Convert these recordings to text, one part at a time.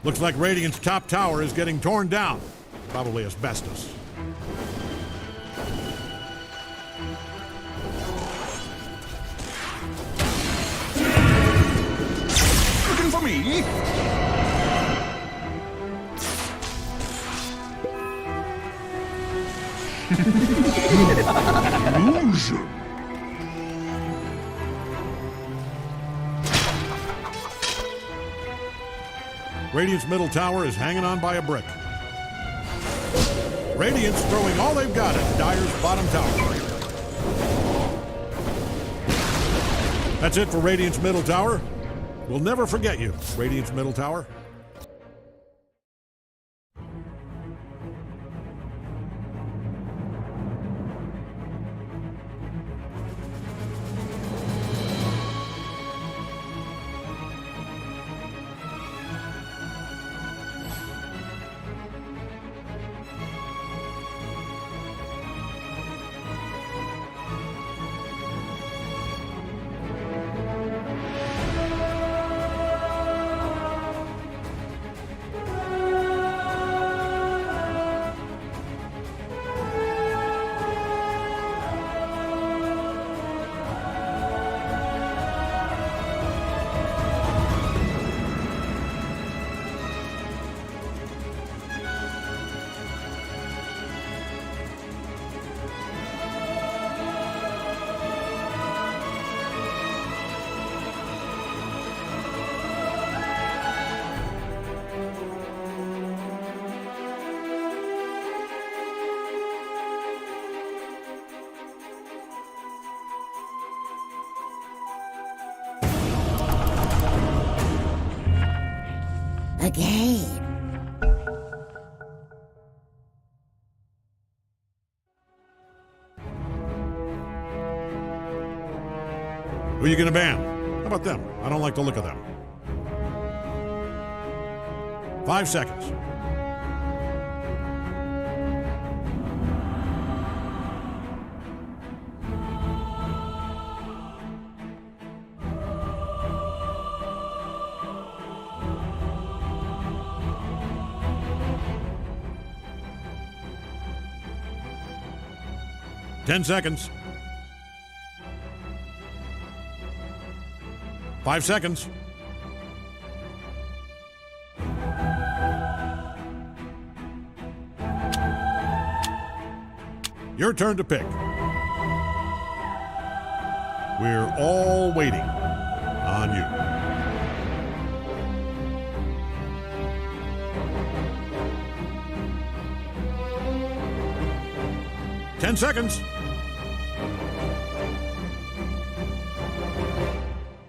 Looks like Radiant's top tower is getting torn down. Probably asbestos. Looking for me? Illusion. Radiant's middle tower is hanging on by a brick. Radiant's throwing all they've got at Dire's bottom tower. That's it for Radiant's middle tower. We'll never forget you, Radiant's middle tower. Again. Who are you gonna ban? How about them? I don't like the look of them. 5 seconds. Ten seconds. 5 seconds. Your turn to pick. We're all waiting on you. Ten seconds.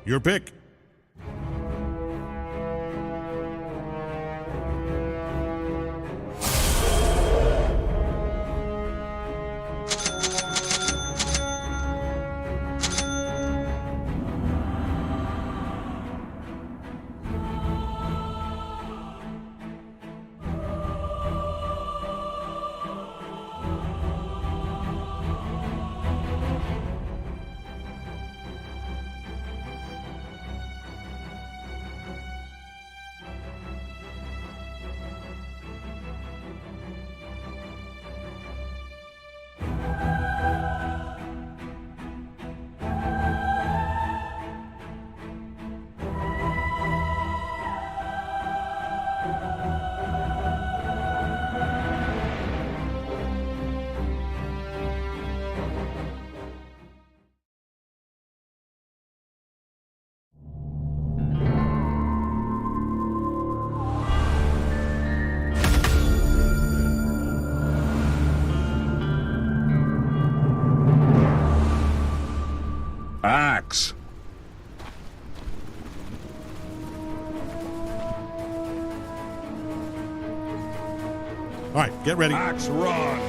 Your pick. Axe. All right, get ready. Axe run.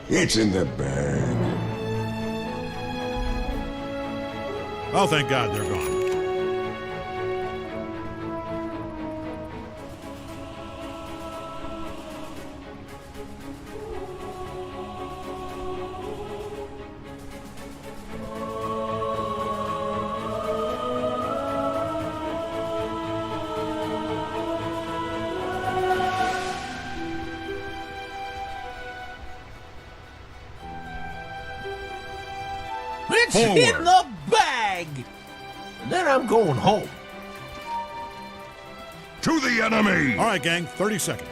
It's in the bag. Oh, thank God they're gone. It's Forward. in the bag! And then I'm going home. To the enemy! All right, gang, 30 seconds.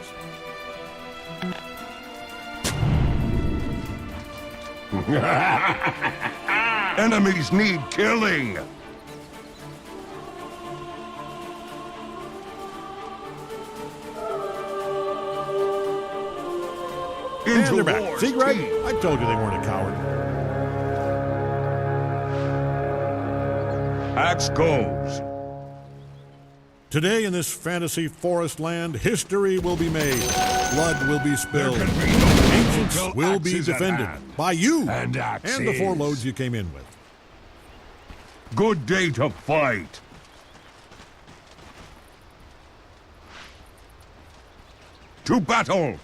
Enemies need killing! And Into they're back. war, See, Greg? team. I told you they weren't a coward. Axe goes. Today in this fantasy forest land, history will be made. Blood will be spilled. There can be no Ancients till will be axe is at defended hand. by you And axe the 4 is. loads you came in with. Good day to fight. To battle.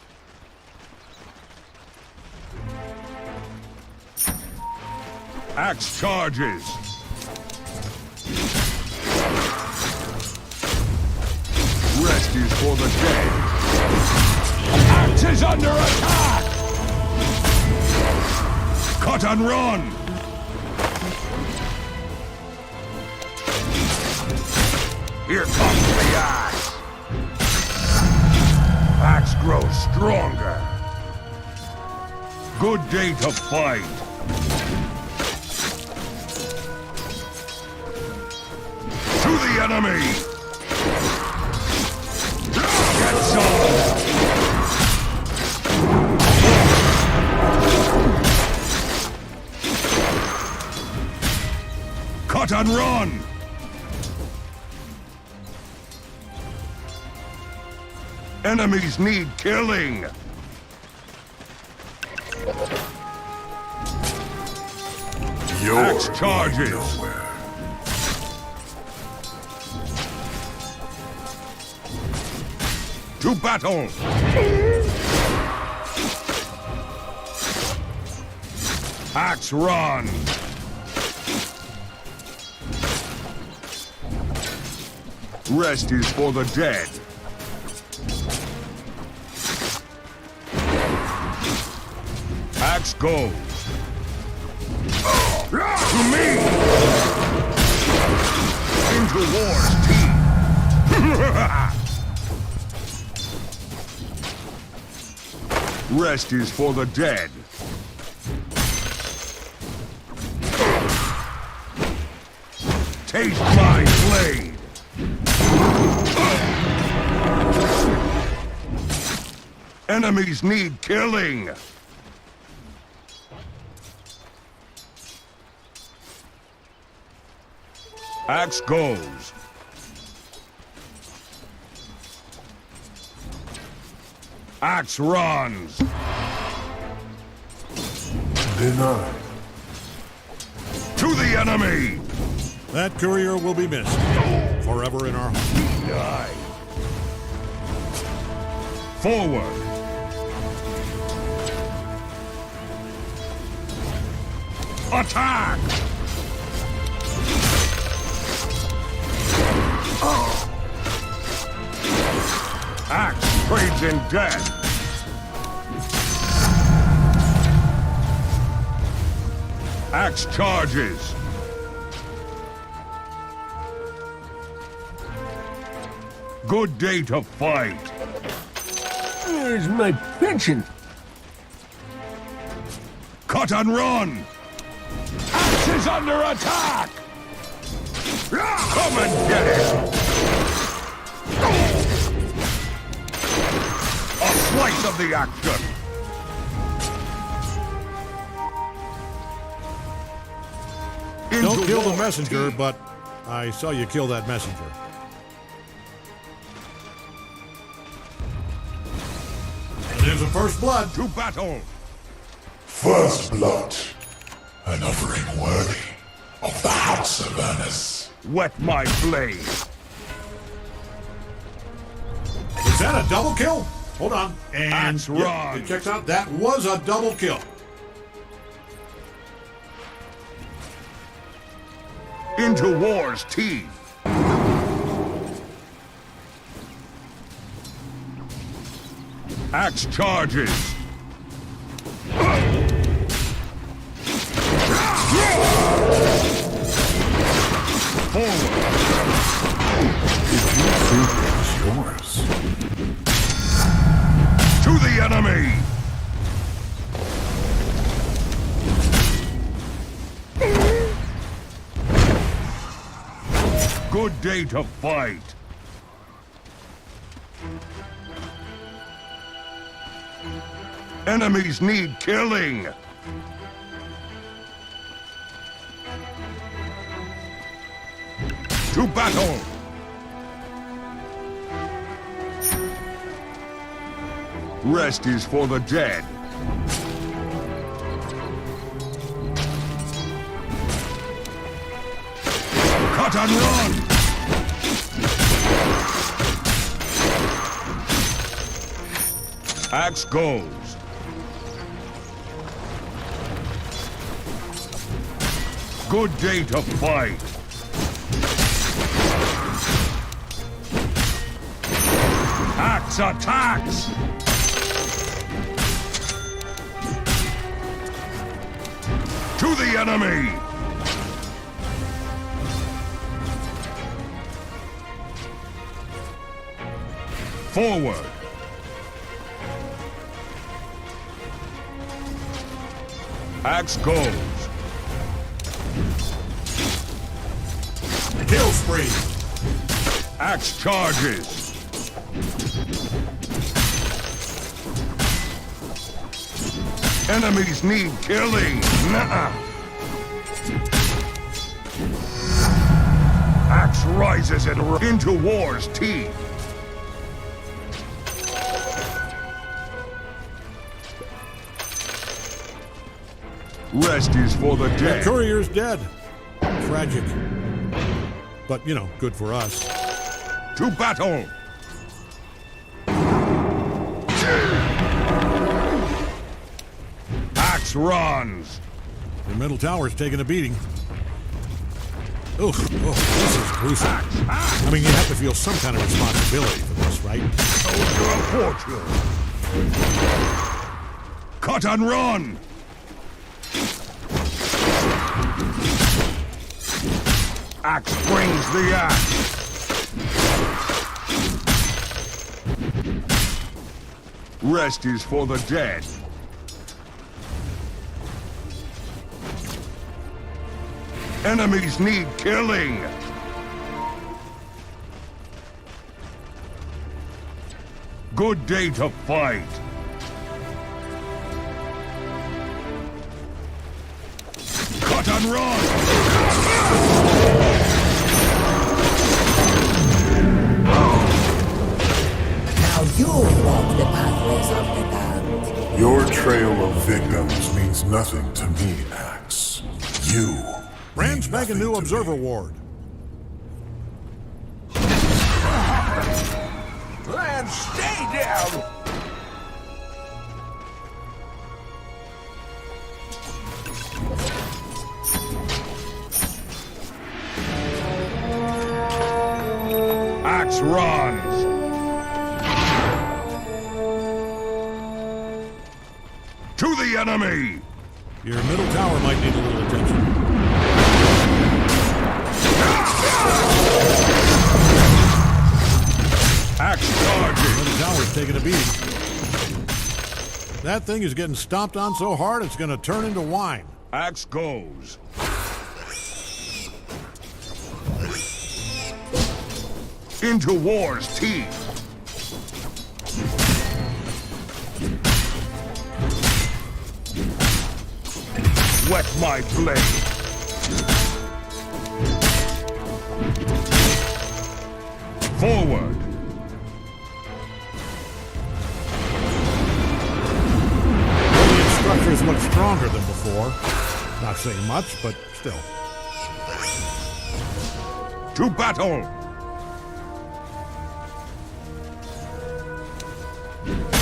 Axe charges. Rest is for the dead. Axe is under attack. Cut and run. Here comes the axe. Axe grows stronger. Good day to fight. To the enemy. Get some. Cut and run. Enemies need killing! Axe charges! To battle! Axe run! Rest is for the dead! Axe goes. To me! Into war's teeth! Rest is for the dead. Taste my blade! Enemies need killing! Axe goes. Axe runs. Denied. To the enemy! That courier will be missed. Forever in our hearts. Die. Forward. Attack! Axe trades in death. Axe charges. Good day to fight. Where's my pension? Cut and run. Axe is under attack. Come and get it. A slice of the action. Don't Into kill the war, messenger, team. but I saw you kill that messenger. There's a first blood. To battle. First blood. An offering worthy of the House of Ernest. Wet my blade. Is that a double kill? Hold on. And Axe run. it checks out. That was a double kill. Into war's teeth. Axe charges. Forward. Did you think it was yours? To the enemy! Good day to fight. Enemies need killing. To battle! Rest is for the dead. Cut and run! Axe goes. Good day to fight. Axe attacks! To the enemy! Forward! Axe goes. Kill spree. Axe charges. Enemies need killing. Nuh-uh. Axe rises and into war's teeth. Rest is for the The dead. courier's dead. Tragic. But, you know, good for us. To battle! Axe runs! The middle tower's taking a beating. Oof, this is gruesome. I mean, you have to feel some kind of responsibility for this, right? Soldier of fortune! Cut and run! Axe brings the axe! Rest is for the dead. Enemies need killing! Good day to fight! Cut and run! Now you walk the pathways of the damned. Your trail of victims means nothing to me, Axe. You. Brand mean spanking nothing new to observer me. ward. And stay down. Axe runs! To the enemy! Your middle tower might need a little attention. Axe charges! Middle tower's taking a beating. That thing is getting stomped on so hard it's gonna turn into wine. Axe goes. Into war's teeth. Wet my blade. Forward. Radiant structures look stronger than before. Not saying much, but still. To battle.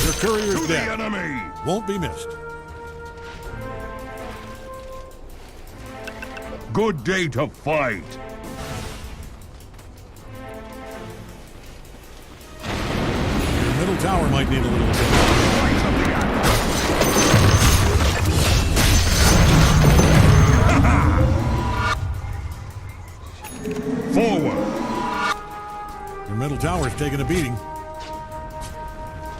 Your courier's To the dead. enemy. Won't be missed. Good day to fight. Your middle tower might need a little attention. Right of the axe. tower's taking a beating.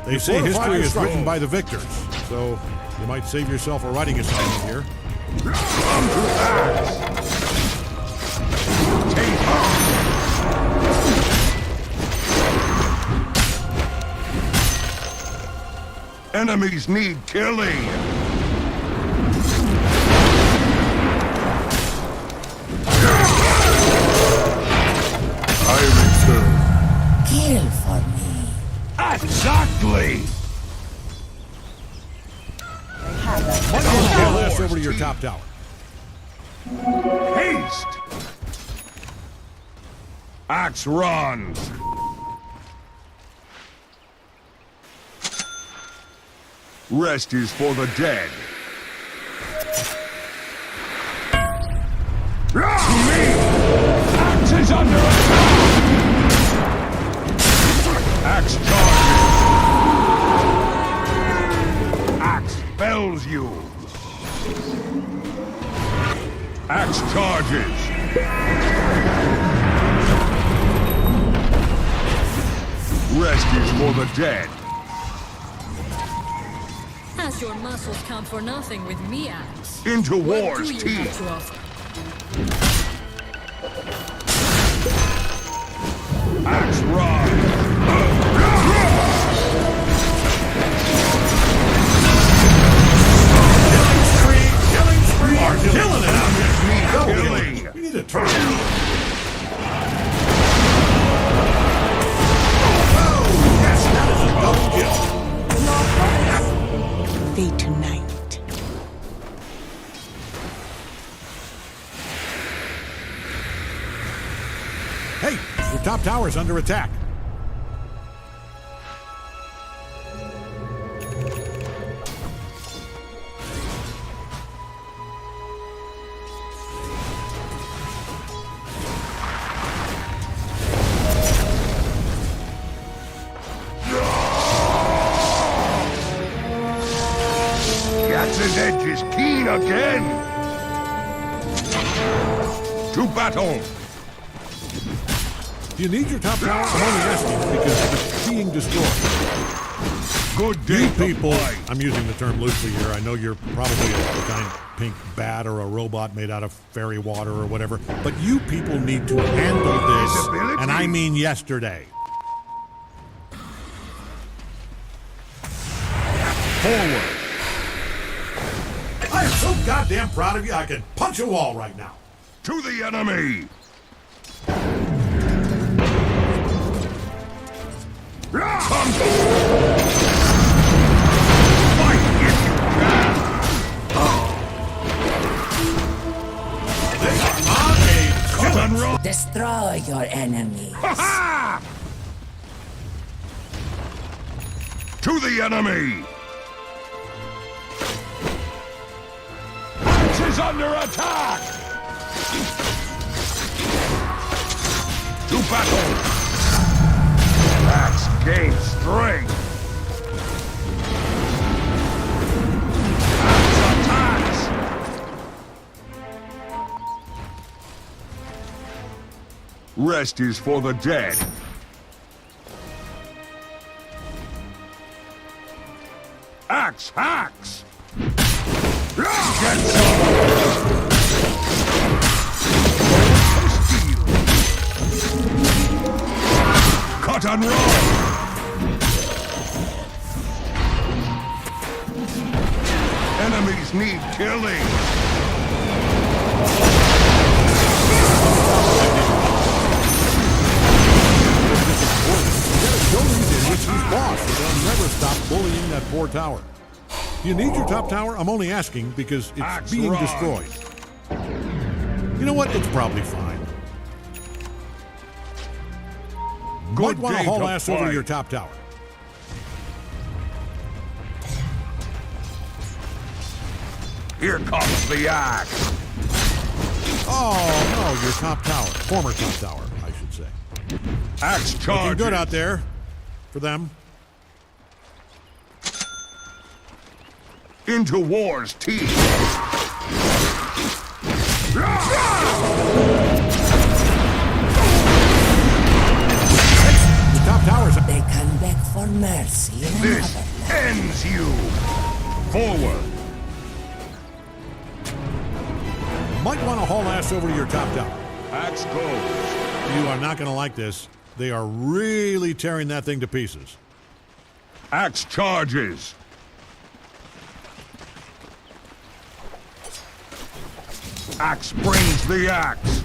They say history is written by the victors, so you might save yourself a writing assignment here. Enemies need killing. I return. Kill for me. Exactly. Get last over to your top tower. Haste. Axe runs. Rest is for the dead. To me! Axe is under attack! Axe charges! Axe fells you! Axe charges! Rest is for the dead. As your muscles count for nothing with me, Axe. Into What war's do you have teeth. to offer? Axe rise! Killing spree! You are killing it out there! Killing! You need to turn. Oh, yes, that is a double kill. Fate tonight. Hey, your top tower's under attack. Gatz's edge is keen again! To battle! Do you need your top tower? I'm only asking because it's being destroyed. Good day You to people, fight. I'm using the term loosely here. I know you're probably a giant pink bat or a robot made out of fairy water or whatever, but you people need to handle this, Visibility. and I mean yesterday. Forward! I am so goddamn proud of you, I could punch a wall right now. To the enemy! Come! Fight if you can! They are on a Cut and run! Destroy your enemies. Ha! To the enemy! Axe is under attack! To battle! Axe gains strength! Axe attacks! Rest is for the dead. Axe hacks! Get some! Cut and roll! Enemies need killing! Which he's boss, so they'll never stop bullying that poor tower. You need your top tower? I'm only asking because it's Axe being rise. destroyed. You know what? It's probably fine. Might want to day haul to ass over to fight. your top tower. Here comes the axe! Oh, no, your top tower. Former top tower, I should say. Axe Looking charge! good out there for them. Into war's teeth! The for mercy in This another. ends you! Forward! Might want to haul ass over to your top tower. Axe goes. You are not going to like this. They are really tearing that thing to pieces. Axe charges. Axe brings the axe.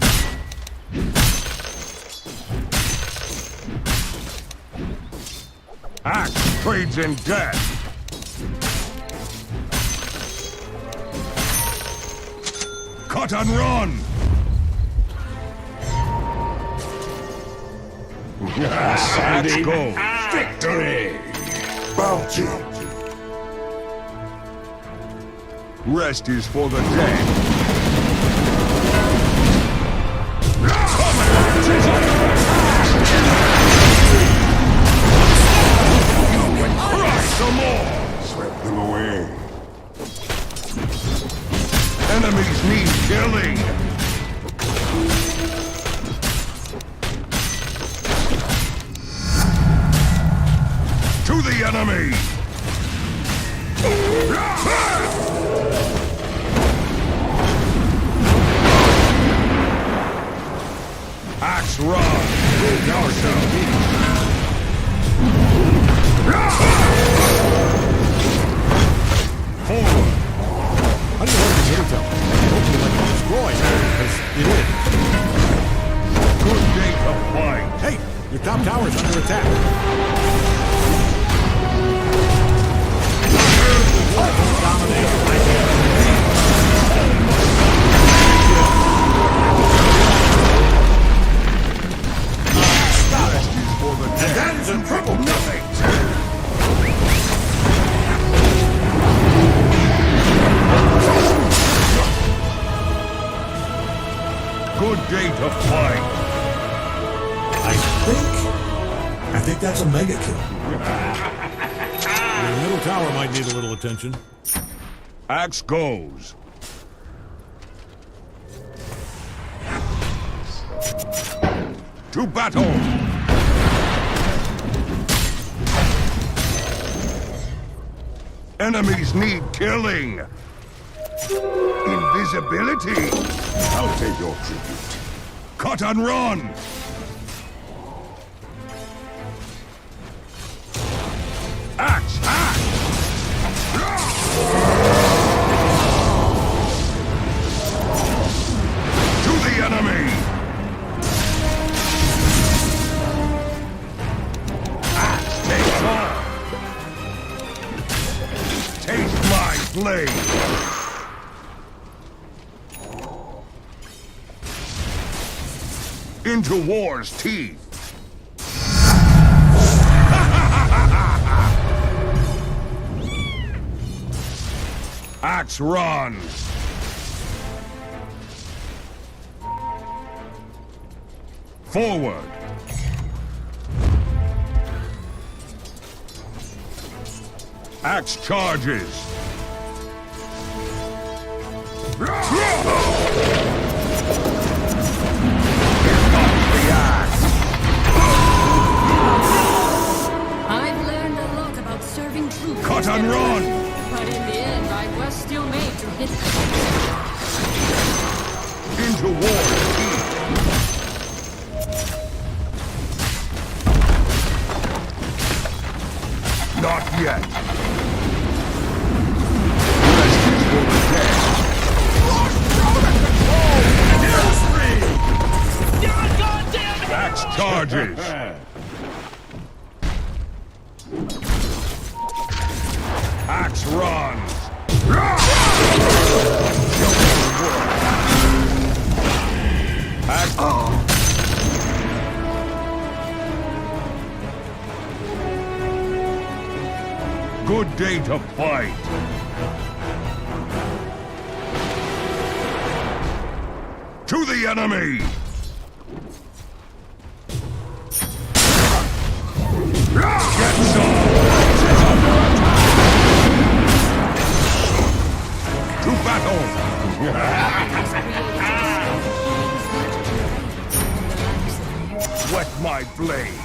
Axe trades in death. Cut and run. Axe goes. Victory! Bounty! Rest is for the dead. Crush some more! Swept them away. Enemies need killing! To the enemy! Axe run! Forward! How do you hold the middle tower? Hopefully like to destroy because it is. Good day to fight! Hey, your top tower is under attack. For the dead. That is a triple nothing. Good day to fight! I think that's a mega kill. Your middle tower might need a little attention. Axe goes. To battle! Enemies need killing! Invisibility! I'll take your tribute. Cut and run! Axe! Axe! To the enemy! Axe takes off! Taste my blade! Into war's teeth! Axe runs! Forward! Axe charges! I've learned a lot about serving troops. Cut and run! But in the end, I was still made to hit them. Into war's teeth! Not yet! Rest is for the dead! Axe charges! Axe runs! Axe... Good day to fight! To the enemy! Get some! To battle! Wet my blade!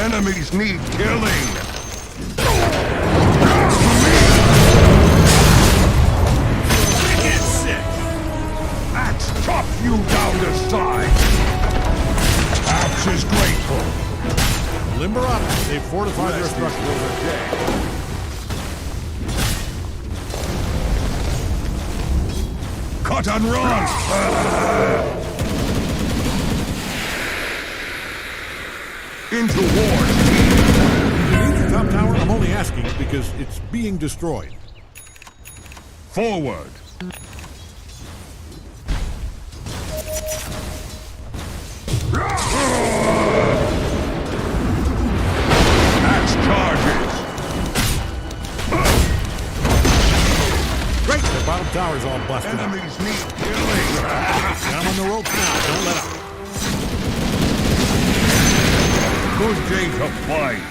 Enemies need killing. Get sick. Axe chops you down the side. Axe is grateful. Limber up. They've fortified their Rest is structure. for the dead. Cut and run! Into war! You need your top tower? I'm only asking because it's being destroyed. Forward! Axe charges! Great! The bottom tower's all busted up. Enemies need killing! Get 'em on the ropes now. Don't let up. Good day to fight!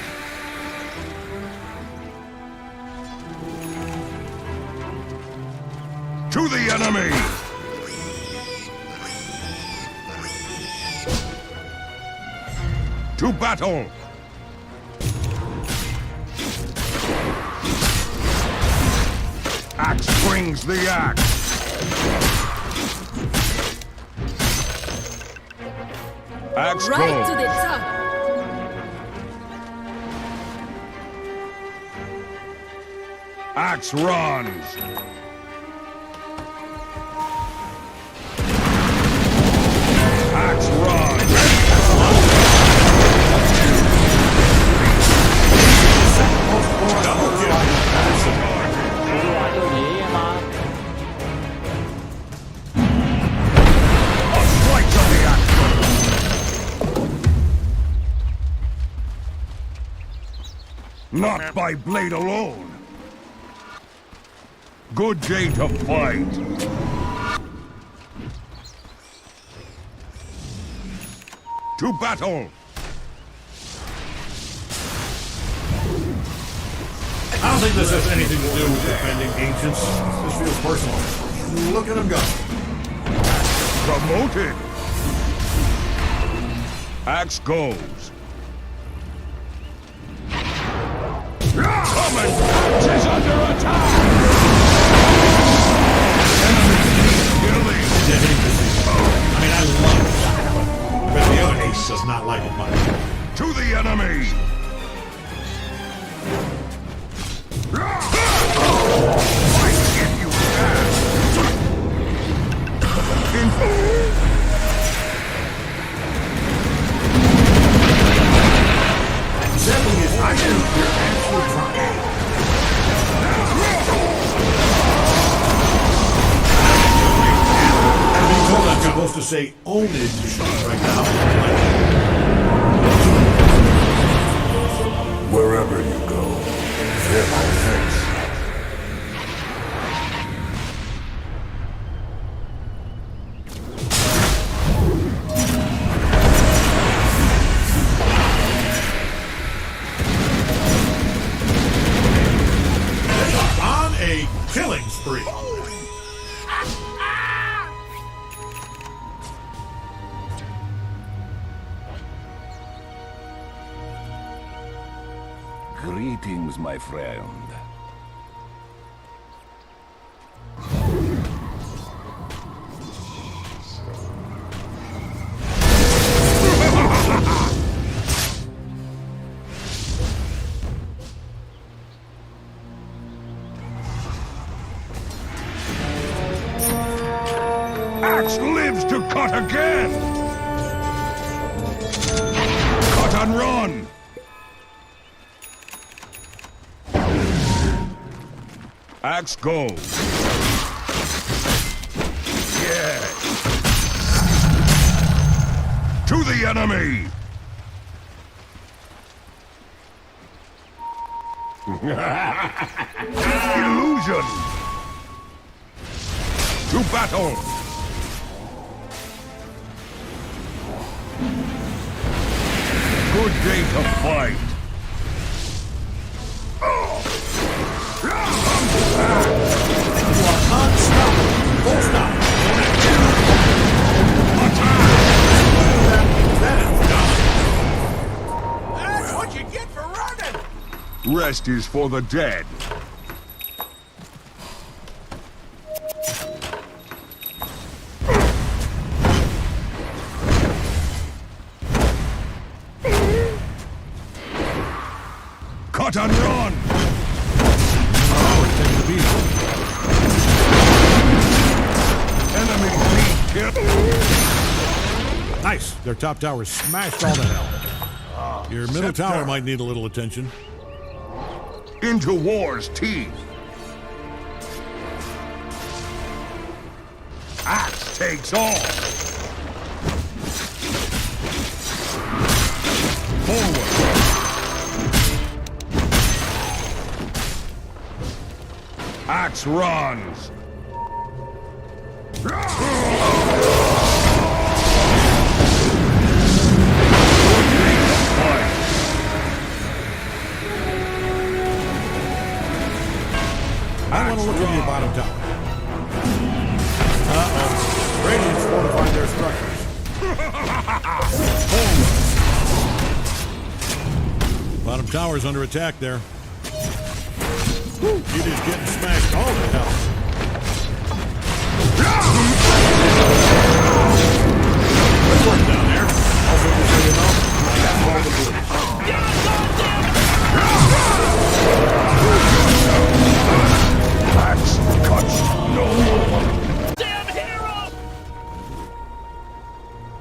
To the enemy! To battle! Axe brings the axe! Axe Right to goes! the top. Axe runs! Axe runs! Double kill. A slice of the axe! Not by blade alone! Good day to fight! To battle! I don't think this has anything to do with defending ancients. This feels personal. Look at him go. Promoted! Axe goes. Coming! Is under attack! Enemy killing! I mean, I love it. But the other ace does not like it much. To the enemy! Fight if you can! Example is, I think you're actually trying. I'm being told I'm supposed to say ownage right now. Wherever you go, fear my face. On a killing spree. Greetings, my friend. Axe lives to cut again! Cut and run! Axe goes. Yes. To the enemy! Illusion! To battle! Good day to fight! Unstoppable. Full stop. That is done. That's what Rest is for the dead. Cut and run! Oh, it's taking the beating. Enemy lead kill. Nice. Their top tower is smashed all to hell. Your middle tower might need a little attention. Into war's teeth. Axe takes all. Forward. Axe runs. I want to look at your bottom tower. Uh-oh. Radiants fortified their structures. Bottom tower's under attack there. It is getting smashed all to hell. Good work down there. Also, just so you know, I got all the blues. Axe cuts no more.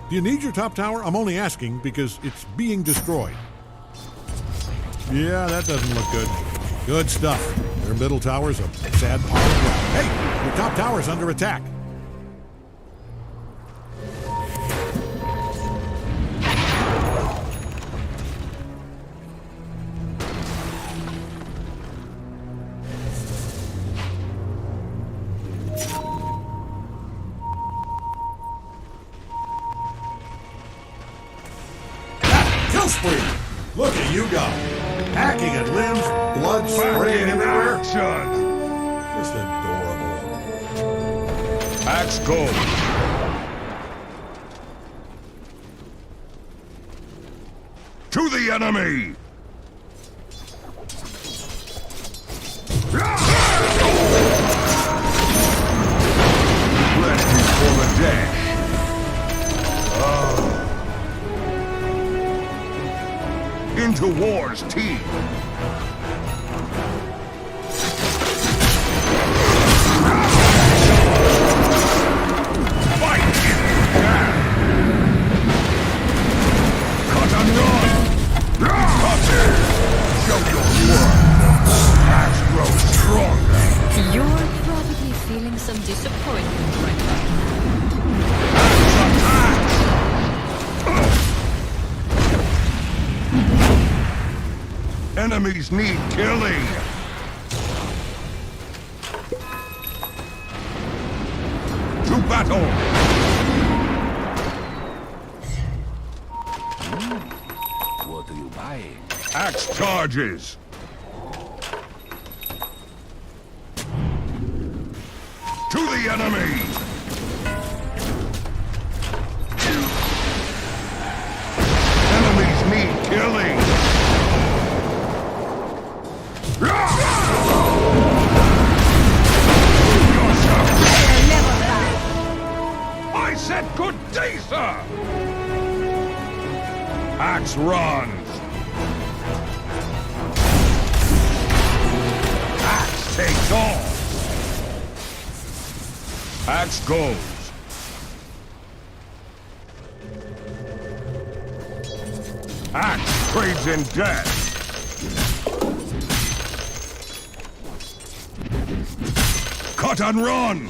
Do you need your top tower? I'm only asking because it's being destroyed. Yeah, that doesn't look good. Good stuff. Their middle tower's a sad pile of ground. Hey, your top tower's under attack. Kill spree! Look at you go. Hacking at limbs, blood spraying everywhere. Action! Just adorable. Axe goes. To the enemy! Rest is for the dead. Into war's teeth. Fight if you can. Cut and run. Cut it. Show your worth. Axe grows stronger. You're probably feeling some disappointment right now. Enemies need killing. To battle. What are you buying? Axe charges. To the enemy. Enemies need killing. I said good day, sir! Axe runs. Axe takes all. Axe goes. Axe trades in death. Cut and run!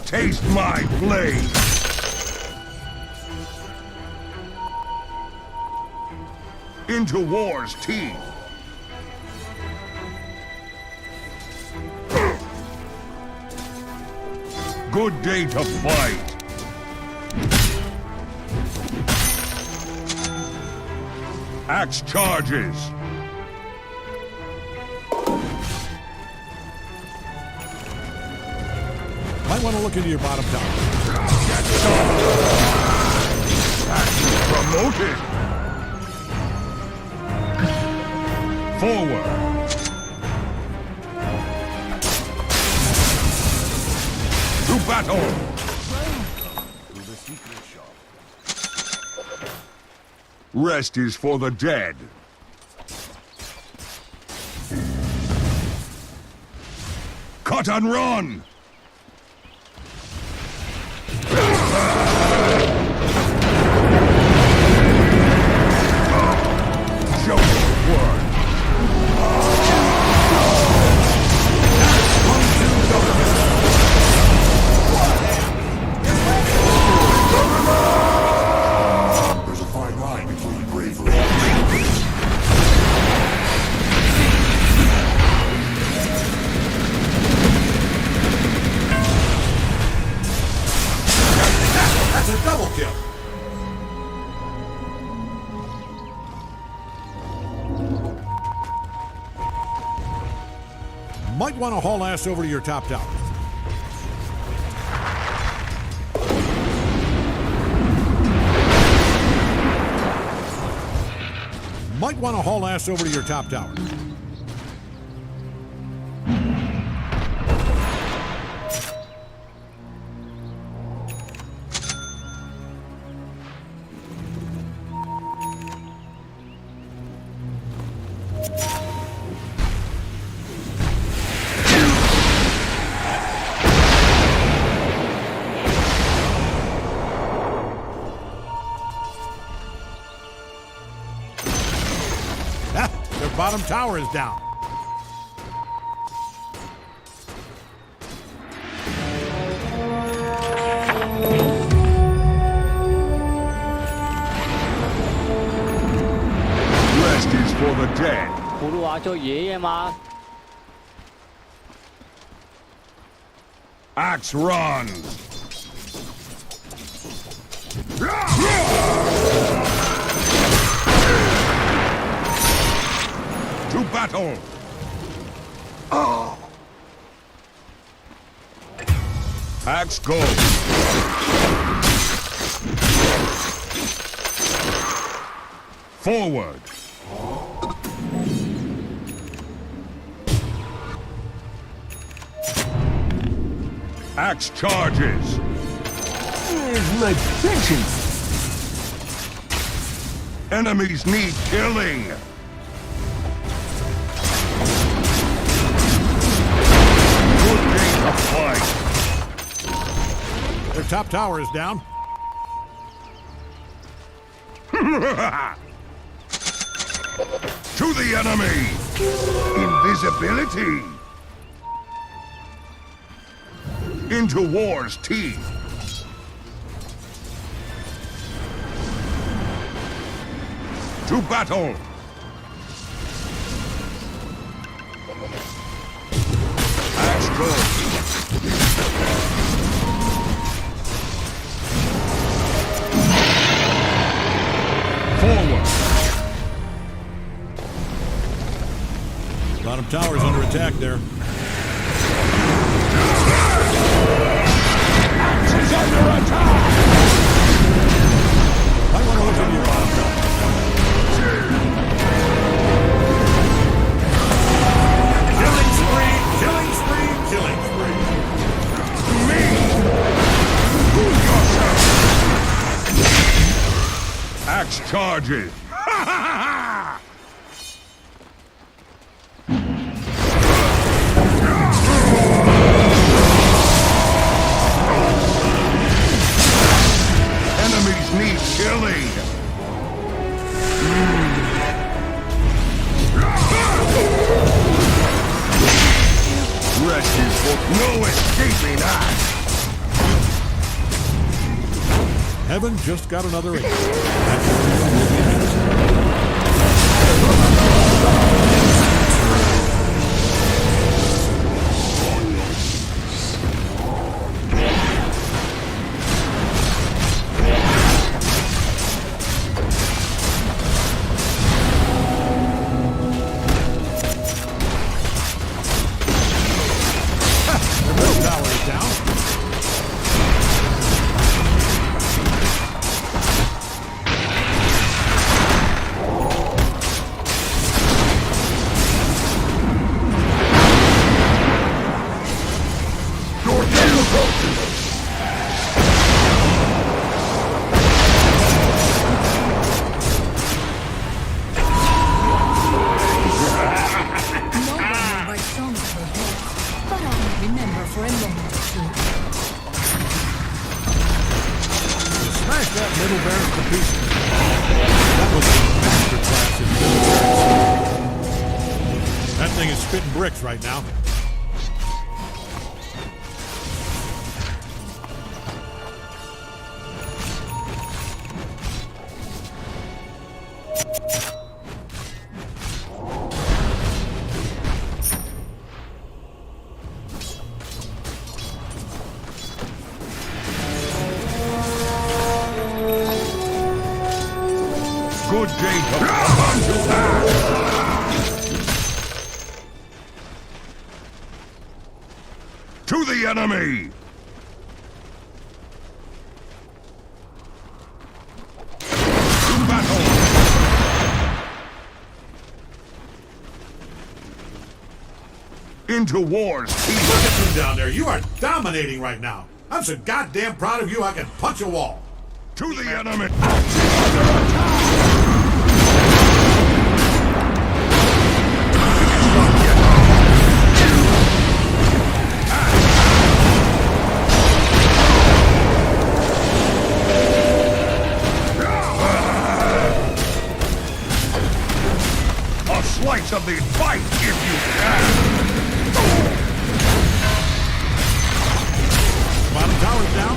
Taste my blade! Into war's teeth! Good day to fight! Axe charges! Might want to look into your bottom tower. Promoted! Forward! To battle! Rest is for the dead. Cut and run! Show your worth. There's a fine line between bravery and weakness. That's a double kill. Might want to haul ass over to your top tower. Might want to haul ass over to your top tower. Their bottom tower is down. Rest is for the dead. 葫芦娃做爷爷吗？ Axe run! To battle! Axe go! Forward! Axe charges! My patience. Enemies need killing! Good day to fight! Their top tower is down. To the enemy! Invisibility! Into war's teeth! To battle! Axe go! Forward! Bottom tower is under attack there. Is under attack! Might want to look into your bottom tower. Killing spree! Killing spree! Killing spree! Me! Prove yourself! Axe charges! Ha ha ha! Enemies need killing! Rest is for no escaping us! Heaven just got another ace. The middle tower is down. middle barracks to pieces. That was a masterclass in military. That thing is spitting bricks right now. Good day to To the enemy! To battle! Into war's teeth! Look at you down there. You are dominating right now. I'm so goddamn proud of you I can punch a wall. To the enemy! A slice of the fight if you can! Bottom tower's down.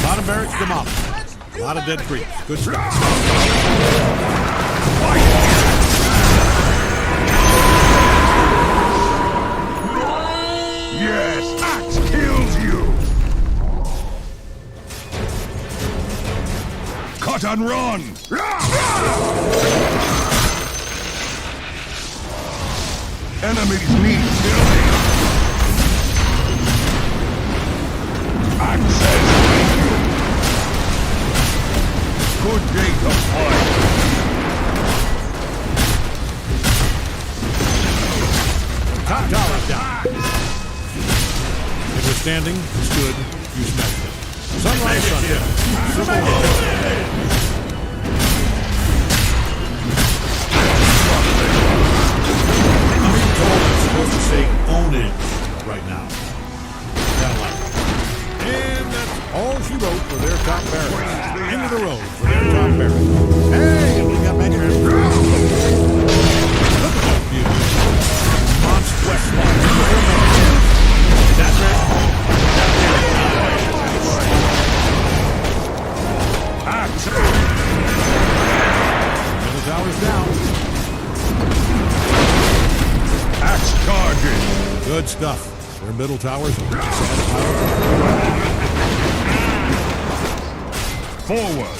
Bottom barracks demolished. A lot of dead creeps. Good stuff. Yes, axe kills you! Cut and run! Enemies need killing! Axe says thank you! Good day to fight! Top tower's down. If you're standing, stood, you smashed it. Sunrise, sunset. Simple war. I'm being told I'm supposed to say own it right now. Sound like it. And that's all she wrote for their top barracks. End of the road for their top barracks. Hey, we got back here. Look at that view. Monst West March. That's right. Axe! Middle tower's down. Axe charges! Good stuff. Their middle towers are Forward!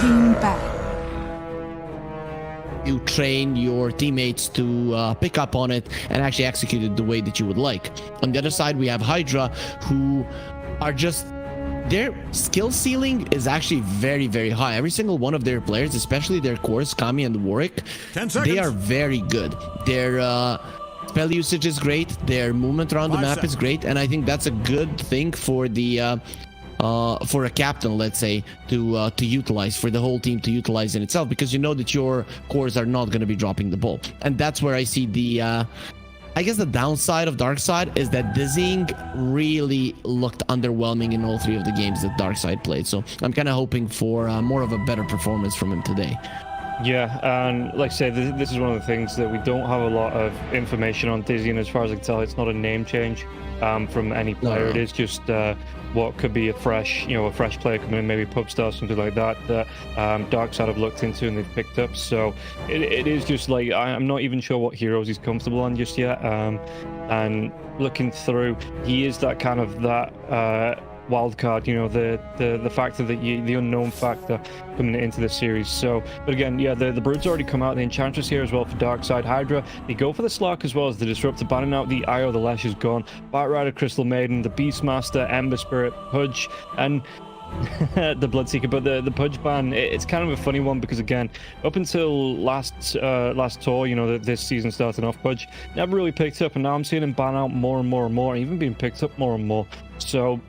Fighting back. You train your teammates to pick up on it and actually execute it the way that you would like. On the other side, we have Hydra, who are just, their skill ceiling is actually very, very high. Every single one of their players, especially their cores, Kami and Warwick, 10 seconds. they are very good. Their spell usage is great. Their movement around the 5 map is great, and I think that's a good thing for the for a captain, let's say, to utilize, for the whole team to utilize in itself, because you know that your cores are not going to be dropping the ball. And that's where I see the I guess the downside of Darkseid is that Dizzying really looked underwhelming in all 3 of the games that Darkseid played. So I'm kind of hoping for more of a better performance from him today. Yeah, and like I say, this is one of the things that we don't have a lot of information on Dizzy, and as far as I can tell, it's not a name change from any player. No. It is just what could be a fresh player coming in, maybe Pubstar, something like that Darkseid have looked into and they've picked up. So it is just like, I'm not even sure what heroes he's comfortable on just yet. And looking through, he is that kind of wild card, the factor that the unknown factor coming into this series. So, but again, yeah, the Brood's already come out, the Enchantress here as well for Darkseid. Hydra, they go for the Slark as well as the Disruptor, banning out the Io, the Lash is gone, Batrider, Crystal Maiden, the Beastmaster, Ember Spirit, Pudge, and the Bloodseeker. But the Pudge ban, it's kind of a funny one, because again, up until last tour, this season starting off, Pudge never really picked up, and now I'm seeing him ban out more and more and more, and even being picked up more and more. So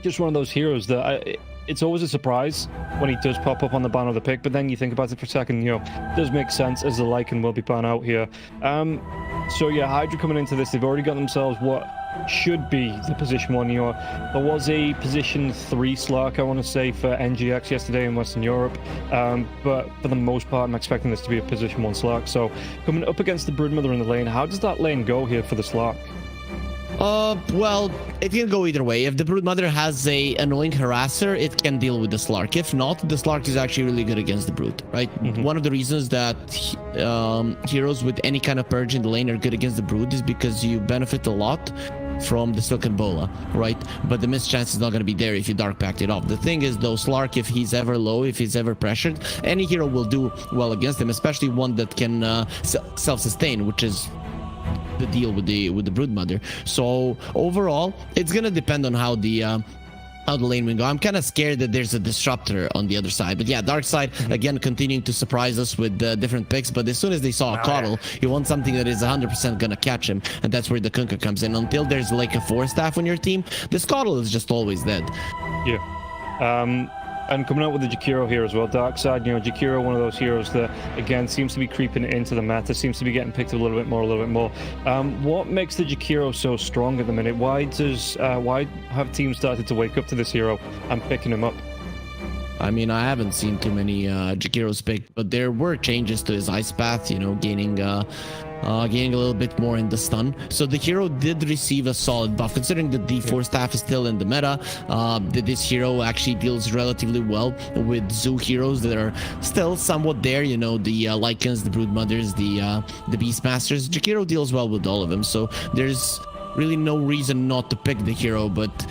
just one of those heroes that it's always a surprise when he does pop up on the ban of the pick, but then you think about it for a second, it does make sense, as the Lycan will be ban out here. So yeah, Hydra coming into this, they've already got themselves what should be the position 1. There was a position 3 Slark, I want to say, for NGX yesterday in Western Europe, but for the most part, I'm expecting this to be a position 1 Slark. So coming up against the Broodmother in the lane, how does that lane go here for the Slark? Well, it can go either way. If the Broodmother has a annoying harasser, it can deal with the Slark. If not, the Slark is actually really good against the Brood, right? One of the reasons that heroes with any kind of purge in the lane are good against the Brood is because you benefit a lot from the Silken Bola, right? But the mischance is not going to be there if you Dark Pact it off. The thing is, though, Slark, if he's ever low, if he's ever pressured, any hero will do well against him, especially one that can self-sustain, which is the deal with the Broodmother. So overall, it's gonna depend on how the lane will go. I'm kind of scared that there's a disruptor on the other side, but yeah, Darkseid again continuing to surprise us with different picks. But as soon as they saw a Coddle, you want something that is 100% gonna catch him, and that's where the Kunkka comes in. Until there's like a 4-staff on your team, this Coddle is just always dead. Yeah. And coming out with the Jakiro here as well, Darkseid, Jakiro, one of those heroes that, again, seems to be creeping into the meta, seems to be getting picked up a little bit more. What makes the Jakiro so strong at the minute? Why have teams started to wake up to this hero and picking him up? I mean, I haven't seen too many Jakiros picked, but there were changes to his Ice Path, gaining a little bit more in the stun. So the hero did receive a solid buff, considering the D4 staff is still in the meta. This hero actually deals relatively well with zoo heroes that are still somewhat there, the Lycans, the Broodmothers, the Beastmasters. Jakiro deals well with all of them, so there's really no reason not to pick the hero, but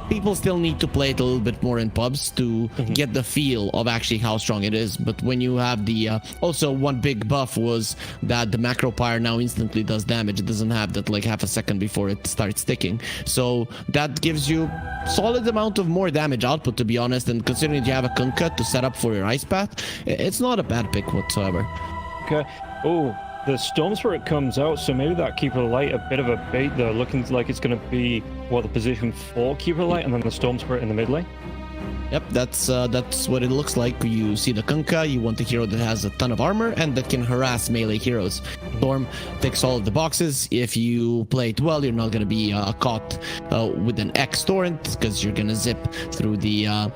people still need to play it a little bit more in pubs to get the feel of actually how strong it is. But when you have the also one big buff was that the Macro Pyre now instantly does damage. It doesn't have that like half a second before it starts ticking, so that gives you solid amount of more damage output, to be honest. And considering that you have a Kunkka to set up for your Ice Path, it's not a bad pick whatsoever. Okay. Oh, the Storm Spirit comes out, so maybe that Keeper of the Light, a bit of a bait there, looking like it's going to be, the position 4 Keeper of the Light, and then the Storm Spirit in the mid lane? Yep, that's what it looks like. You see the Kunkka, you want a hero that has a ton of armor and that can harass melee heroes. Storm ticks all of the boxes. If you play it well, you're not going to be caught with an X Torrent, because you're going to zip through the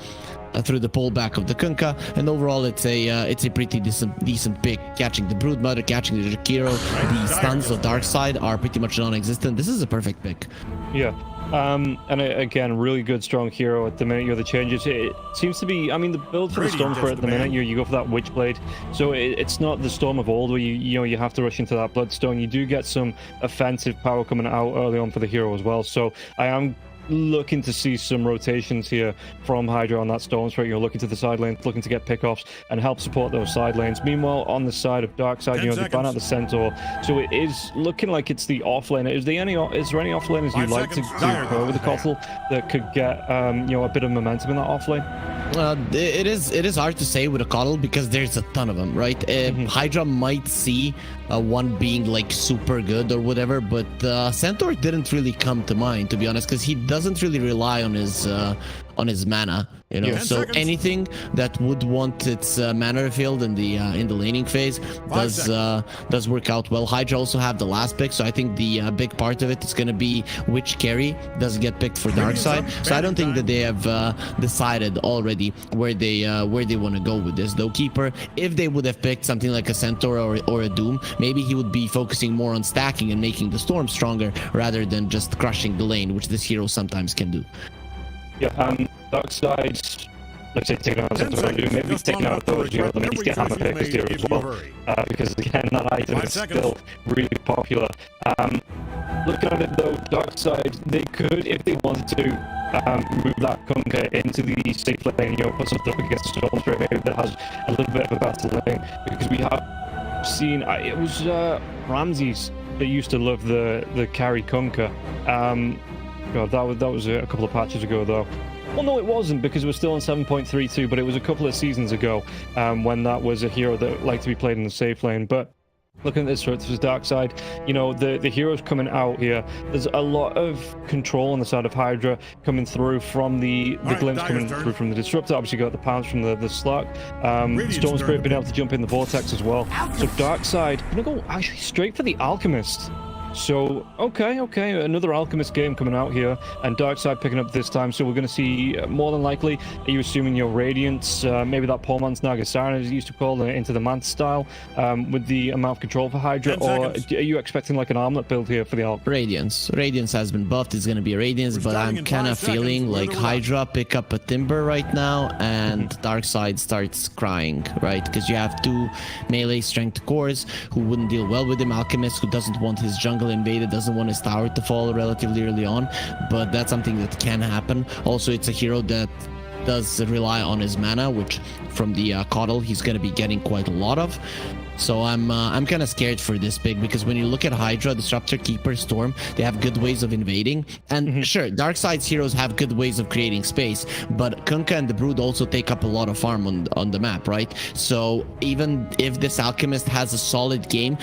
pullback of the Kunkka, and overall it's a pretty decent pick. Catching the Broodmother, catching the Jakiro, the stuns of Darkseid are pretty much non-existent. This is a perfect pick. Yeah. And again, really good, strong hero at the minute. The changes, it seems to be, the build for the Storm Spirit at the minute, you go for that Witchblade, so it's not the Storm of old where you have to rush into that Bloodstone. You do get some offensive power coming out early on for the hero as well, so I am looking to see some rotations here from Hydra on that Stormstrike. You know, looking to the side lanes, looking to get pickoffs and help support those side lanes. Meanwhile, on the side of Darkseid, you know, they ban out the Centaur, so it is looking like it's the offlaner. Is there any offlaners you'd like to go with the Kotal that could get you know, a bit of momentum in that offlane? It is hard to say with a Kotal because there's a ton of them, right? Hydra might see one being like super good or whatever, but Centaur didn't really come to mind, to be honest, because he doesn't really rely on his mana, you know. So anything that would want its mana refilled in the laning phase does work out well. Hydra also have the last pick, so I think the big part of it is going to be which carry does get picked for Darkseid. So I don't think that they have decided already where they want to go with this. Though Keeper, if they would have picked something like a Centaur or a Doom, maybe he would be focusing more on stacking and making the Storm stronger rather than just crushing the lane, which this hero sometimes can do. Yeah, Darkseid, let's say taking out Centaur, maybe he's taking out those, you know, the Misty Hammer pickers here as well, because again, that item is still really popular. Looking at it though, Darkseid, they could, if they wanted to, move that Kunkka into the safe lane, you know, put something up against Stormstrike, maybe that has a little bit of a better lane, because we have seen, it was Ramses that used to love the carry Kunkka. God, that was a couple of patches ago though. Well, no, it wasn't, because it was still on 7.32, but it was a couple of seasons ago when that was a hero that liked to be played in the safe lane. But looking at this for Darkseid, you know, the heroes coming out here, there's a lot of control on the side of Hydra coming through from the glimpse coming through from the Disruptor. Obviously, you got the pounce from the Slug. Stormstrike being able to jump in the Vortex as well. So Darkseid gonna go actually straight for the Alchemist. So, okay, another Alchemist game coming out here, and Darkseid picking up this time, so we're going to see, more than likely, are you assuming your Radiance, maybe that Paul Mans Nagasarn, as he used to call it, into the Mance style, with the amount of control for Hydra, or are you expecting like an armlet build here for the Alp? Radiance has been buffed, it's going to be Radiance, but I'm kind of feeling like Hydra pick up a Timber right now, and Darkseid starts crying, right? Because you have two melee strength cores who wouldn't deal well with him, Alchemist who doesn't want his jungle invaded, doesn't want his tower to fall relatively early on, but that's something that can happen. Also, it's a hero that does rely on his mana, which from the Kotal he's going to be getting quite a lot of. So I'm kind of scared for this pick, because when you look at Hydra, Disruptor, Keeper, Storm, they have good ways of invading, and sure, Darkseid's heroes have good ways of creating space, but Kunkka and the Brood also take up a lot of farm on the map, right? So even if this Alchemist has a solid game,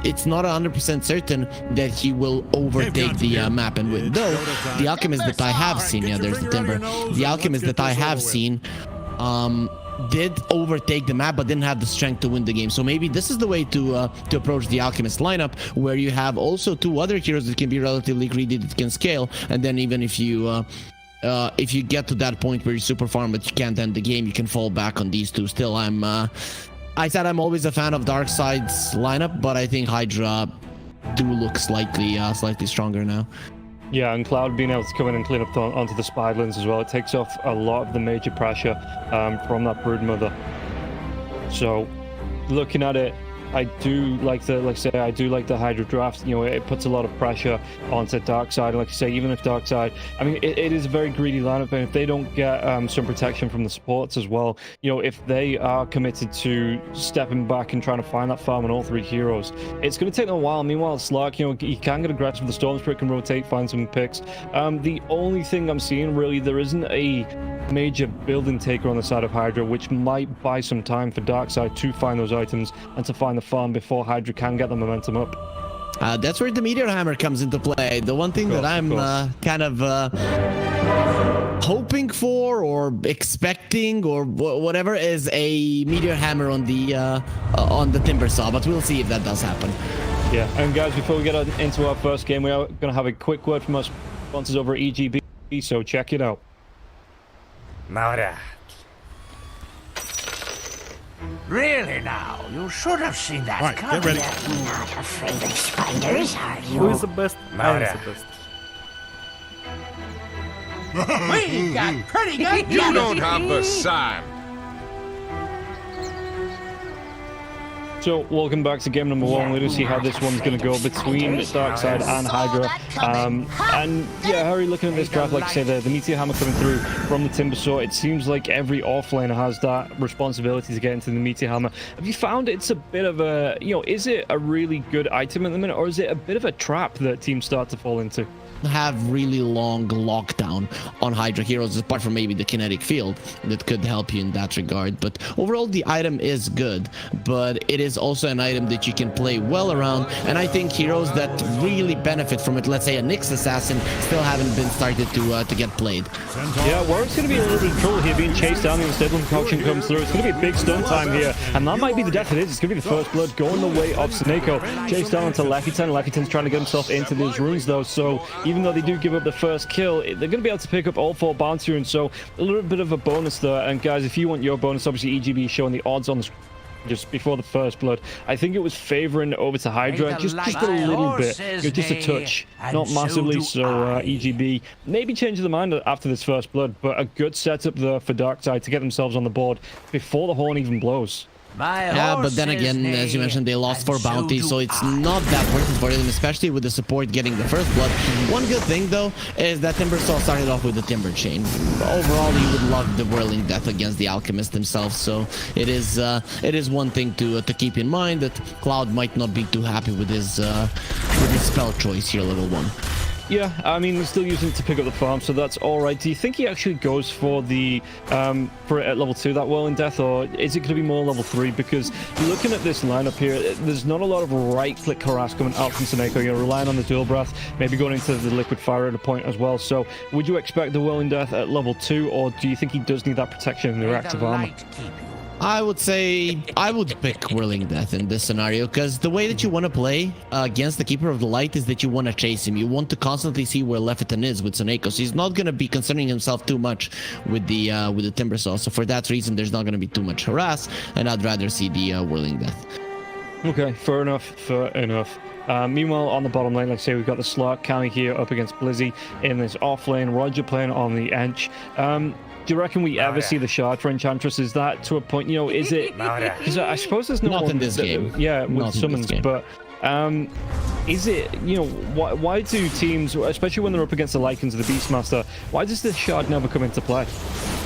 it's not 100% certain that he will overtake the map and win. Though the Alchemist that I have seen, yeah, there's the Timber. The Alchemist that I have seen did overtake the map, but didn't have the strength to win the game. So maybe this is the way to approach the Alchemist lineup, where you have also two other heroes that can be relatively greedy, that can scale, and then even if you get to that point where you super farm but you can't end the game, you can fall back on these two. Still, I said I'm always a fan of Darkseid's lineup, but I think Hydra do look slightly stronger now. Yeah, and Cloud being able to come in and clean up onto the Spiderlands as well. It takes off a lot of the major pressure from that Broodmother. So, looking at it, I do like the Hydra draft. You know, it puts a lot of pressure onto Darkseid. Like you say, even if Darkseid, I mean, it is a very greedy lineup, and if they don't get some protection from the supports as well, you know, if they are committed to stepping back and trying to find that farm on all three heroes, it's going to take them a while. Meanwhile, Slark, you know, he can get aggressive. The Stormstrike can rotate, find some picks. The only thing I'm seeing, really, there isn't a major building taker on the side of Hydra, which might buy some time for Darkseid to find those items and to find the farm before Hydra can get the momentum up. That's where the Meteor Hammer comes into play. The one thing that I'm kind of hoping for or expecting or whatever is a Meteor Hammer on the Timber Saw, but we'll see if that does happen. Yeah, and guys, before we get into our first game, we are going to have a quick word from our sponsors over at EGB, so check it out. Marat. Really now? You should have seen that. Right, get ready. You're not afraid of spiders, are you? Who is the best? I am the best. We got pretty good. You don't have the sign. So, welcome back to game number 1. We're going to see how this one's going to go between Darkseid and Hydra. And yeah, Harry, looking at this draft, like I say, the Meteor Hammer coming through from the Timbersaw, it seems like every offlaner has that responsibility to get into the Meteor Hammer. Have you found it's a bit of a, is it a really good item at the minute, or is it a bit of a trap that teams start to fall into? Have really long lockdown on Hydra heroes, apart from maybe the kinetic field that could help you in that regard. But overall, the item is good, but it is also an item that you can play well around, and I think heroes that really benefit from it, let's say a Nyx Assassin, still haven't been started to get played. Yeah, Warwick's going to be in a little bit of trouble here, being chased down. The Unstable Concoction comes through. It's going to be a big stun time here, and that might be the death it is. It's going to be the first blood going the way of Seneko. Chased down onto Lephiton. Lephiton's trying to get himself into these runes, though, so even though they do give up the first kill, they're going to be able to pick up all 4 bounty runes, so a little bit of a bonus there. And guys, if you want your bonus, obviously EGB is showing the odds on the screen just before the first blood. I think it was favoring over to Hydra just a little bit, just a touch, not massively. So EGB maybe changing the mind after this first blood, but a good setup there for Darkseid to get themselves on the board before the horn even blows. Yeah, but then again, as you mentioned, they lost 4 bounties, so it's not that worth it for them, especially with the support getting the first blood. One good thing, though, is that Timbersaw started off with the Timber Chain. Overall, you would love the Whirling Death against the Alchemist himself, so it is one thing to keep in mind, that Cloud might not be too happy with his spell choice here, level 1. Yeah, I mean, he's still using it to pick up the farm, so that's all right. Do you think he actually goes for the for it at level 2, that Whirling Death, or is it going to be more level 3? Because looking at this lineup here, there's not a lot of right-click harass coming out from Seneko. You're relying on the Dual Breath, maybe going into the Liquid Fire at a point as well. So would you expect the Whirling Death at level 2, or do you think he does need that protection in the reactive armor? I would say I would pick Whirling Death in this scenario, because the way that you want to play against the Keeper of the Light is that you want to chase him. You want to constantly see where Lephiton is with Seneko. So he's not going to be concerning himself too much with the Timbersaw. So for that reason, there's not going to be too much harass, and I'd rather see the Whirling Death. Okay, fair enough. Meanwhile, on the bottom lane, like I say, we've got the Slark Kami here up against Blizzy in this off lane. Roger playing on the edge. Do you reckon we ever see the Shard for Enchantress? Is that to a point, is it? Because I suppose there's no not one in this game. Yeah, with not summons, but is it, why do teams, especially when they're up against the Lycans of the Beastmaster, why does this Shard never come into play?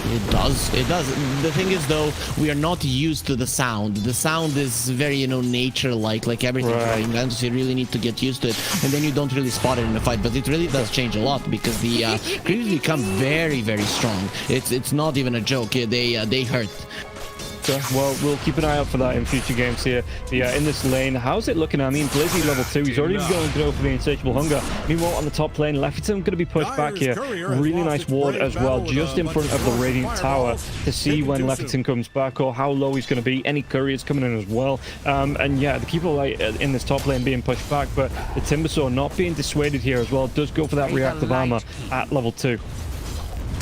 It does. The thing is, though, we are not used to the sound. The sound is very, nature-like everything. Right. So you really need to get used to it, and then you don't really spot it in the fight. But it really does change a lot, because the creatures become very, very strong. It's not even a joke. They hurt. Okay, well, we'll keep an eye out for that in future games here. Yeah, in this lane, how's it looking? I mean, Blizzy level 2, he's already going to go for the Insatiable Hunger. Meanwhile, on the top lane, Lephiton going to be pushed back here. Really nice ward as well, just in front of the Radiant Tower, to see when Lephiton comes back, or how low he's going to be. Any couriers coming in as well. And yeah, the Keeper Light in this top lane being pushed back, but the Timbersaw not being dissuaded here as well, does go for that reactive armor at level 2.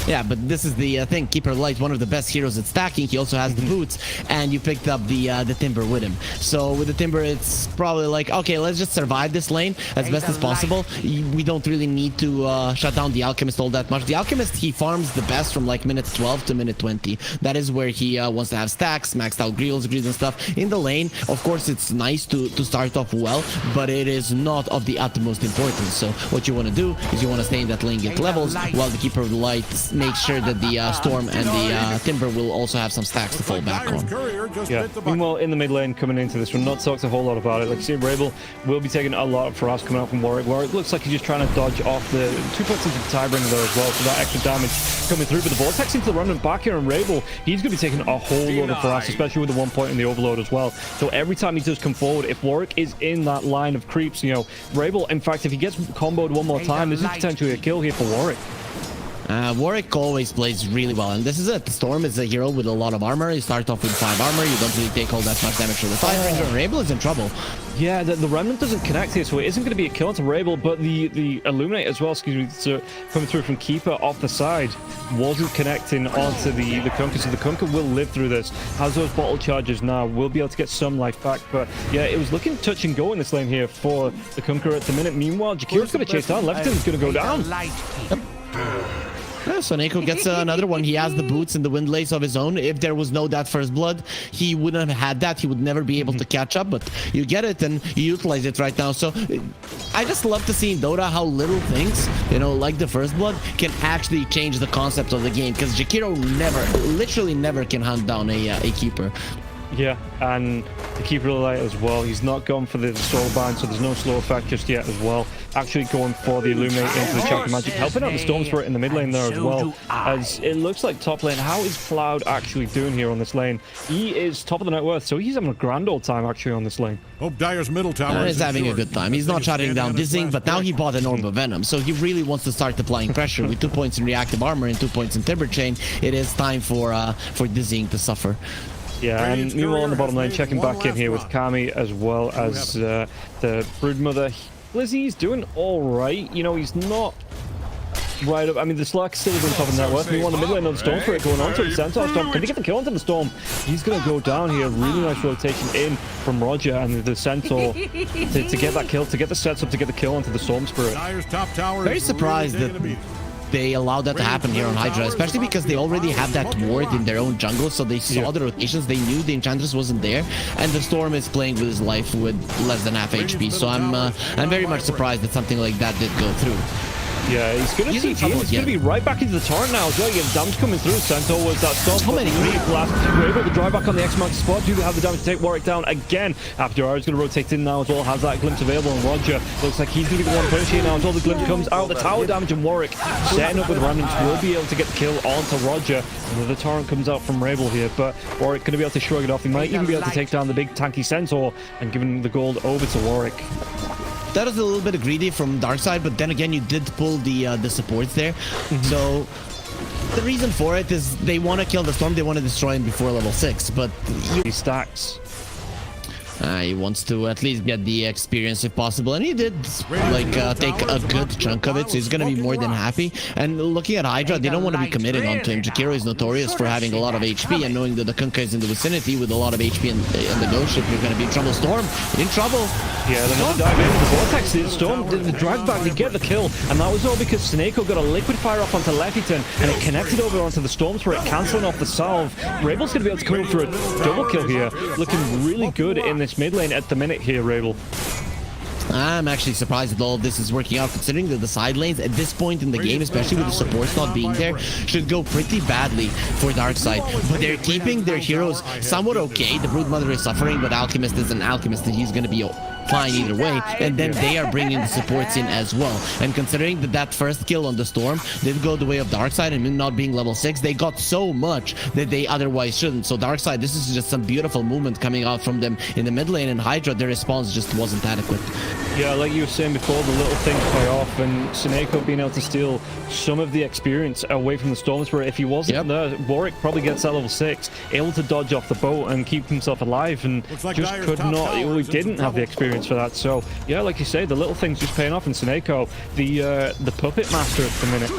Yeah, but this is the thing. Keeper Light, one of the best heroes at stacking. He also has the boots, and you picked up the Timber with him. So with the Timber, it's probably like, okay, let's just survive this lane as best as possible. We don't really need to shut down the Alchemist all that much. The Alchemist, he farms the best from like minute 12 to minute 20. That is where he wants to have stacks, maxed out greals and stuff. In the lane, of course, it's nice to start off well, but it is not of the utmost importance. So what you want to do is you want to stay in that lane, get levels, while the Keeper of the Light make sure that the Storm and the Timber will also have some stacks to fall back on. Yeah. Meanwhile, in the mid lane coming into this, we're not talked a whole lot about it. Like you see, Rabel will be taking a lot for us coming out from Warwick. Warwick looks like he's just trying to dodge off the 2 points into the Tidebringer there as well, so that extra damage coming through. But the Vortex into the run and back here, and Rabel, he's going to be taking a whole lot of harass, especially with the 1 point in the Overload as well. So every time he does come forward, if Warwick is in that line of creeps, Rabel, in fact, if he gets comboed one more time, this is potentially a kill here for Warwick. Warwick always plays really well, and this is it. Storm is a hero with a lot of armor. You start off with 5 armor, you don't really take all that much damage from the Tidebringer. Rabel is in trouble. Yeah, the Remnant doesn't connect here, so it isn't going to be a kill to Rabel, but the Illuminate as well, so coming through from Keeper off the side, wasn't connecting onto the Kunkka, so the Kunkka will live through this. Has those bottle charges now, will be able to get some life back, but yeah, it was looking touch and go in this lane here for the Kunkka at the minute. Meanwhile, Jakiro's going to chase down, Lephiton's going to go down. Yeah, so Neko gets another one. He has the boots and the windlace of his own. If there was no that first blood, he wouldn't have had that. He would never be able to catch up, but you get it and you utilize it right now. So I just love to see in Dota how little things, you know, like the first blood can actually change the concept of the game, because Jakiro literally never can hunt down a keeper. Yeah, and the keeper light as well. He's not gone for the soul bind, so there's no slow effect just yet as well. Actually going for the illuminate into the chakra magic, helping out the storm spirit in the mid lane there as well. As it looks like top lane, how is Cloud actually doing here on this lane? He is top of the net worth, so he's having a grand old time actually on this lane. Hope Dyer's middle tower He's having a good time. He's not shutting down Dizzying, but now he bought an Orb of Venom, so he really wants to start applying pressure. With 2 points in reactive armor and 2 points in Timber Chain, it is time for Dizzying to suffer. Yeah, and meanwhile on the bottom lane, checking back in here with Kami as well as the Broodmother. Blizzy's doing all right. You know, he's not right up. I mean, the Slack's still on top of that worth. Meanwhile, the mid lane on the Storm for it going on to the Centaur Storm. Can he get the kill onto the Storm? He's going to go down here. Really nice rotation in from Roger and the Centaur to get that kill, to get the sets up, to get the kill onto the Storm Spirit. Dyer's top tower Very is surprised really that taking a beating. they allowed that to happen here on Hydra, especially because they already have that ward in their own jungle, so they saw the rotations, they knew the Enchantress wasn't there, and the Storm is playing with his life with less than half HP, so I'm very much surprised that something like that did go through. Yeah, he's going to He's in TP. trouble He's going to be again. right back into the torrent now as well. You get damage coming through. Centaur was that storm. So many really blast. We're able to drive back on the X-Mark spot. Do they have the damage to take Warwick down again? After Ara's going to rotate in now as well. Has that glimpse available on Roger. Looks like he's going to be the one pushing here now as well. The glimpse comes out. The tower damage and Warwick setting up with randoms will be able to get the kill onto Roger. And the torrent comes out from Rabel here, but Warwick going to be able to shrug it off. He might even be able to take down the big tanky Centaur and giving the gold over to Warwick. That was a little bit greedy from Darkseid, but then again, you did pull the supports there. So the reason for it is they want to kill the Storm, they want to destroy him before level 6, but He stacks. he wants to at least get the experience if possible, and he did like take a good chunk of it, so he's gonna be more than happy. And looking at Hydra, they don't want to be committing onto him. Jakiro is notorious for having a lot of HP, and knowing that the Kunkka is in the vicinity with a lot of HP and the Ghost Ship, you're gonna be in trouble. Storm in trouble. Yeah, they're going to dive in. The Vortex, the Storm, the drag back, they get the kill. And that was all because Snako got a liquid fire off onto Leffiton, and it connected over onto the Storm Spirit, cancelling off the salve. Rabel's going to be able to come in for a double kill here. Looking really good in this mid lane at the minute here, Rabel. I'm actually surprised that all of this is working out, considering that the side lanes at this point in the game, especially with the supports not being there, should go pretty badly for Darkseid. But they're keeping their heroes somewhat okay. The Broodmother is suffering, but Alchemist is an Alchemist, and he's going to be fine either way. And then they are bringing the supports in as well. And considering that first kill on the Storm did go the way of Darkseid, and not being level 6, they got so much that they otherwise shouldn't. So Darkseid, this is just some beautiful movement coming out from them in the mid lane, and Hydra, their response just wasn't adequate. Yeah, like you were saying before, the little things pay off, and Snako being able to steal some of the experience away from the Storm Spirit. If he wasn't there, Warwick probably gets that level 6, able to dodge off the boat and keep himself alive, and like just Dyer's could top not, tower he is in didn't some have the trouble. experience for that. So yeah, like you say, the little things just paying off in Snako, the puppet master at the minute.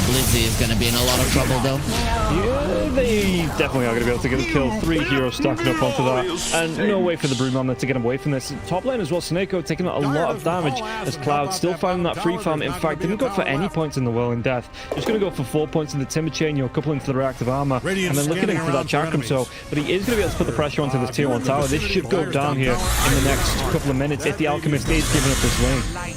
Blizzy is going to be in a lot of trouble though. Yeah, they definitely are going to be able to get a kill. 3 heroes stacking up onto that, and no way for the Broodmother to get him away from this. Top lane as well, Snako taking a lot of damage as Cloud still finding that free farm. In fact, didn't go for any points in the Whirling Death. Just going to go for 4 points in the Timber Chain, you know, a couple into the reactive armor, and then looking in for that Chakram. So, but he is going to be able to put the pressure onto this tier 1 tower. This should go down here in the next couple of minutes if the Alchemist is giving up this lane.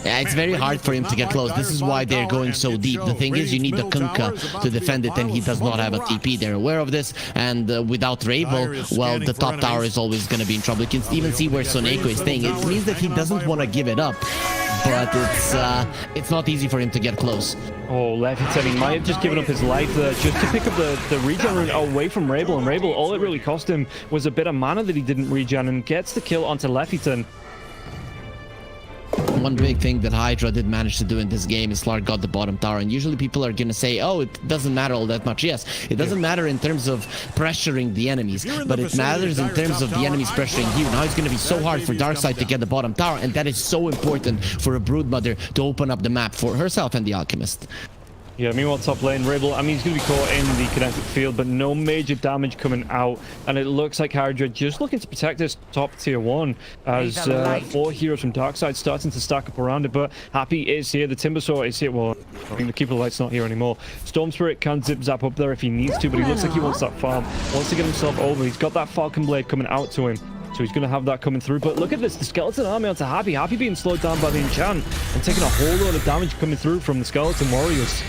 Yeah, it's very hard for him to get close. This is why they're going so deep. The thing is, you need the Kunkka to defend it, and he does not have a TP. They're aware of this, and without Rabel, well, the top tower is always going to be in trouble. You can even see where Soneko is staying. It means that he doesn't want to give it up, but it's not easy for him to get close. Oh, Leffiton, he might have just given up his life there just to pick up the regen rune away from Rabel, and Rabel, all it really cost him was a bit of mana that he didn't regen, and gets the kill onto Leffiton. One big thing that Hydra did manage to do in this game is Slark got the bottom tower, and usually people are going to say, oh, it doesn't matter all that much. Yes, it doesn't matter in terms of pressuring the enemies, but it matters in terms of the enemies pressuring you. Now it's going to be so hard for Darkseid to get the bottom tower, and that is so important for a Broodmother to open up the map for herself and the Alchemist. Yeah, meanwhile, top lane, Rebel, I mean, he's going to be caught in the kinetic field, but no major damage coming out. And it looks like Hydra just looking to protect this top tier 1 as 4 heroes from Darkseid starting to stack up around it. But Happy is here, the Timbersaw is here. Well, I mean, the Keeper of Light's not here anymore. Storm Spirit can zip-zap up there if he needs to, but he looks like he wants that farm, wants to get himself over. He's got that Falcon Blade coming out to him. So he's going to have that coming through. But look at this, the Skeleton Army onto Happy. Happy being slowed down by the enchant and taking a whole load of damage coming through from the Skeleton Warriors.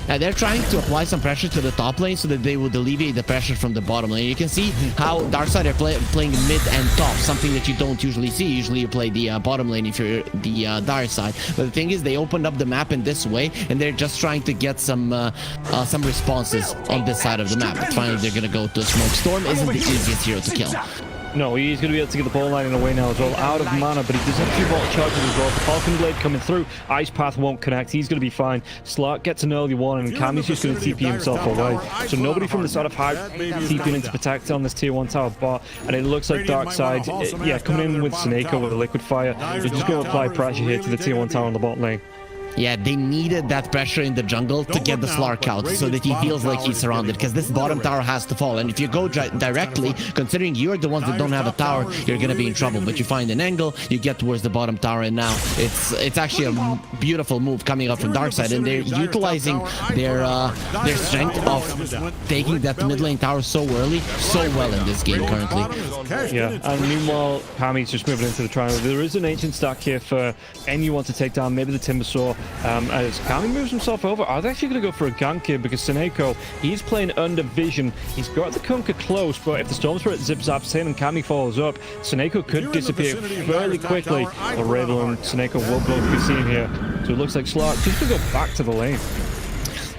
They're trying to apply some pressure to the top lane so that they would alleviate the pressure from the bottom lane. You can see how Darkseid are playing mid and top, something that you don't usually see. Usually you play the bottom lane if you're the Dire side. But the thing is, they opened up the map in this way, and they're just trying to get some responses on this side of the map. But finally, they're going to go to Smoke. Storm isn't the easiest hero to kill. No, he's going to be able to get the ball line away now as well. Out of mana, but he does have 2 vault charges as well. The Falcon Blade coming through. Ice Path won't connect. He's going to be fine. Slark gets an early one, and Kami's just going to TP himself away. So nobody from the side of Hive TPing in to protect on this tier 1 tower bot. And it looks like Darkseid, yeah, coming in with Snake over the Liquid Fire. They're just going to apply pressure here to the tier 1 tower on the bot lane. Yeah, they needed that pressure in the jungle to get the Slark out so that he feels like he's surrounded, because this bottom tower has to fall. And if you go directly, considering you're the ones that don't have a tower, you're going to be in trouble. But you find an angle, you get towards the bottom tower, and now it's actually a beautiful move coming up from Darkseid, and they're utilizing their strength of taking that mid lane tower so early, so well in this game currently. Yeah, and meanwhile, Kami's just moving into the triangle. There is an ancient stack here for anyone to take down, maybe the Timbersaw. As Kami moves himself over, I was actually going to go for a gank here because Seneko, he's playing under vision. He's got the Kunkka close, but if the Storm Spirit zip-zaps in and Kami follows up, Seneko could disappear fairly quickly. But Rebel and Seneko will both be seen here. So it looks like Slark just to go back to the lane.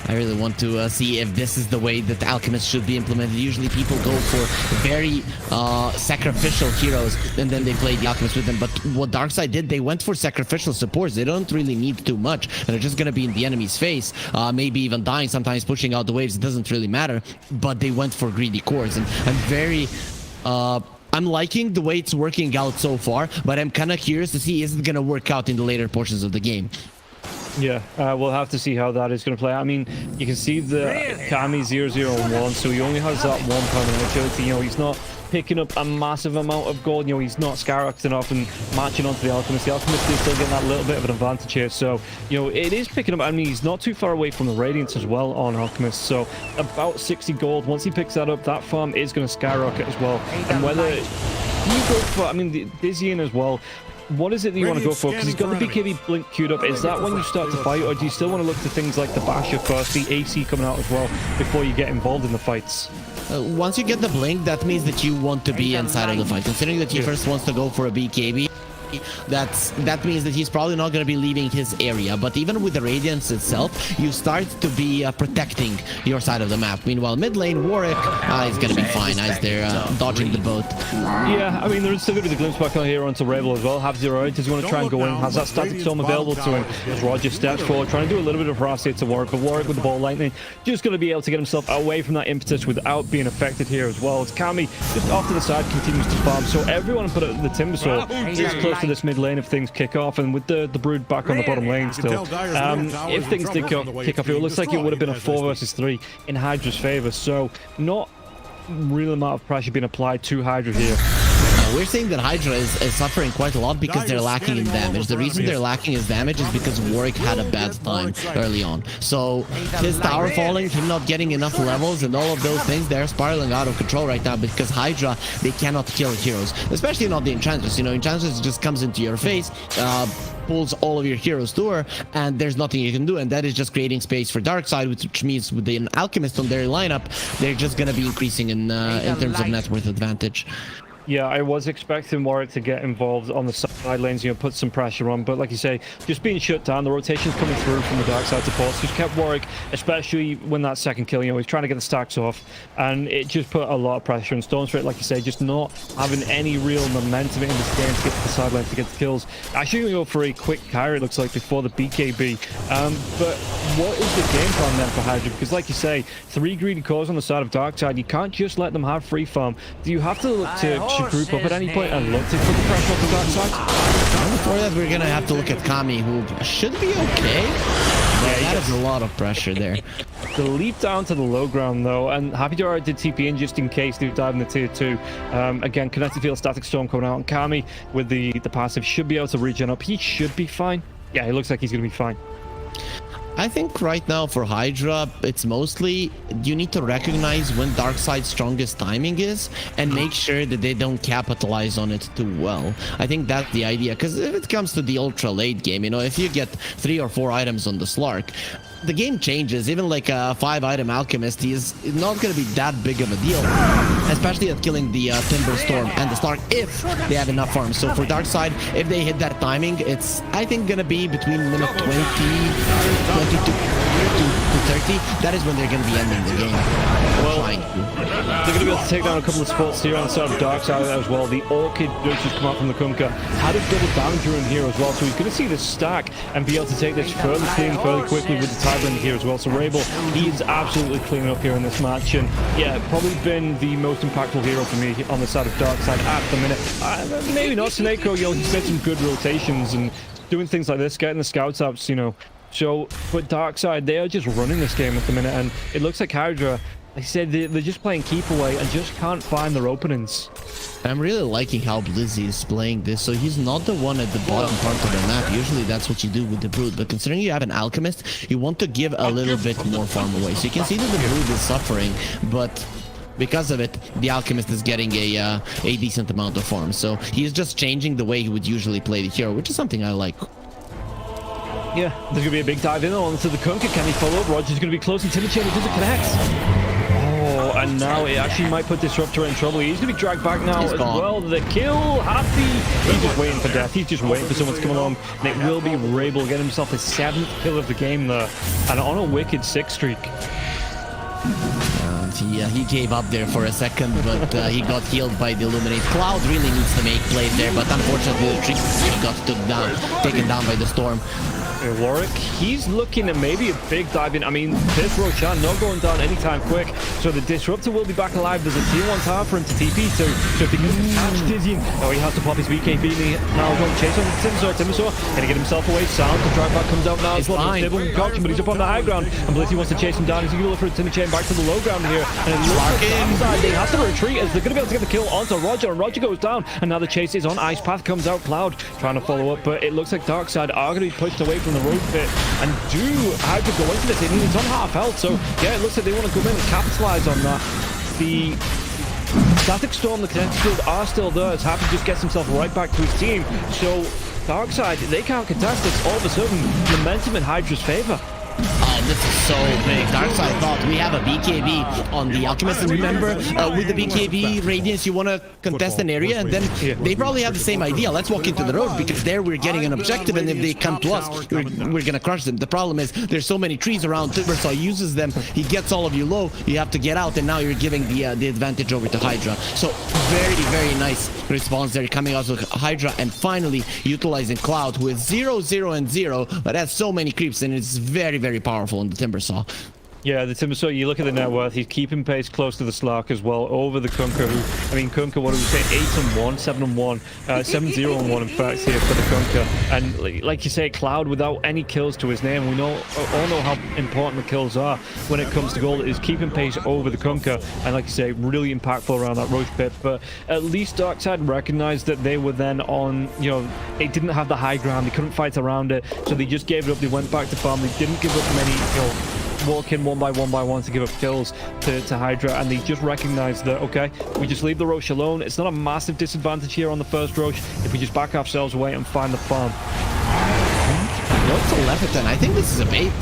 I really want to see if this is the way that Alchemist should be implemented. Usually people go for very sacrificial heroes and then they play the Alchemist with them. But what Darkseid did, they went for sacrificial supports. They don't really need too much. And they're just going to be in the enemy's face. Maybe even dying, sometimes pushing out the waves. It doesn't really matter. But they went for greedy cores. And I'm very... I'm liking the way it's working out so far. But I'm kind of curious to see, is it going to work out in the later portions of the game? Yeah, we'll have to see how that is going to play. I mean, you can see the Kami 0-0-1, so he only has that 1 permanent agility. You know, he's not picking up a massive amount of gold. You know, he's not skyrocketing off and marching onto the Alchemist. The Alchemist is still getting that little bit of an advantage here. So, you know, it is picking up. I mean, he's not too far away from the Radiance as well on Alchemist. So, about 60 gold. Once he picks that up, that farm is going to skyrocket as well. And whether you go for, I mean, the Dizzying as well. What is it that you want to go for? Because he's got the BKB blink queued up. Is that when you start to fight, or do you still want to look to things like the Basher first, the AC coming out as well, before you get involved in the fights? Once you get the blink, that means that you want to be inside of the fight. Considering that he first wants to go for a BKB, that means that he's probably not going to be leaving his area. But even with the Radiance itself, you start to be protecting your side of the map. Meanwhile, mid lane, Warwick is going to be fine as they're dodging the boat. Yeah, I mean, there is still going to be the glimpse back on here onto Rebel as well. Have 0 does he want to try and go in? Has that static storm available to him as Roger steps forward, trying to do a little bit of harass here to Warwick. But Warwick with the ball lightning, just going to be able to get himself away from that impetus without being affected here as well. As Kami just off to the side continues to farm. So everyone put the Timbersaw is close to this mid lane if things kick off, and with the Brood back on the bottom lane still. If things did kick off, it looks like it would have been a 4 versus 3 in Hydra's favor. So not real amount of pressure being applied to Hydra here. We're seeing that Hydra is suffering quite a lot because they're lacking in damage. The reason they're lacking his damage is because Warwick had a bad time early on. So his tower falling, him not getting enough levels, and all of those things, they're spiraling out of control right now because Hydra, they cannot kill heroes, especially not the Enchantress. You know, Enchantress just comes into your face, pulls all of your heroes to her, and there's nothing you can do, and that is just creating space for Darkseid, which means with the Alchemist on their lineup, they're just going to be increasing in terms of net worth advantage. Yeah, I was expecting Warwick to get involved on the side lanes, you know, put some pressure on. But like you say, just being shut down, the rotations coming through from the Darkseid supports just kept Warwick, especially when that second kill, you know, he's trying to get the stacks off. And it just put a lot of pressure on Storm Spirit, like you say, just not having any real momentum in this game to get to the side lane to get the kills. Actually going to go for a quick Kyrie, it looks like, before the BKB. But what is the game plan then for Hydra? Because like you say, 3 greedy cores on the side of Darkseid, you can't just let them have free farm. Do you have to look to group up at any point and look to put the pressure on the Darkseid? Before that, we're gonna have to look at Kami, who should be okay, that is a lot of pressure there. The leap down to the low ground though, and Happy Door did TP in just in case they dive in the tier 2. Again, Kinetic Field, Static Storm coming out, and Kami with the passive should be able to regen up. He should be fine. Yeah, it looks like he's gonna be fine. I think right now for Hydra, it's mostly you need to recognize when Darkseid's strongest timing is and make sure that they don't capitalize on it too well. I think that's the idea, because if it comes to the ultra late game, you know, if you get 3 or 4 items on the Slark, the game changes. Even like a 5-item Alchemist, he is not going to be that big of a deal, especially at killing the Timber Storm and the Slark if they have enough farms. So for Darkseid, if they hit that timing, it's I think going to be between minute 20 to 30. That is when they're going to be ending the game. Well, they're going to be able to take down a couple of spots here on the side of Darkseid as well. The Orchid does just come out from the Kunkka. Had a double damage in here as well, so he's going to see this stack and be able to take this further clean fairly quickly with the Tiber in here as well. So Rabel, he is absolutely cleaning up here in this match, and yeah, probably been the most impactful hero for me on the side of Darkseid at the minute. Maybe not Sneko, you know, he's made some good rotations and doing things like this, getting the scouts ups, you know. So, but Darkseid, they are just running this game at the minute, and it looks like Hydra, like I said, they're just playing keep away and just can't find their openings. I'm really liking how Blizzy is playing this, so he's not the one at the bottom part of the map. Usually that's what you do with the Brood, but considering you have an Alchemist, you want to give a little bit more farm away. So you can see that the Brood is suffering, but because of it, the Alchemist is getting a decent amount of farm. So he's just changing the way he would usually play the hero, which is something I like. Yeah, there's going to be a big dive in onto the Kunkka. Can he follow up? Roger's going to be close, and Timmy Chain doesn't connect. Oh, and now it actually might put Disruptor in trouble. He's going to be dragged back now as well. The kill, Happy. He's just waiting for death. He's just waiting for someone to come along. And it will be Rabel getting himself his 7th kill of the game there. And on a wicked 6 streak. He gave up there for a second, but he got healed by the Illuminate. Cloud really needs to make plays there, but unfortunately the tree got taken down by the Storm. Warwick, he's looking at maybe a big dive in. I mean, this Roshan not going down anytime quick, so the Disruptor will be back alive. There's a tier 1 tower for him to TP to, so if he can catch Tizian, oh, he has to pop his BKB. Now going to chase on Timbersaw, gonna get himself away. Sound, the drive back comes out now. It's stable and caution, but he's up on the high ground, and Blizzy wants to chase him down. He's gonna look for a Timber Chain back to the low ground here, and it looks like they have to retreat as they're gonna be able to get the kill onto Roger, and Roger goes down, and now the chase is on. Ice Path comes out, Cloud trying to follow up, but it looks like Darkseid are gonna be pushed away from the road pit. And do Hydra go into this? It's on half health, so yeah, it looks like they want to come in and capitalize on that. The Static Storm, the Kinetic Field are still there as Happy just gets himself right back to his team. So Darkseid, they can't contest this. All of a sudden, momentum in Hydra's favor. Oh, this is so big. Darkseid thought we have a BKB on the Alchemist, and remember, with the BKB radius, you want to contest an area, and then they probably have the same idea. Let's walk into the road, because there we're getting an objective, and if they come to us, we're gonna crush them. The problem is, there's so many trees around. Timbersaw uses them, he gets all of you low, you have to get out, and now you're giving the advantage over to Hydra. So, very, very nice response there, coming out with Hydra, and finally utilizing Cloud, who is 0, 0, and 0, but has so many creeps, and it's very, very powerful in the Timbersaw. Yeah, the Timbersaw, you look at the net worth, he's keeping pace close to the Slark as well, over the Kunkka, who, I mean, Kunkka, what do we say, 8-1, 7-1, 7-0-1 in fact here for the Kunkka. And like you say, Cloud without any kills to his name, we all know how important the kills are when it comes to gold. Is keeping pace over the Kunkka, and like you say, really impactful around that Roche pit. But at least Darkseid recognized that they were then on, you know, they didn't have the high ground, they couldn't fight around it, so they just gave it up, they went back to farm, they didn't give up many, you know, walk in one by one to give up kills to Hydra, and they just recognized that, okay, we just leave the Roche alone. It's not a massive disadvantage here on the first Roche if we just back ourselves away and find the farm. What's a Leviathan? I think this is a bait.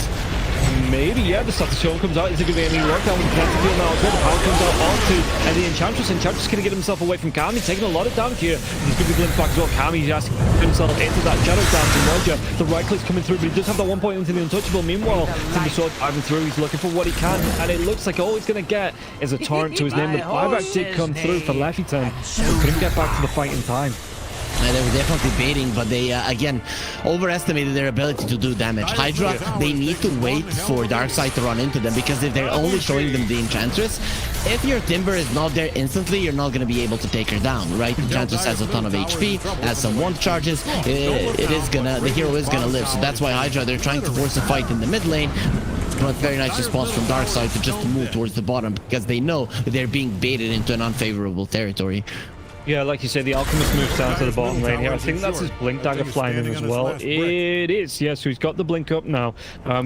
Maybe, yeah, the Static Storm comes out. Is it going to be any lockdown with the Kinetic Field now as well? The power comes out onto and the Enchantress. Enchantress going to get himself away from Kami, taking a lot of damage here. He's going to be glimpsed back as well. Kami has to put himself into that shadow down to Roger. The right click's coming through, but he does have that 1 point into the Untouchable. Meanwhile, Timbersaw diving through, he's looking for what he can, and it looks like all he's going to get is a torrent to his name. The buyback did come through for Lefington, but couldn't get back to the fight in time. And they were definitely baiting, but they, again, overestimated their ability to do damage. Hydra, they need to wait for Darkseid to run into them, because if they're only showing them the Enchantress, if your Timber is not there instantly, you're not going to be able to take her down, right? Enchantress has a ton of HP, has some wand charges, the hero is gonna live. So that's why Hydra, they're trying to force a fight in the mid lane. But very nice response from Darkseid to just move towards the bottom, because they know they're being baited into an unfavorable territory. Yeah, like you said, the Alchemist moves down to the bottom lane here. I think that's his Blink Dagger flying in as well. It is, yeah, so he's got the Blink up now,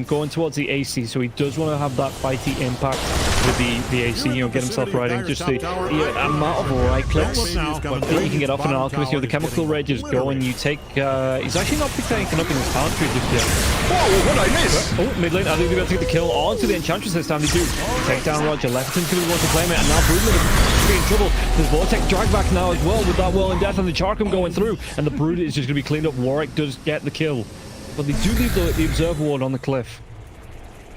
going towards the AC, so he does want to have that fighty impact with the AC, you know, get himself right in. Just the amount of right clicks that you can get off an Alchemist. You know, the Chemical Rage is going, you take, he's actually not taken up in his country just yet. Whoa, what I miss? Oh, mid lane, I think they're going to take the kill onto the Enchantress this time. They do take down Roger. Leviton's going to want to claim it, and now Broodman is in trouble. There's Vortex drag back now as well with that Whirl in Death and the Charkham going through, and the Brood is just going to be cleaned up. Warwick does get the kill, but they do leave the Observer Ward on the cliff.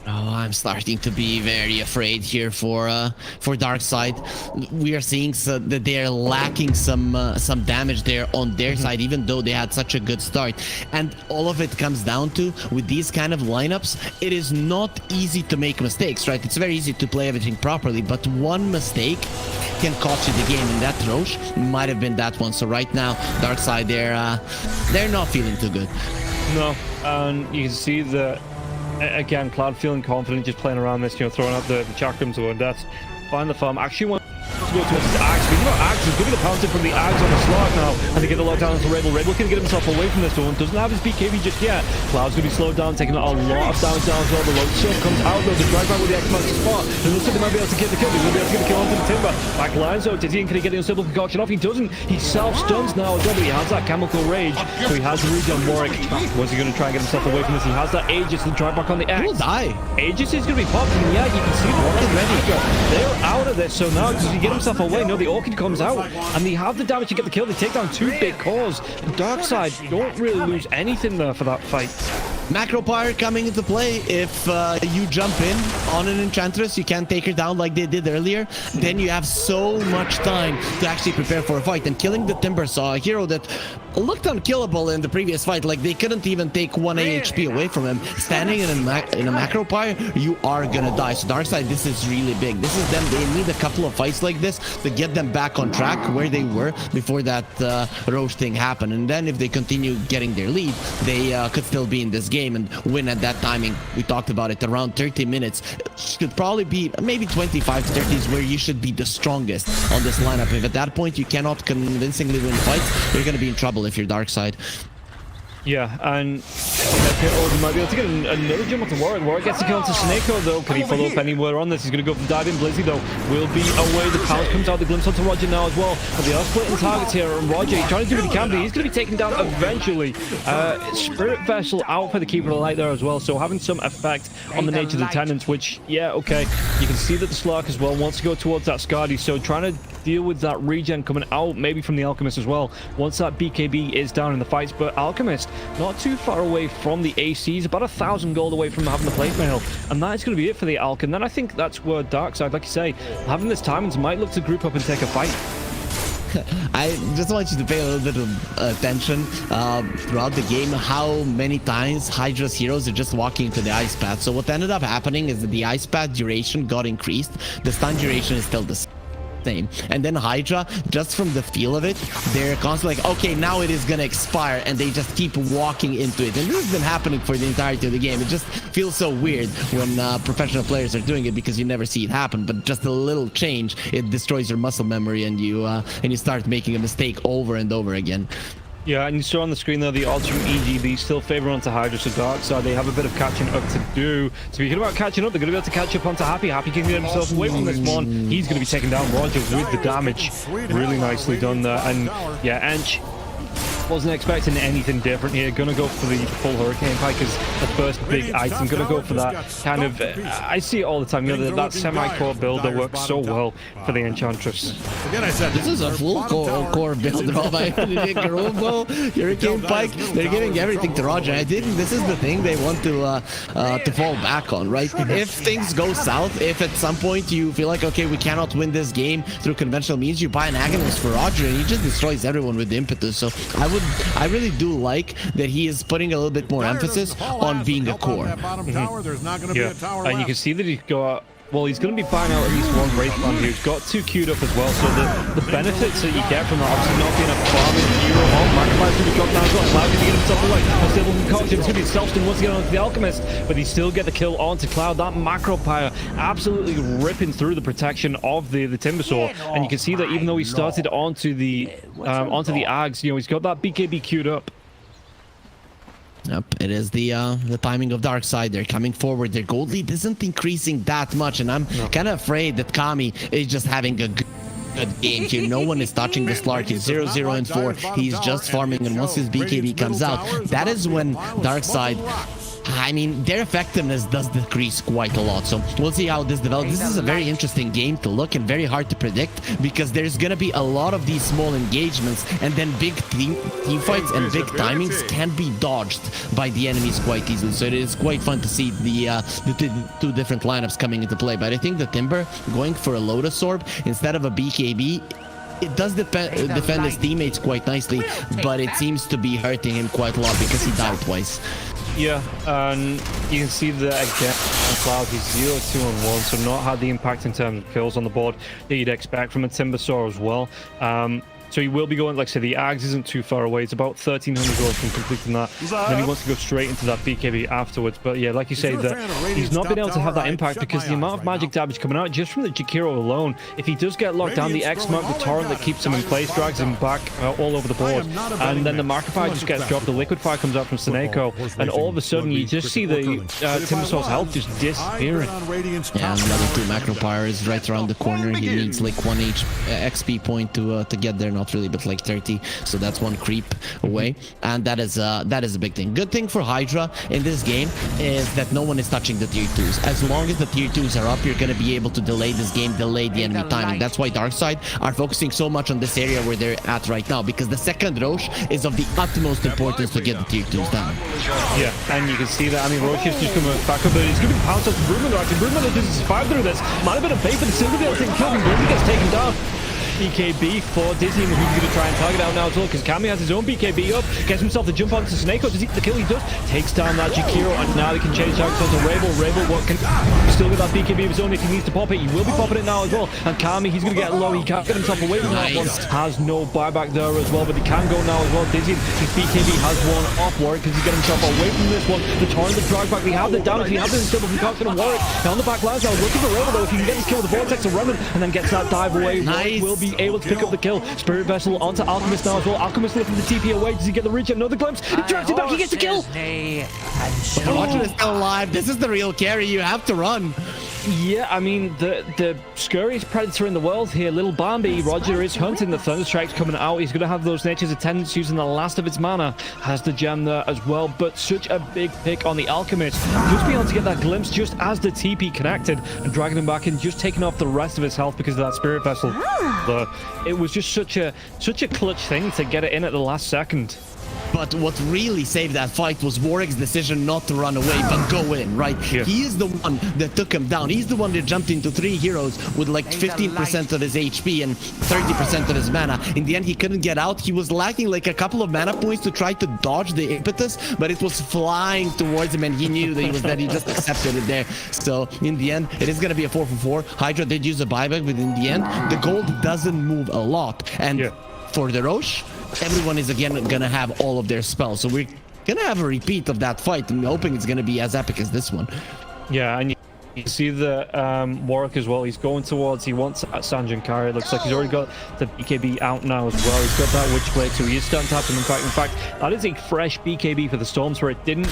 Oh, I'm starting to be very afraid here for Darkseid. We are seeing that they are lacking some damage there on their side, even though they had such a good start. And all of it comes down to, with these kind of lineups, it is not easy to make mistakes, right? It's very easy to play everything properly, but one mistake can cost you the game, and that Roche might have been that one. So right now, Darkseid, they're not feeling too good. No, and you can see that. Again, Cloud feeling confident, just playing around this, you know, throwing out the Chakrams or Deaths. Find the farm. Actually want to go towards his Axe. But you know, Axe is going to pounce it from the Axe on the slot now. And they get the lockdown onto Rebel. Rebel can get himself away from this one. Doesn't have his BKB just yet. Cloud's going to be slowed down, taking a lot of damage down as well. The load shield comes out though. The drag back with the X-Max spot. It looks like they might be able to get the kill. They're going to be able to get the kill onto the Timber. Back lines though. Tizian can he get the Unstable Concoction off? He doesn't. He self-stuns now as well, but he has that Chemical Rage. So he has the regen Warwick. Was he going to try and get himself away from this? He has that Aegis and drag back on the Axe. He'll die. Aegis is going to be popped, and yeah, you can see the Orchid ready. They're out of this, so now does he get himself away? No, the Orchid comes out, and they have the damage to get the kill. They take down two big cores. Darkseid don't really lose anything there for that fight. Macro Pyre coming into play. If you jump in on an Enchantress, you can't take her down like they did earlier, then you have so much time to actually prepare for a fight. And killing the Timbersaw, a hero that looked unkillable in the previous fight, like they couldn't even take 1 AHP away from him. Standing in a Macro Pyre, you are gonna die. So Darkseid, this is really big. This is them. They need a couple of fights like this to get them back on track where they were before that Roche thing happened. And then if they continue getting their lead, they could still be in this game and win at that timing. We talked about it, around 30 minutes. Should probably be maybe 25 to 30 is where you should be the strongest on this lineup. If at that point you cannot convincingly win fights, you're going to be in trouble if you're Darkseid. Yeah, and they might be able to get another jump onto Warwick. Warwick gets the kill onto Snako though. Can he follow up anywhere on this? He's going to go for the dive in. Blizzy though will be away. The pounce comes out. The glimpse onto Roger now as well. And they are splitting targets here. And Roger, he's trying to do what he can, but he's going to be taken down eventually. Spirit Vessel out for the Keeper of the Light there as well. So having some effect on the nature of the tenants, which, yeah, okay. You can see that the Slark as well wants to go towards that Skadi. So trying to deal with that regen coming out, maybe from the Alchemist as well, once that BKB is down in the fights. But Alchemist, not too far away from the ACs, about 1,000 gold away from having the plate mail, and that is going to be it for the Alch. And then I think that's where Darkseid, like you say, having this Timons might look to group up and take a fight. I just want you to pay a little bit of attention throughout the game how many times Hydra's heroes are just walking into the ice path. So what ended up happening is that the ice path duration got increased. The stun duration is still the same. And then Hydra, just from the feel of it, they're constantly like, okay, now it is gonna expire, and they just keep walking into it. And this has been happening for the entirety of the game. It just feels so weird when professional players are doing it, because you never see it happen. But just a little change, it destroys your muscle memory, and you start making a mistake over and over again. Yeah, and you saw on the screen there the odds from EGB still favor onto Hydra, so Darkseid, they have a bit of catching up to do. Speaking about catching up, they're going to be able to catch up onto Happy. Happy can get himself away from this one. He's going to be taking down Roger with the damage. Really nicely done there. And yeah, Ench Wasn't expecting anything different here. Gonna go for the full Hurricane Pike as the first big item. Gonna go for that kind of... I see it all the time. You know, that semi-core build that works so well for the Enchantress. Again, I said This is a full core build, Rob. I Garobo, Hurricane Pike, they're giving everything to Roger. I think this is the thing they want to fall back on, right? If things go south, if at some point you feel like, okay, we cannot win this game through conventional means, you buy an Agonist for Roger and he just destroys everyone with the impetus. So I really do like that he is putting a little bit more emphasis on being a core. And you can see that he's got... Well, he's going to be buying out at least one Wraith Band here. He's got 2 queued up as well, so the benefits that you get from that, obviously not being a farming hero. Oh, Magpie's going to be dropped down as well. Cloud going to get himself away. And still concoction. It's going to be Selfston once again onto the Alchemist, but he still get the kill onto Cloud. That Macro Pyre absolutely ripping through the protection of the Timbersaw. And you can see that even though he started onto the Ags, you know, he's got that BKB queued up. Yep, it is the timing of Darkseid. They're coming forward. Their gold lead isn't increasing that much, and I'm kind of afraid that Kami is just having a good game here. No one is touching the Slark. He's 0-0 and 4. He's just farming, and once his BKB comes out, that is when Darkseid... I mean, their effectiveness does decrease quite a lot, so we'll see how this develops. This is a very interesting game to look and very hard to predict because there's going to be a lot of these small engagements and then big team fights and big timings can be dodged by the enemies quite easily. So it is quite fun to see the two different lineups coming into play. But I think the Timber going for a Lotus Orb instead of a BKB, it does defend his teammates quite nicely, but it seems to be hurting him quite a lot because he died twice. Yeah, and you can see that again on Cloud, he's 0-2 and 1, so not had the impact in terms of kills on the board that you'd expect from a Timbersaw as well. So he will be going, like I said, the Ags isn't too far away. It's about 1,300 gold from completing that. And then he wants to go straight into that BKB afterwards. But yeah, like you say, that he's not been able to have that impact because the amount of magic damage coming out just from the Jakiro alone, if he does get locked down, the X-Mark, the Torrent that keeps him in place, drags him back all over the board. And then the Macrophyre just gets dropped, the Liquid Fire comes out from Seneko, and all of a sudden you just see the Timbersaw's health just disappearing. Yeah, and another 2 Macropyre is right around the corner. He needs like 1 XP point to get there. Not really, but like 30, so that's 1 creep away, and that is a big thing. Good thing for Hydra in this game is that no one is touching the tier 2s. As long as the tier 2s are up, you're going to be able to delay this game, delay the enemy timing. That's why Darkseid are focusing so much on this area where they're at right now, because the second Roche is of the utmost importance to get the tier 2s down. Yeah, and you can see that. I mean, Roche is just coming back up, but he's going to be pounced off Broodmother. Actually, Broodmother doesn't survive through this. Might have been a bait, but it's still going to be able to take him. He gets taken down. BKB for Dizzy, who's going to try and target out now as well, because Kami has his own BKB up, gets himself the jump onto Seneko. Does he get the kill? He does. Takes down that Jakiro, and now he can change targets onto Rabel. Rabel, what can still with that BKB of his own if he needs to pop it. He will be popping it now as well. And Kami, he's going to get low. He can't get himself away from that one. Has no buyback there as well, but he can go now as well. Dizzy, his BKB has one off Warwick because he get himself away from this one. The Torrent, the drag back. We have the damage. We have the instable from Coxon and Warwick. Now on the back lines, now looking for Rabel though. If he can get his kill with the Vortex of Remnant and then gets that dive away, Warwick will be able to pick up the kill. Spirit Vessel onto Alchemist now as well. Alchemist looking to TP away. Does he get the reach? Another glimpse. He drags it back. He gets the kill. Roger is still alive. This is the real carry. You have to run. Yeah, I mean, the scurriest predator in the world here, Little Bambi. Roger is hunting. The Thunderstrike's coming out. He's going to have those Nature's Attendants using the last of its mana. Has the gem there as well, but such a big pick on the Alchemist. Just being able to get that glimpse just as the TP connected and dragging him back in, just taking off the rest of his health because of that Spirit Vessel. It was just such a clutch thing to get it in at the last second. But what really saved that fight was Warwick's decision not to run away, but go in, right? Yeah. He is the one that took him down. He's the one that jumped into 3 heroes with like 15% of his HP and 30% of his mana. In the end, he couldn't get out. He was lacking like a couple of mana points to try to dodge the impetus, but it was flying towards him and he knew that he was dead. He just accepted it there. So in the end, it is going to be a 4-for-4. Hydra did use a buyback, but in the end, the gold doesn't move a lot. And for the Roche, everyone is again gonna have all of their spells, so we're gonna have a repeat of that fight. I'm hoping it's gonna be as epic as this one. Yeah, and You see the Warwick as well. He's going towards. He wants Sanjin Kari. It looks like he's already got the BKB out now as well. He's got that Witchblade, so he is starting to have some impact. In fact, that is a fresh BKB for the Storms, where it doesn't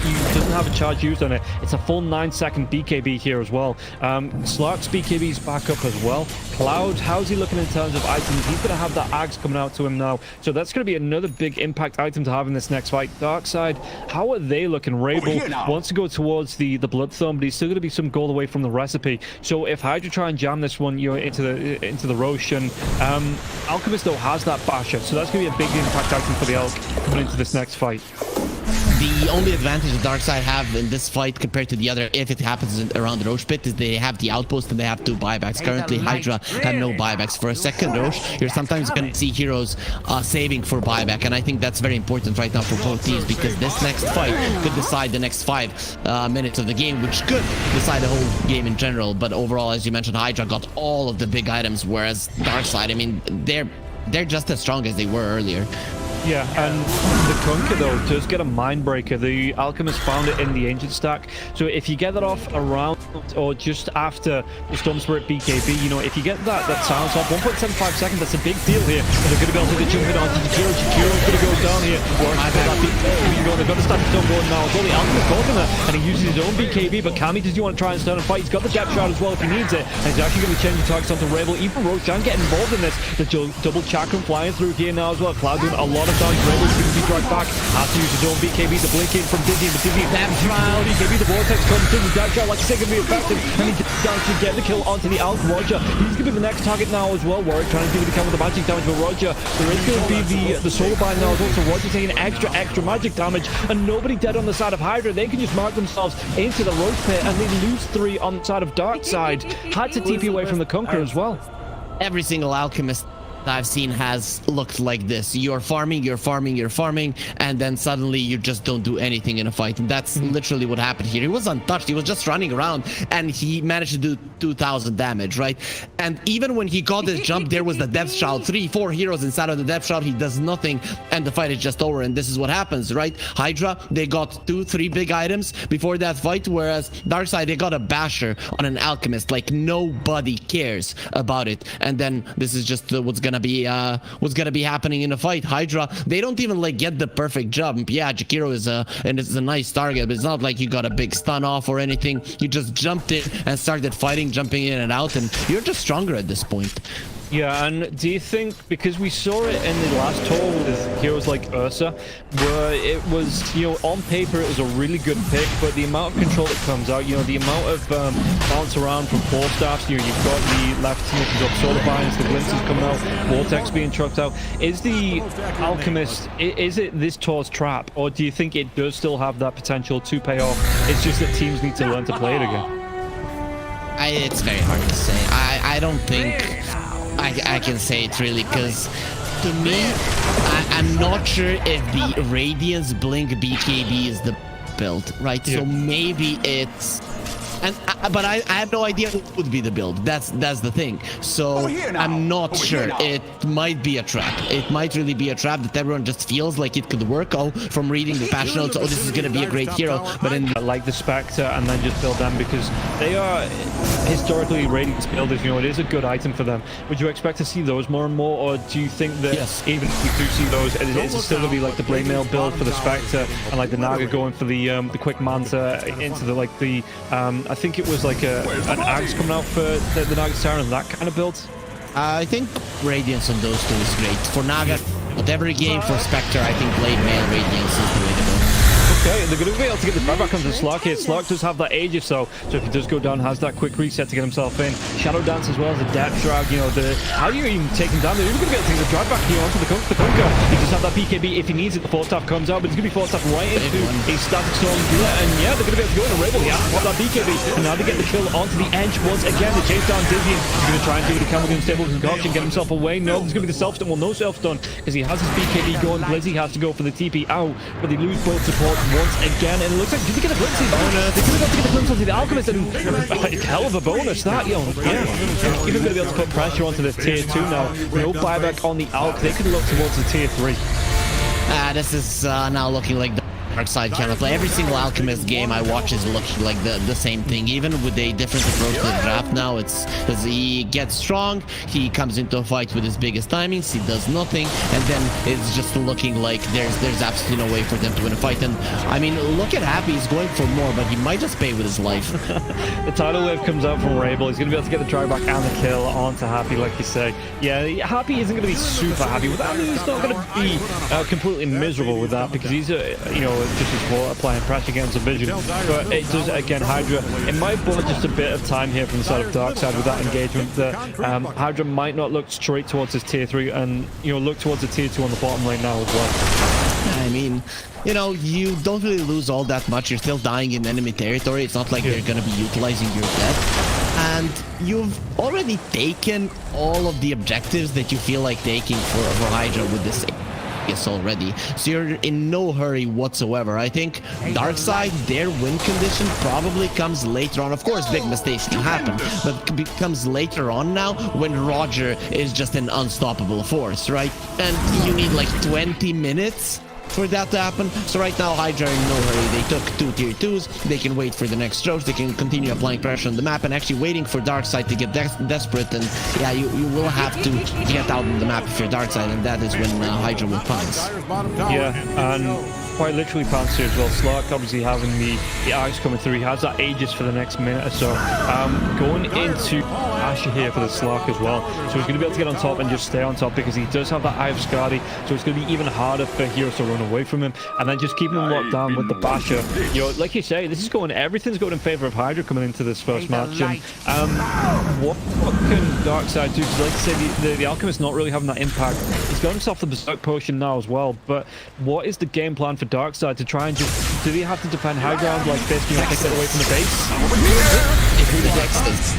have a charge used on it. It's a full 9-second BKB here as well. Slark's BKB is back up as well. Cloud, how's he looking in terms of items? He's going to have that Axe coming out to him now, so that's going to be another big impact item to have in this next fight. Darkseid, how are they looking? Rabel wants to go towards the Bloodthorn, but he's still going to be some gold away from the recipe. So if Hydra try and jam this one, into the Roche, and Alchemist though has that Basher, so that's going to be a big impact item for the Elk coming into this next fight. The only advantage the Darkseid have in this fight compared to the other, if it happens around the Roche pit, is they have the outpost and they have 2 buybacks. Currently, Hydra have no buybacks. For a second Roche, you're sometimes going to see heroes saving for buyback, and I think that's very important right now for both teams, because this next fight could decide the next 5 minutes of the game, which could decide the whole game in general. But overall, as you mentioned, Hydra got all of the big items, whereas Darkseid, I mean, they're just as strong as they were earlier. Yeah, and the Kunkka though does get a Mindbreaker. The Alchemist found it in the Ancient stack, so if you get that off around or just after the Storm Spirit BKB, you know, if you get that silence off 1.75 seconds, that's a big deal here. And they're going to be able to jump in onto Jakiro. Jakiro's going to go down here. They've got to start the stone going now. It's all the Alchemist going there, and he uses his own BKB, but Kami, does he want to try and stand and fight? He's got the Depth Shroud as well if he needs it, and he's actually going to be changing targets onto Rabel. Even Roshan getting involved in this. The double Chakram flying through here now as well. Cloud doing a lot of damage. Rabel's going to be dragged back. Has to use his own BKB to blink in from Dizzy, but Dizzy Depth Shroud. BKB, the Vortex comes through. The Depth Shroud, like I said, going to be effective, and he down to get the kill onto the Alk. Roger, he's going to be the next target now as well. Warwick trying to do the count with the magic damage, but Roger, there is going to be the soul bind now as well, so Roger taking extra magic damage, and nobody dead on the side of Hydra. They can just mark themselves into the Roach pit, and they lose 3 on the side of Darkseid. Had to TP away from the Kunkka as well. Every single Alchemist I've seen has looked like this. You're farming, and then suddenly you just don't do anything in a fight. And that's literally what happened here. He was untouched. He was just running around, and he managed to do 2,000 damage, right? And even when he got this jump, there was the Depth Shroud. 3-4 heroes inside of the Depth Shroud. He does nothing, and the fight is just over. And this is what happens, right? Hydra, they got 2-3 big items before that fight, whereas Darkseid, they got a Basher on an Alchemist. Like, nobody cares about it. And then this is just what's gonna be happening in a fight. Hydra, they don't even like get the perfect jump. Yeah, Jakiro is a nice target, but it's not like you got a big stun off or anything. You just jumped in and started fighting, jumping in and out, and you're just stronger at this point. Yeah, and do you think, because we saw it in the last tour with heroes like Ursa, where it was, you know, on paper it was a really good pick, but the amount of control that comes out, you know, the amount of bounce around from 4 staffs, you know, you've got the left team, you've got Solar Binds, the Glimpses coming out, Vortex being trucked out. Is the Alchemist, is it this tour's trap, or do you think it does still have that potential to pay off? It's just that teams need to learn to play it again. It's very hard to say. I don't think I can say it really, because to me, I'm not sure if the Radiance Blink BKB is the build, right? Yeah. So maybe it's... but I have no idea what would be the build. That's the thing. So I'm not sure. It might be a trap. It might really be a trap that everyone just feels like it could work. Oh, from reading the patch notes, oh, this is gonna be a great hero. But in like the Spectre, and then just build them, because they are historically Radiance builders. You know, it is a good item for them. Would you expect to see those more and more, or do you think that even if we do see those, it's still gonna be like the Blade Mail build for the Spectre, and like the Naga going for the quick Manta into the I think it was like an Axe coming out for the Naga Siren, that kind of build? I think Radiance on those two is great. For Naga, whatever game, for Spectre, I think Blade Mail Radiance is the way to go. Okay, they're going to be able to get the grab back onto Slark here. Slark does have that Aegis though, so if he does go down, has that quick reset to get himself in. Shadow Dance as well as the Depth Shroud, you know, how do you even take him down? They're even going to be able to get the drive back here onto the Kunkka. He does have that BKB if he needs it. The 4-staff comes out, but it's going to be 4-staff right into a Static Storm Healer, and yeah, they're going to be able to go in a Rabel. Yeah, pop that BKB, and now they get the kill onto the Edge once again. They chase down Dizzy. He's going to try and do the Camelgun Stable Concoction, get himself away. No, there's going to be the self-stun. Well, no self-stun, because he has his BKB going. Blizzy has to go for the TP out, but they lose both supports once again. And it looks like, did they get a glimpse? They're going to get the glimpse onto the Alchemist, and hell of a bonus that, yo. Yeah. Even going to be able to put pressure onto this tier 2 now. No buyback on the Alch. They could look towards the tier 3. This is now looking like Darkseid cannot play. Every single Alchemist game I watch is looking like the same thing. Even with a different approach to the draft now, it's because he gets strong, he comes into a fight with his biggest timings, he does nothing, and then it's just looking like there's absolutely no way for them to win a fight. And I mean, look at Happy, he's going for more, but he might just pay with his life. The tidal wave comes out from Rabel. He's going to be able to get the drag back and the kill onto Happy, like you say. Yeah, Happy isn't going to be super happy with that. I mean, he's not going to be completely miserable with that because he's, you know, just as applying pressure against the vision. But it does, again, Hydra, it might buy just a bit of time here from the side of Darkseid with that engagement. That Hydra might not look straight towards his tier 3 and, you know, look towards the tier 2 on the bottom lane now as well. I mean, you know, you don't really lose all that much. You're still dying in enemy territory. It's not like they're going to be utilizing your death. And you've already taken all of the objectives that you feel like taking for Hydra with this already. So you're in no hurry whatsoever. I think Darkseid, their win condition probably comes later on. Of course, big mistakes can happen, but it comes later on now when Roger is just an unstoppable force, right? And you need like 20 minutes for that to happen. So right now Hydra are in no hurry. They took 2 tier 2s. They can wait for the next strokes. They can continue applying pressure on the map and actually waiting for Darkseid to get desperate. And yeah, you will have to get out on the map if you're Darkseid, and that is when Hydra will pounce. Yeah, and quite literally pounce here as well. Slark obviously having the ice coming through. He has that Aegis for the next minute or so. Going into Asher here for the Slark as well. So he's going to be able to get on top and just stay on top because he does have that Eye of Skadi. So it's going to be even harder for heroes to run away from him. And then just keeping him locked down with the Basher. You know, like you say, this is going, everything's going in favor of Hydra coming into this first match. And what can Darkseid do? Because like I said, the Alchemist not really having that impact. He's got himself the Berserk Potion now as well. But what is the game plan for Darkseid to try and just, do they have to defend high ground like this, you know, take that away from the base? If you're the Dexters.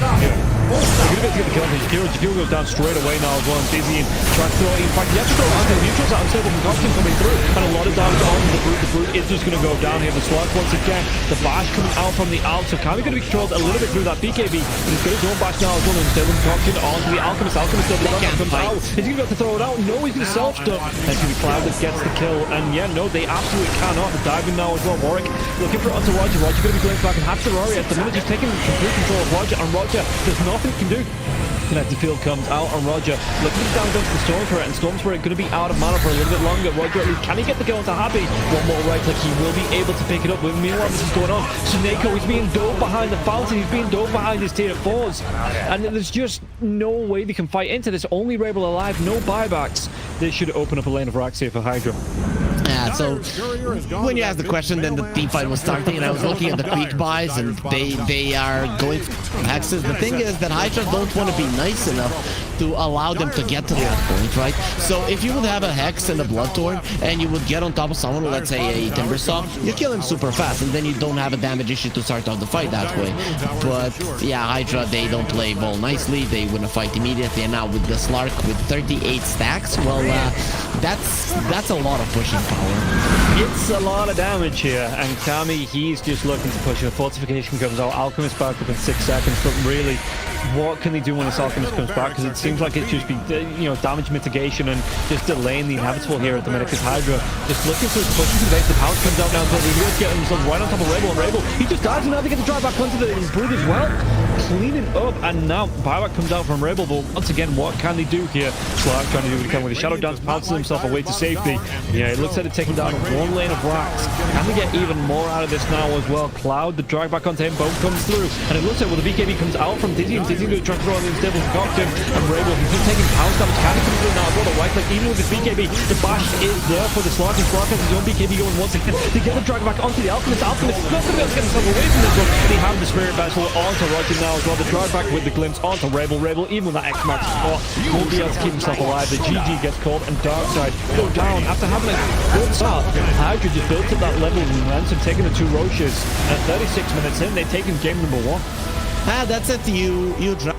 They're going to be able to get the kill on Jakiro goes down straight away now as well, and Dizzy and trying to throw it. In fact, you have to throw out the neutrals out instead of the Concoction coming through, and a lot of damage on the Brute. The Brute is just going to go down here. The Slug once again, the Bash coming out from the out, so Kami going to be controlled a little bit through that BKB, but he's got his own Bash now as well, and instead of the Concoction onto the Alchemist. Alchemist double up comes out. Is he going to be able to throw it out? No, he's going to self-stun. And it's going to be Cloud that gets the kill, and yeah, no, they absolutely cannot. The diving now as well. Warwick looking for onto Roger. Roger going to be going back and have Terraria at the minute, just taking complete control of Roger, and Roger, there's nothing he can do. Connected field comes out on Roger, looking down to the Storm Turret, and Storm Turret going to be out of mana for a little bit longer. Roger, at least, can he get the kill onto Happy? One more right click, he will be able to pick it up. Meanwhile, this is going on. Suneko is being dove behind the fountain, he's being dove behind his tier 4s, and there's just no way they can fight into this. Only Rabel alive, no buybacks. This should open up a lane of racks here for Hydra. Yeah, so when you asked the question, then the team fight was starting, and I was looking at the quick buys, and they are going for hexes. The thing is that Hydra don't want to be nice enough to allow them to get to that point, right? So if you would have a Hex and a Bloodthorn, and you would get on top of someone, let's say a Timbersaw, you kill him super fast, and then you don't have a damage issue to start off the fight that way. But yeah, Hydra, they don't play ball nicely. They win a fight immediately, and now with the Slark with 38 stacks, well, that's a lot of pushing power. It's a lot of damage here, and Kami, he's just looking to push. The fortification comes out, Alchemist back up in 6 seconds, but really, what can they do when this Alchemist comes back? Because it seems like it's just be, you know, damage mitigation and just delaying the inevitable here at the minute, because Hydra just looking for his push into the base. The pounce comes out now, so they really get themselves right on top of Rabel, and Rabel, he just dies, and now they get the drive back onto the Brute as well. Cleaning up, and now buyback comes out from Rabel, but once again, what can they do here? Slark trying to do what he can with the Shadow Dance, pounces himself away to safety. Yeah, it looks like they're taking down one lane of racks. Can they get even more out of this now as well? Cloud, the drag back onto him, both comes through, and it looks like, well, the BKB comes out from Dizzy, and Dizzy going to try and throw on the Devil Concoction, and Rabel, he's just taking pounce damage. Can he come through now as well? The right click, even with his BKB, the Bash is there for the Slark, and Slark has his own BKB going once again. They get the drag back onto the Alchemist. Alchemist is not going to be able to get himself away from this one, and he has the Spirit Vessel onto Roger now as well. The drag back with the glimpse onto Rabel. Rabel, even with that X-Max spot, won't be able to keep himself alive. The GG gets called, and Darkseid go down after having a good start. Hydra just built up that level of momentum, taking the 2 Roches. At 36 minutes in, they've taken game number 1. That's it. You drop.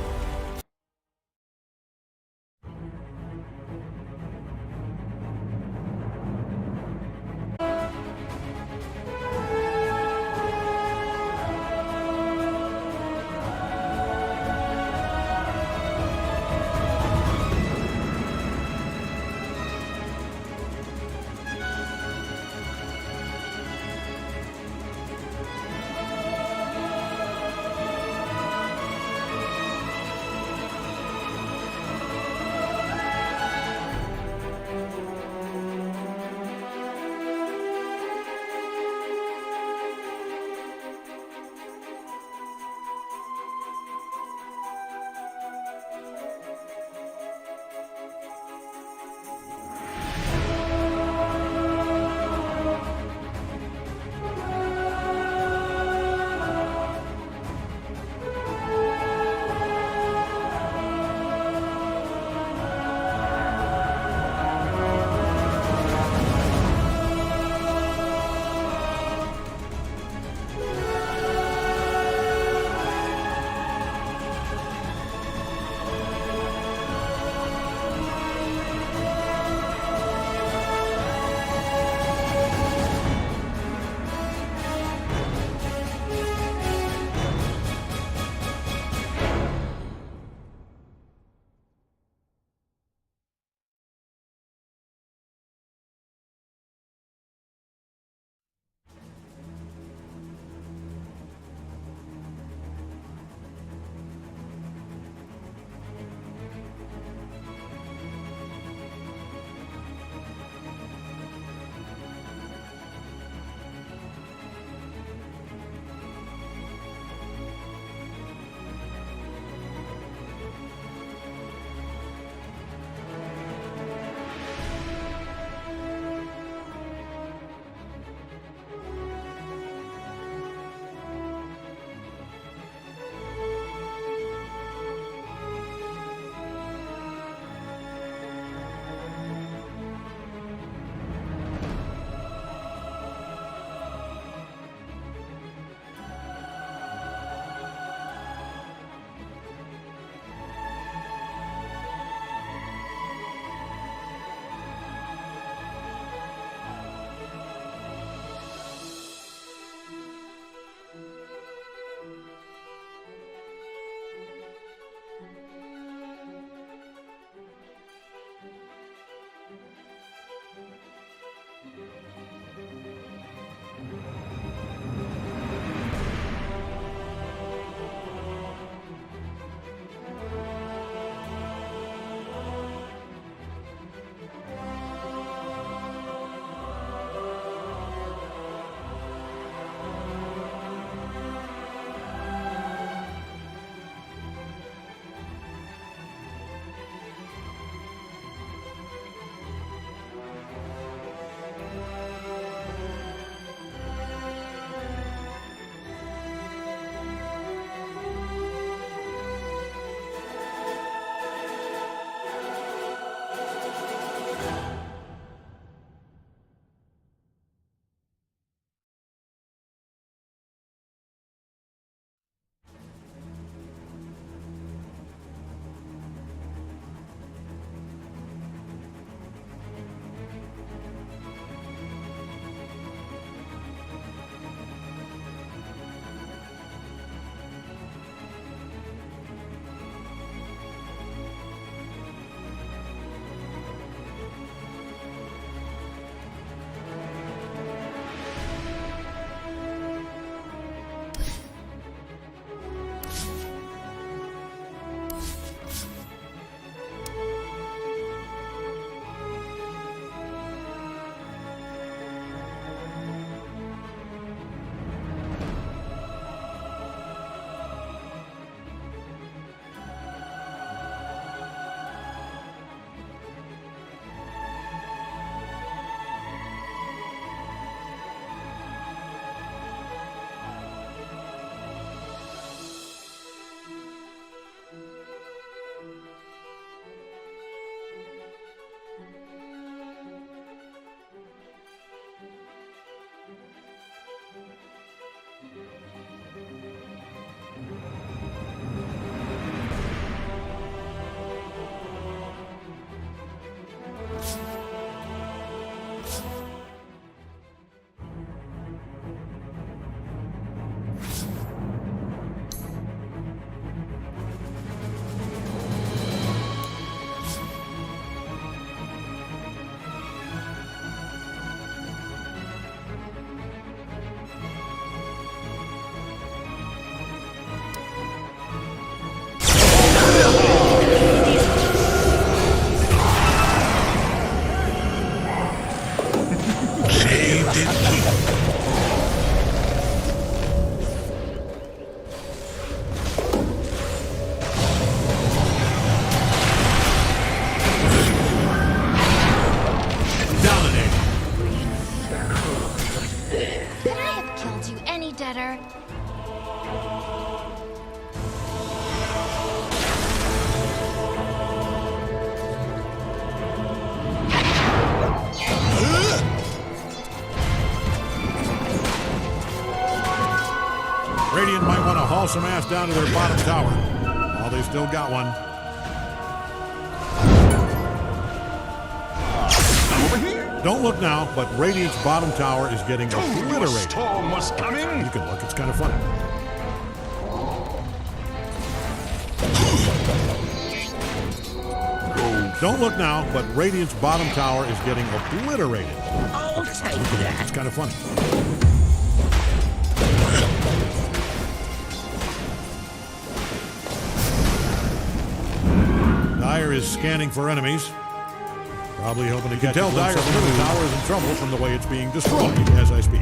there. Radiant might want to haul some ass down to their bottom tower. Oh, they still got one. Over here. Don't look now, but Radiant's bottom tower is getting obliterated. Storm was coming. You can look, it's kind of funny. Don't look now, but Radiant's bottom tower is getting obliterated. I'll take that. It's kind of funny. Dire is scanning for enemies. Probably hoping to get tell Dire's middle tower is in trouble from the way it's being destroyed as I speak.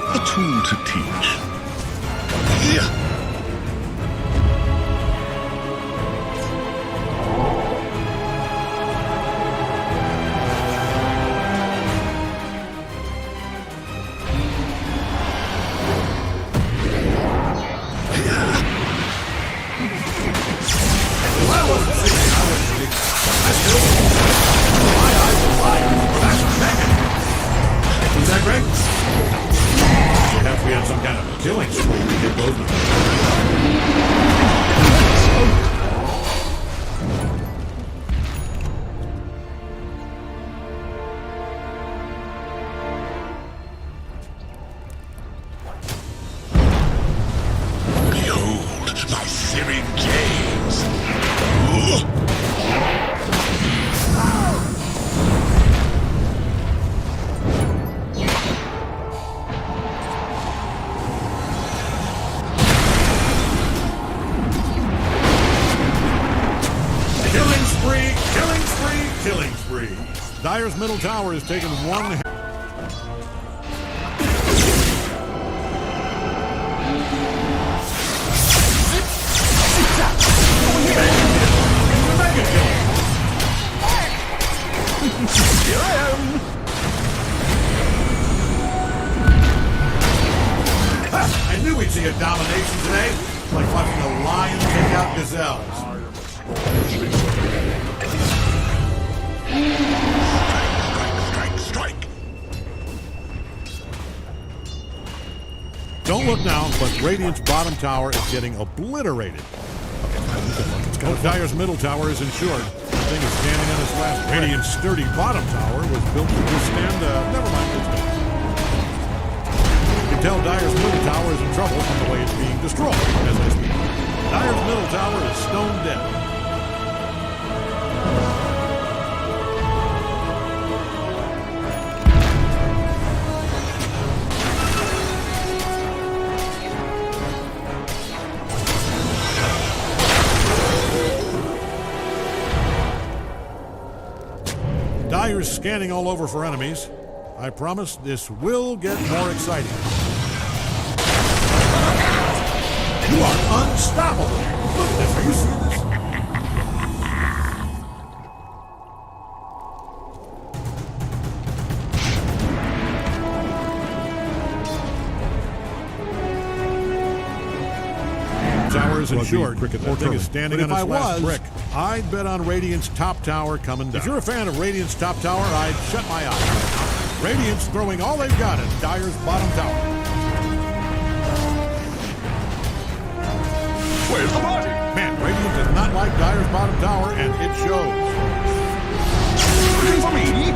A tool to teach. Is that great? Perhaps we had some kind of killing spree to get those numbers. Behold my searing gaze. Killing spree, killing spree, killing spree. Dire's middle tower is taking one. Here I am. I knew we'd see a domination today. It's like watching a lion take out gazelles. Strike, strike. Don't look now, but Radiant's bottom tower is getting obliterated. Dire's middle tower is insured. The thing is standing on its last. Radiant's sturdy bottom tower was built to withstand. Never mind. You can tell Dire's middle tower is in trouble from the way it's being destroyed as I speak. Dire's middle tower is stone dead. Dire's scanning all over for enemies. I promise this will get more exciting. You are unstoppable. Look at this. Are you serious? Tower is insured. The thing is standing on its last brick. I'd bet on Radiant's top tower coming down. If you're a fan of Radiant's top tower, I'd shut my eyes. Radiant's throwing all they've got at Dire's bottom tower. Where's the party? Man, Radiant does not like Dire's bottom tower, and it shows. Looking for me?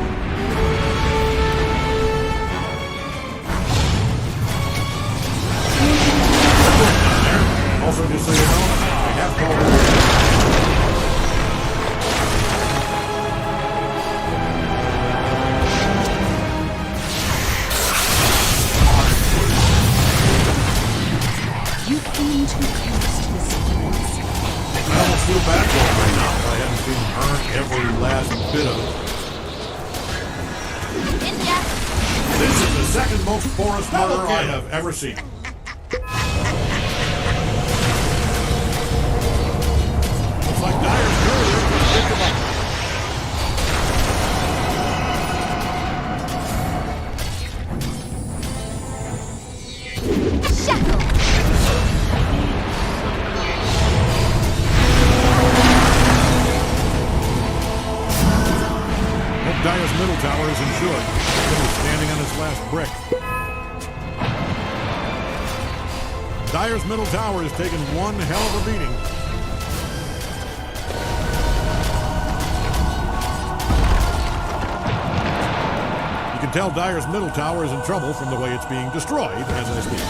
Also, just so you know, I have called You came too close to the sequence. I almost feel bad for him right now. I haven't seen him earn every last bit of it. This is the second most forest murder I have ever seen. Looks like Dire's courier just picked him up. Hope Dire's middle tower is insured. He's standing on his last brick. Dire's middle tower has taken one hell of a beating. You can tell Dire's middle tower is in trouble from the way it's being destroyed as I speak.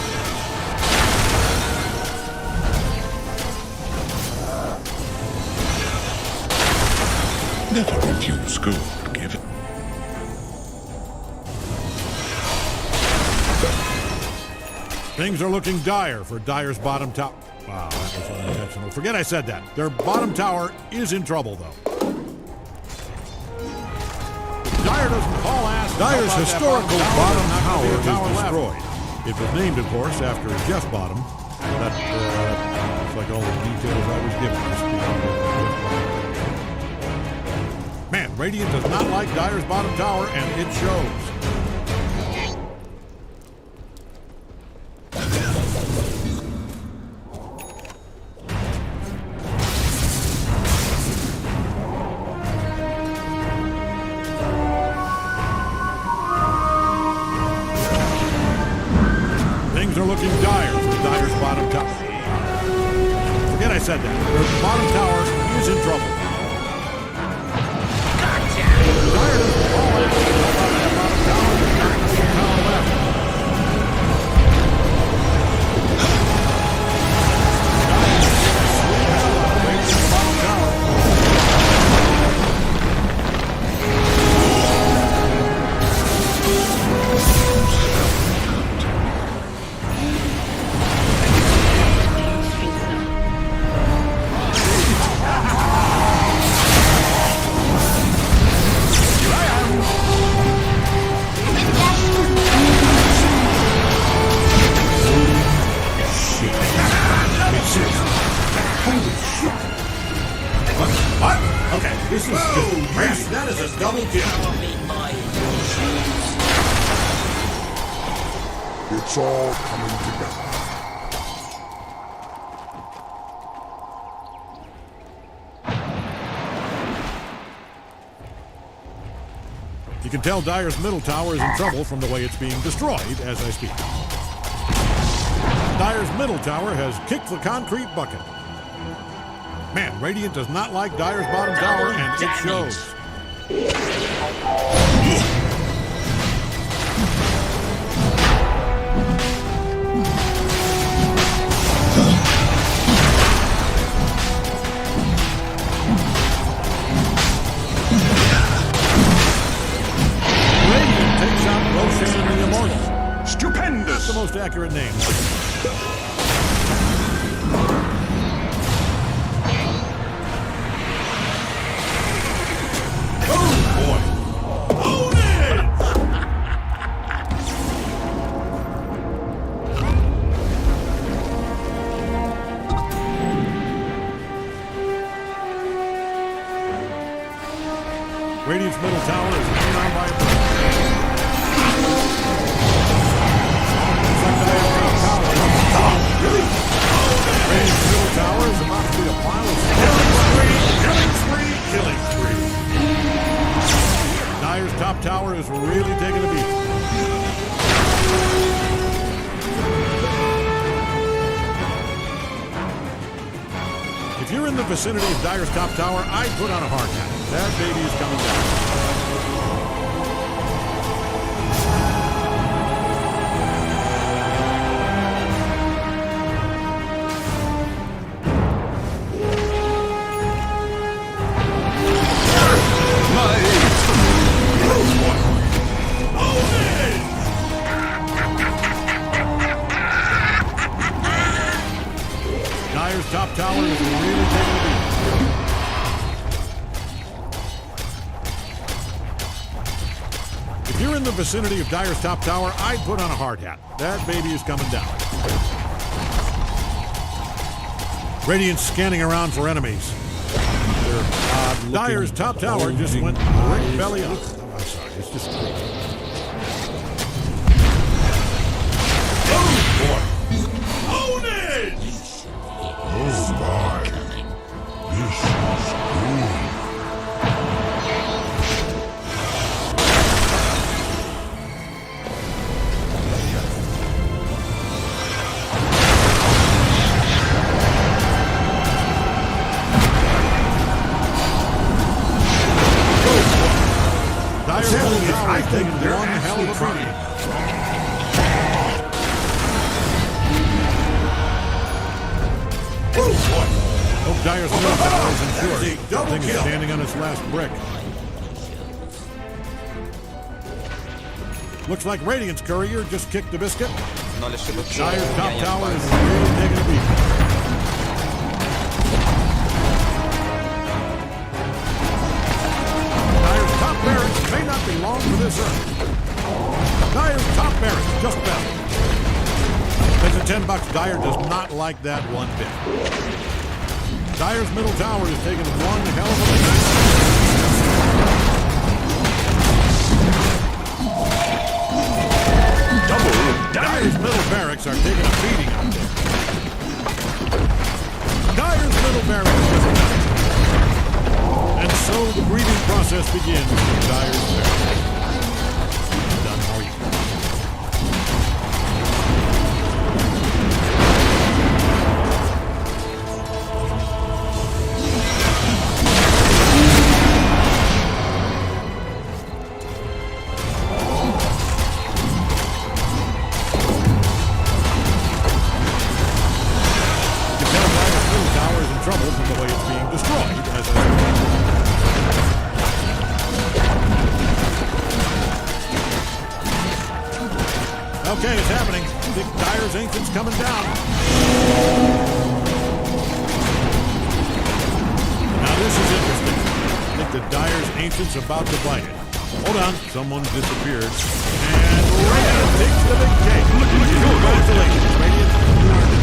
Never refuse good given. Things are looking dire for Dire's bottom tower. Wow, that was unintentional. Forget I said that. Their bottom tower is in trouble, though. Dire doesn't call ass. Dire's historical bottom tower is destroyed. It was named, of course, after Jeff Bottom. That looks like all the details I was given. Man, Radiant does not like Dire's bottom tower, and it shows. Things are looking dire for Dire's bottom tower. Forget I said that. Their bottom tower is in trouble. Dire doesn't call ass about that bottom tower. There's not going to be a tower left. Radiant's bottom tower. What? Okay, this is just crazy. That is a double kill. It's all coming together. You can tell Dire's middle tower is in trouble from the way it's being destroyed as I speak. Dire's middle tower has kicked the concrete bucket. Man, Radiant does not like Dire's bottom tower, and it shows. Radiant takes out Roshan the Immortal. That's Stupendous! the most accurate name. Radiant's middle tower is hanging on by a thread. Really? Radiant's middle tower is about to be a pile of killing spree. Dire's top tower is really taking a beat. If you're in the vicinity of Dire's top tower, I'd put on a hard hat. That baby is coming down. Dire's top tower is really taking a beat. If you're in the vicinity of Dire's top tower, I'd put on a hard hat. That baby is coming down. Radiant scanning around for enemies. Dire's top tower just went right belly up. I'm sorry, it's just... Oh my. This is good. Dire's middle tower is taking one hell of a beating. Hope Dire's middle tower is insured. That thing is standing on its last brick. Looks like Radiant's courier just kicked the biscuit. Dire's top tower is really taking a beating. Dire's top barracks may not be long for this earth. Dire's top barracks just fell. That's a $10. Dire does not like that one bit. Dire's middle tower is taking one hell of a beating. Dire's middle barracks are taking a beating out there. Dire's middle barracks just fell. And so the breathing process begins in Dire's barracks. Done for you. Trouble from the way it's being destroyed, as I said. Okay, it's happening. I think Dire's Ancient's coming down. Now this is interesting. I think the Dire's Ancient's about to bite it. Hold on, someone disappeared. And Radiant takes the big cake. Congratulations, Radiant. You earned it.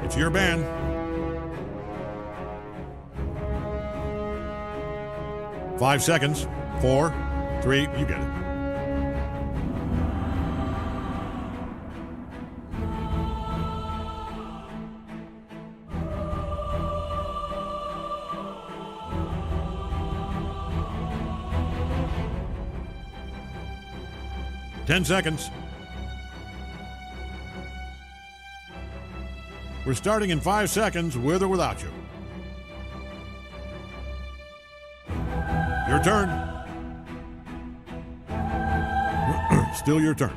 It's your band. Five seconds. 4, 3, you get it. Ten seconds. We're starting in 5 seconds, with or without you. Your turn. Still your turn.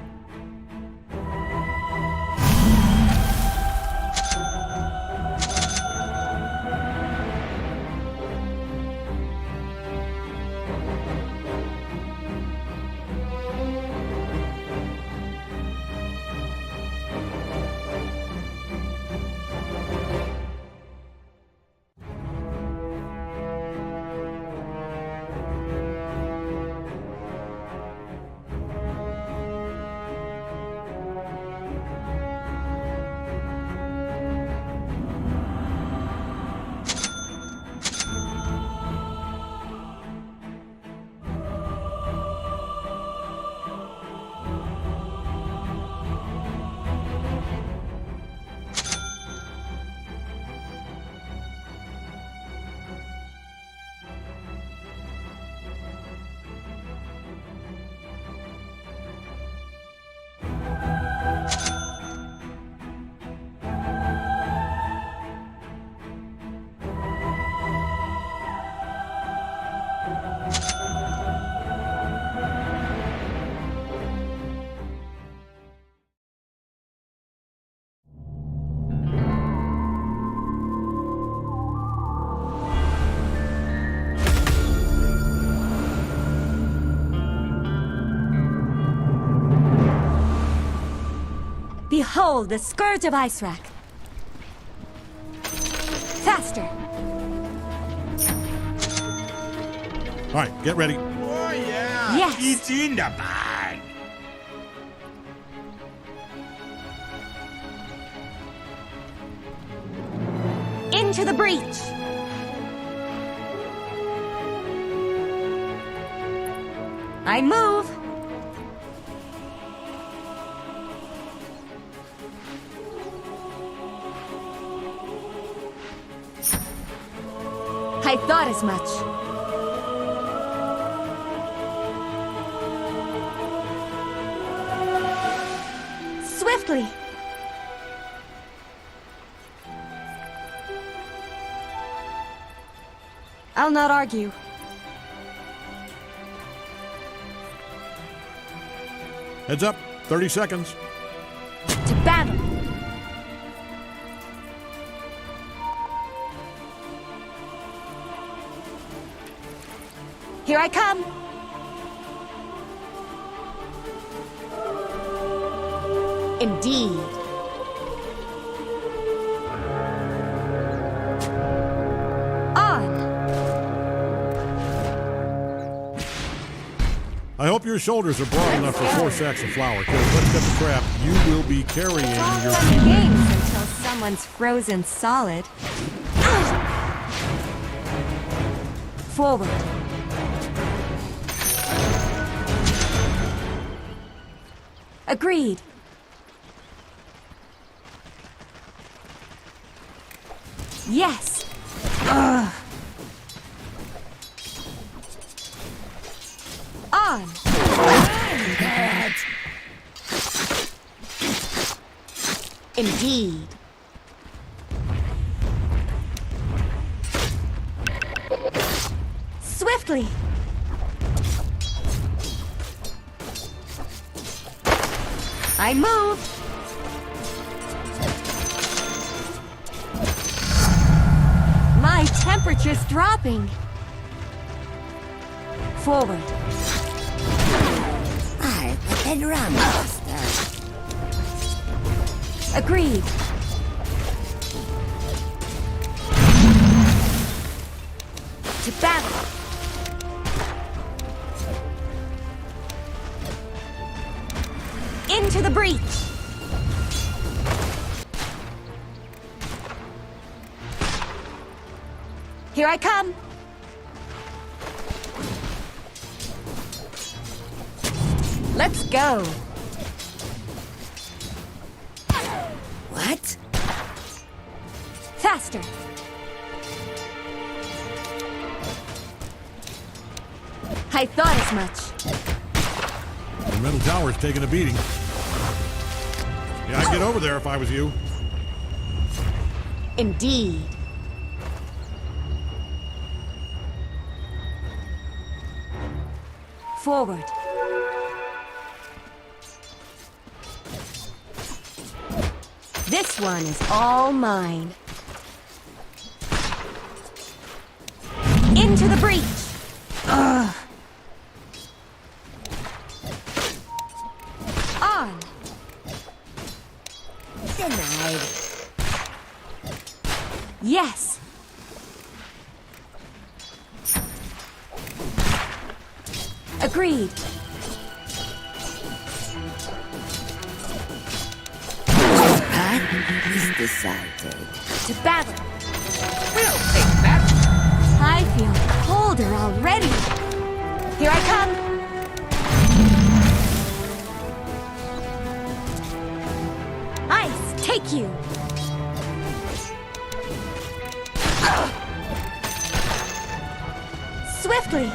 Behold the Scourge of Icewrack. Faster. All right, get ready. Oh yeah! Yes. It's in the bag! Into the breach. I move. I thought as much. Swiftly. I'll not argue. Heads up. 30 seconds. To battle. Here I come. Indeed. On. I hope your shoulders are broad enough for 4 sacks of flour, because let's get the crap. You will be carrying All your... fun and games until someone's frozen solid. Forward. Agreed. Yes. Ugh. On. Indeed. Swiftly. I move. My temperature's dropping. Forward. I'll and run faster. Agreed. To battle. Into the breach. Here I come. Let's go. What? Faster. I thought as much. The middle tower's taking a beating. Yeah, I'd get over there if I was you. Indeed. Forward. This one is all mine. Into the breach. Ugh. On. Denied. Yes. Agreed. Path is decided. To battle. We'll take that. I feel colder already. Here I come. Ice, take you. Swiftly.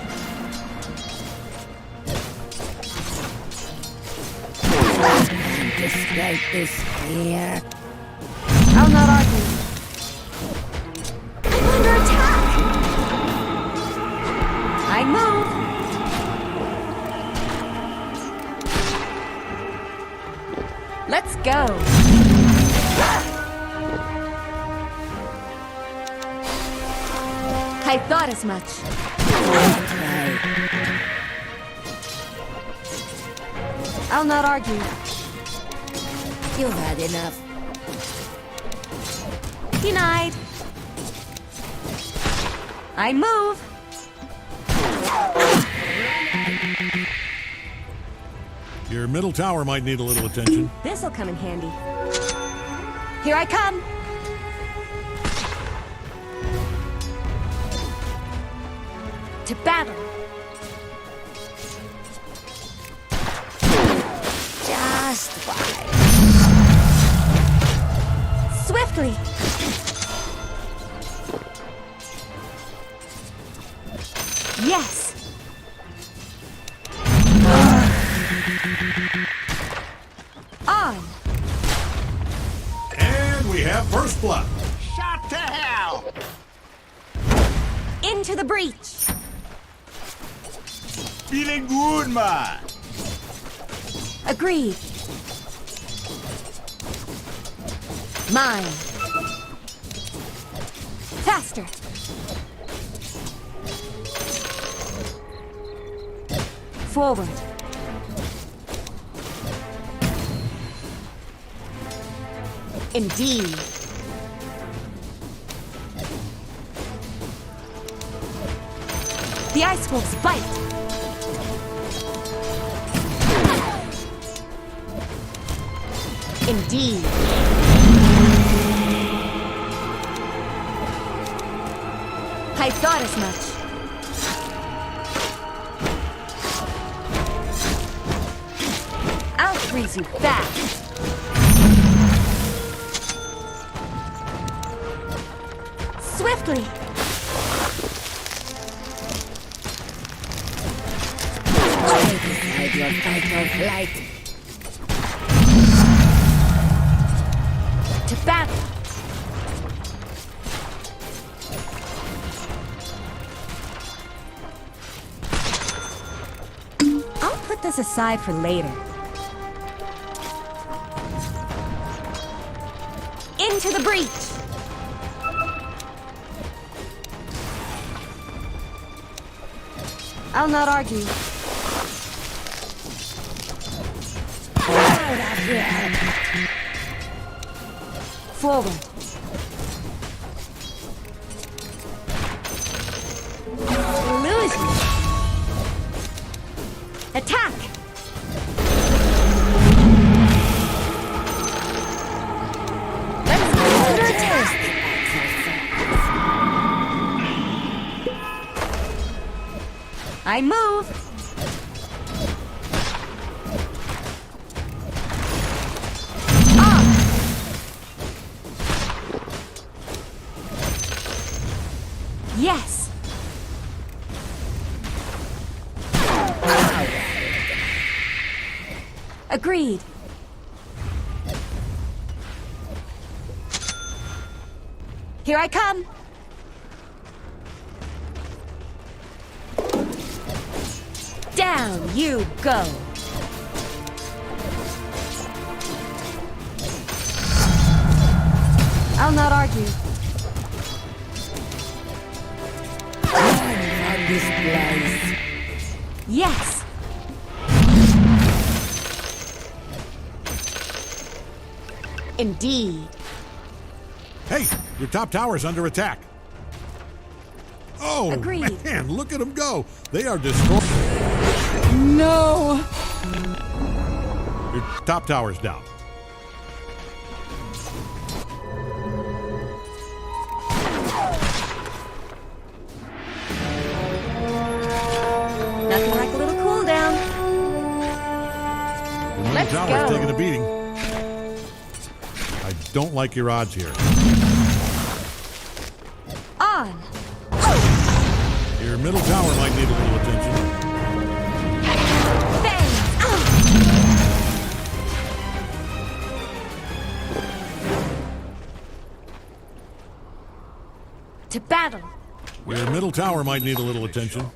Despite this fear. I'll not argue. I'm under attack. I move. Let's go. I thought as much. I'll not argue. You've had enough. Denied. I move. Your middle tower might need a little attention. This'll come in handy. Here I come. To battle. Just fine. Swiftly. Yes. On. And we have first blood. Shot to hell. Into the breach. Feeling good, man. Agreed. Mine. Faster. Forward. Indeed. The ice wolves bite. Indeed. I thought as much. I'll freeze you fast. Swiftly. I decide your fight or flight. To battle. I'll put this aside for later. Into the breach. I'll not argue. Out of here. Forward. Illusion. Attack. Let's go under attack. I move. Yes. Agreed. Here I come. Down you go. I'll not argue. Run this place. Yes. Indeed. Hey, your top tower's under attack. Oh, Agreed. man, look at them go. They are destroyed. No. Your top tower's down. Nothing like a little cool down. Your middle Let's tower's go. taking a beating. I don't like your odds here. On. Your middle tower might need a little attention. Bang. To battle. Your middle tower might need a little attention.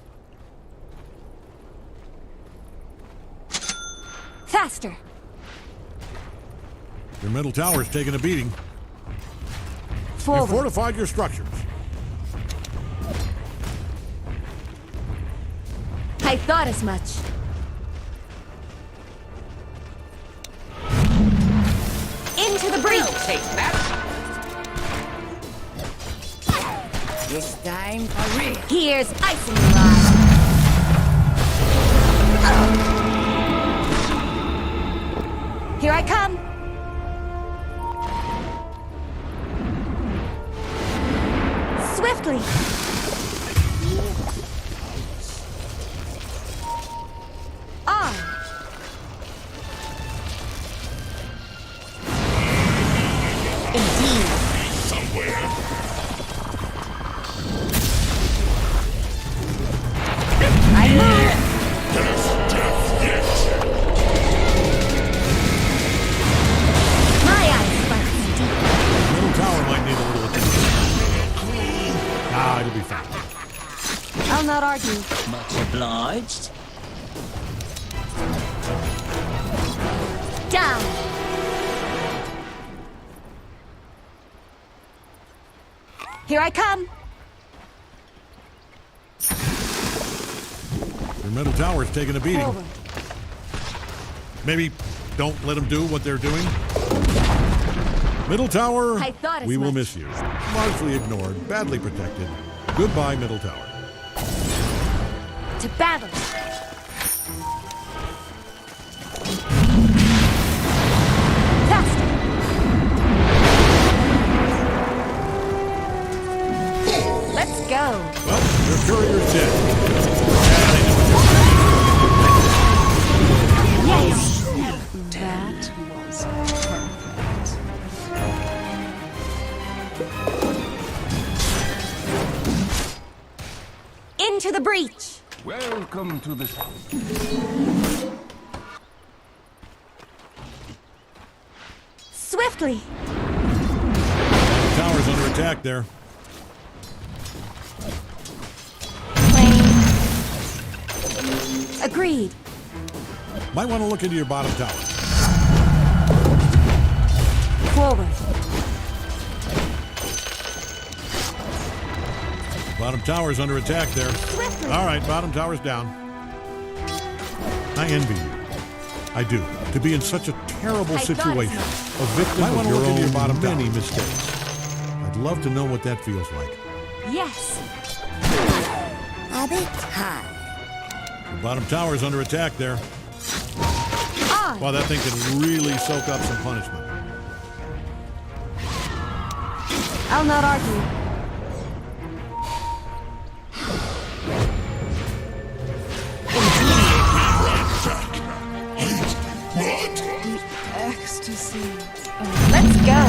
Faster. Your middle tower's taking a beating. You Forward. fortified your structures. I thought as much. Into the breach. Take that. This time for real. Here's ice in your eye. Here I come. Swiftly. On. Indeed. I move. My eyes sparkle deep. Middle tower might need a little attention. Ah, it'll be fine. I'll not argue. Much obliged. Down. Here I come. Your middle tower's taking a beating. Forward. Maybe don't let them do what they're doing. Middle tower, I thought as we will much. miss you. Largely ignored, badly protected. Goodbye, middle tower. To battle. Faster. Let's go. Well, your courier's dead. Yes. That was perfect. Into the breach. Welcome to the... Swiftly. Tower's under attack there. Plane. Agreed. Might want to look into your bottom tower. Forward. Bottom tower's under attack there. Swiftly. All right, bottom tower's down. I envy you. I do. To be in such a terrible I thought situation. so. A victim of your own bottom many mistakes. I'd love to know what that feels like. Yes. A bit high. Your bottom tower's under attack there. On. Wow, that thing can really soak up some punishment. I'll not argue. see. Let's go.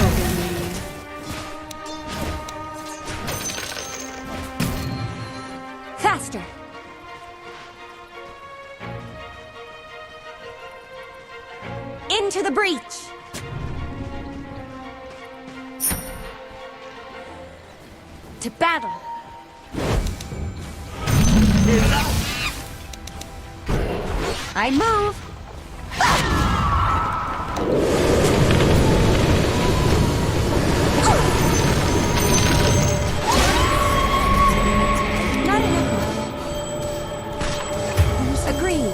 Faster. Into the breach. To battle. I move. Not enough. Agreed.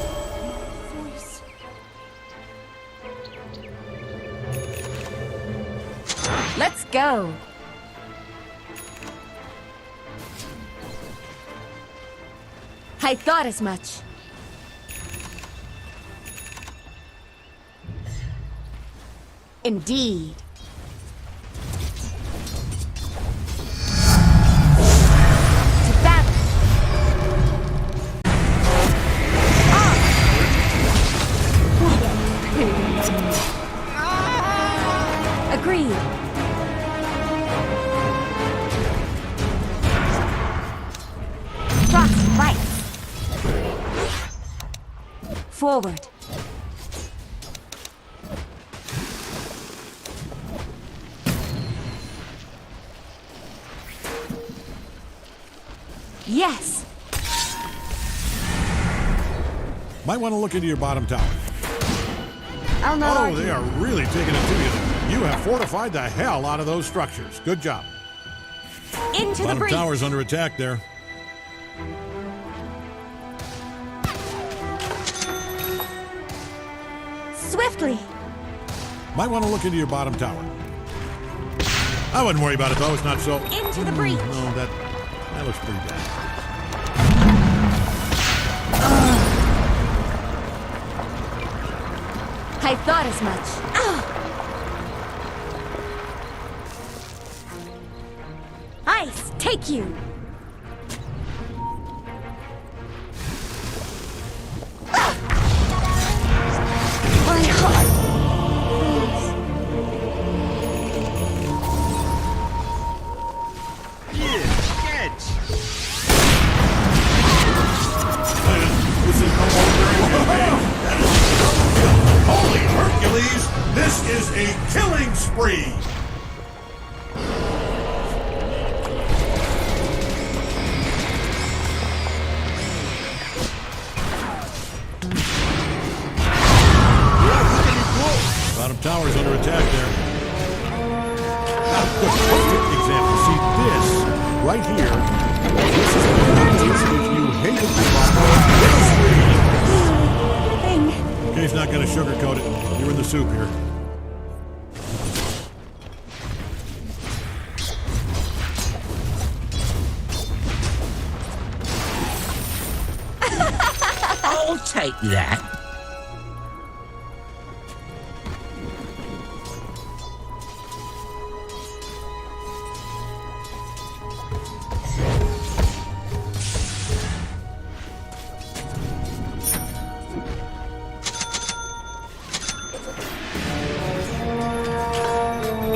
Let's go. I thought as much. Indeed. To battle. Agreed. Frost right. Forward. Yes. Might want to look into your bottom tower. I'll not Oh, argue. they are really taking it to you. You have fortified the hell out of those structures. Good job. Into the Bottom breach. tower's under attack there. Swiftly. Might want to look into your bottom tower. I wouldn't worry about it though. It's not so. Into the breach. No, that looks pretty bad. I thought as much. Ice, take you. My heart. This is no longer Holy Hercules! This is a killing spree! Bottom tower's under attack there. The perfect example. See this right here. This is what happens if you hated the bottom. Thing. Okay, he's not going to sugarcoat it. You're in the soup here. I'll take that.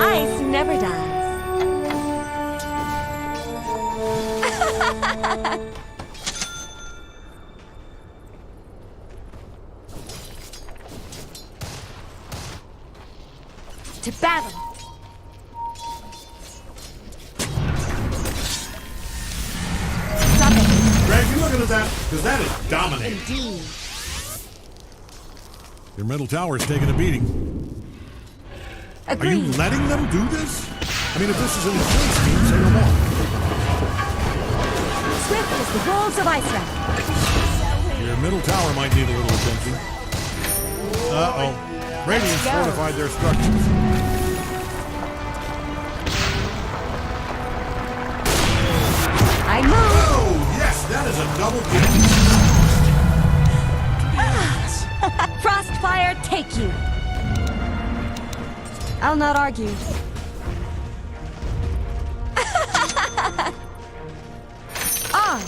Ice never dies. To battle. Stop it. Greg, you looking at that? Because that is dominating. Indeed. Your middle tower's taking a beating. Are you Agreed. letting them do this? I mean, if this is an insurance scheme, say no more. Swift as the wolves of Iceland. Your middle tower might need a little attention. Uh-oh. Radiant's Go. fortified their structures. I move. Oh, yes, that is a double kill. Frostfire, take you. I'll not argue. On.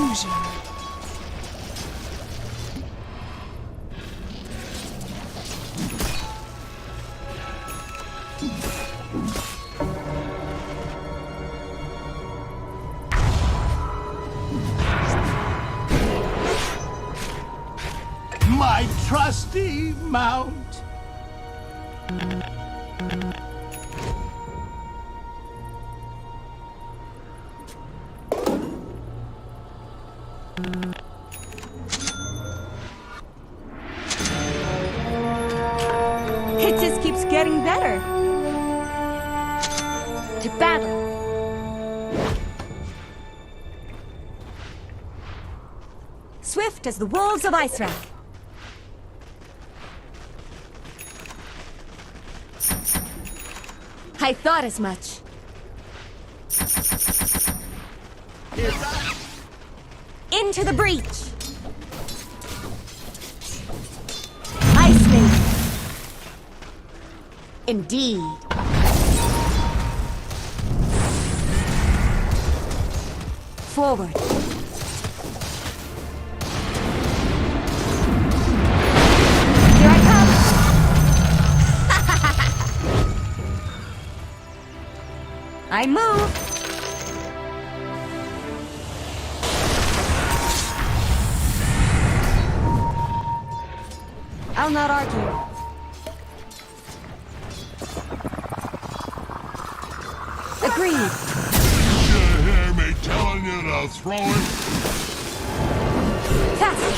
illusion. My trusty mount. It just keeps getting better. To battle. Swift as the wolves of Icerack. I thought as much. Into the breach. Ice Maiden. Indeed. Forward. Here I come. I move. I'll not argue. Agreed. You hear me telling you to throw it? Faster.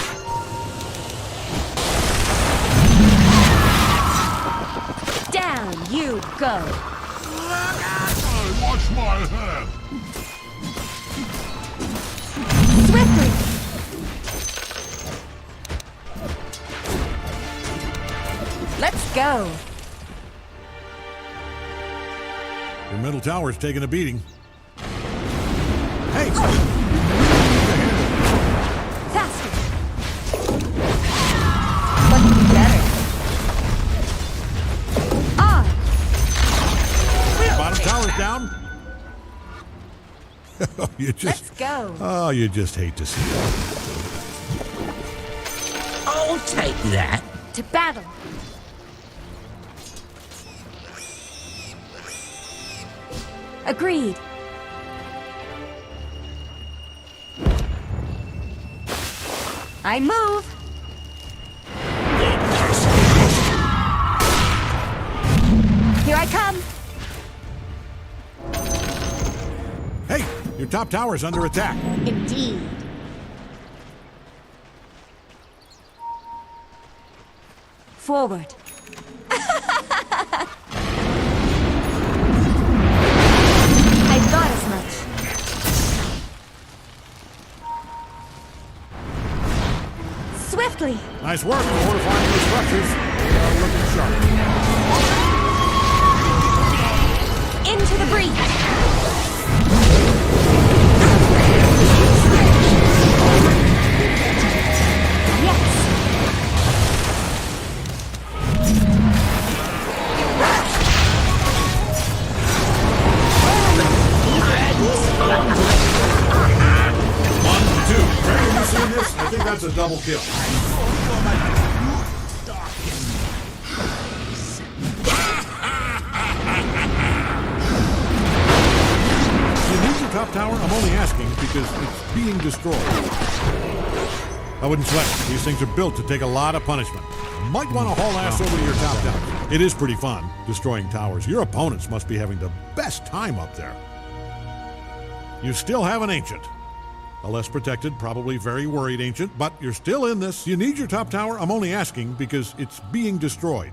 Down you go. Hey, watch my head. Swiftly. Let's go. Your middle tower's taking a beating. Hey! Faster. But better. On. Bottom tower's down. You just... Let's go. Oh, you just hate to see it. I'll take that. To battle. Agreed. I move. Here I come. Hey, your top tower's under attack. Indeed. Forward. I thought as much. Swiftly. Nice work fortifying the structures. They are looking sharp. Into the breach. Yes. One, two. Greg, have you seen this? I think that's a double kill. You need your top tower? I'm only asking because it's being destroyed. I wouldn't sweat it. These things are built to take a lot of punishment. You might want to haul ass over to your top tower. It is pretty fun, destroying towers. Your opponents must be having the best time up there. You still have an ancient. A less protected, probably very worried ancient, but you're still in this. You need your top tower? I'm only asking because it's being destroyed.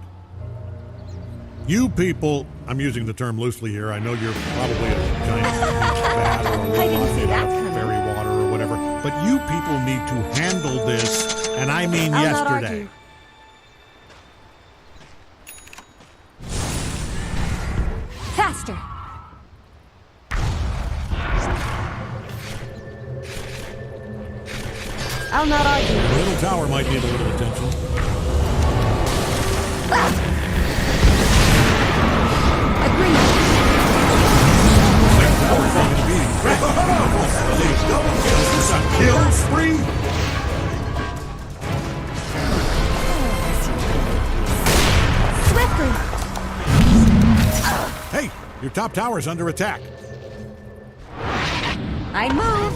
You people, I'm using the term loosely here. I know you're probably a giant bat or a I didn't see that robot, coming. fairy water or whatever, but you people need to handle this, and I mean I'll not yesterday. argue. Faster. I'll not argue. The little tower might need a little attention. Agreed. Tower's taking a beating. Double kills. Kills spree? Swiftly! Hey, your top tower's under attack. I move!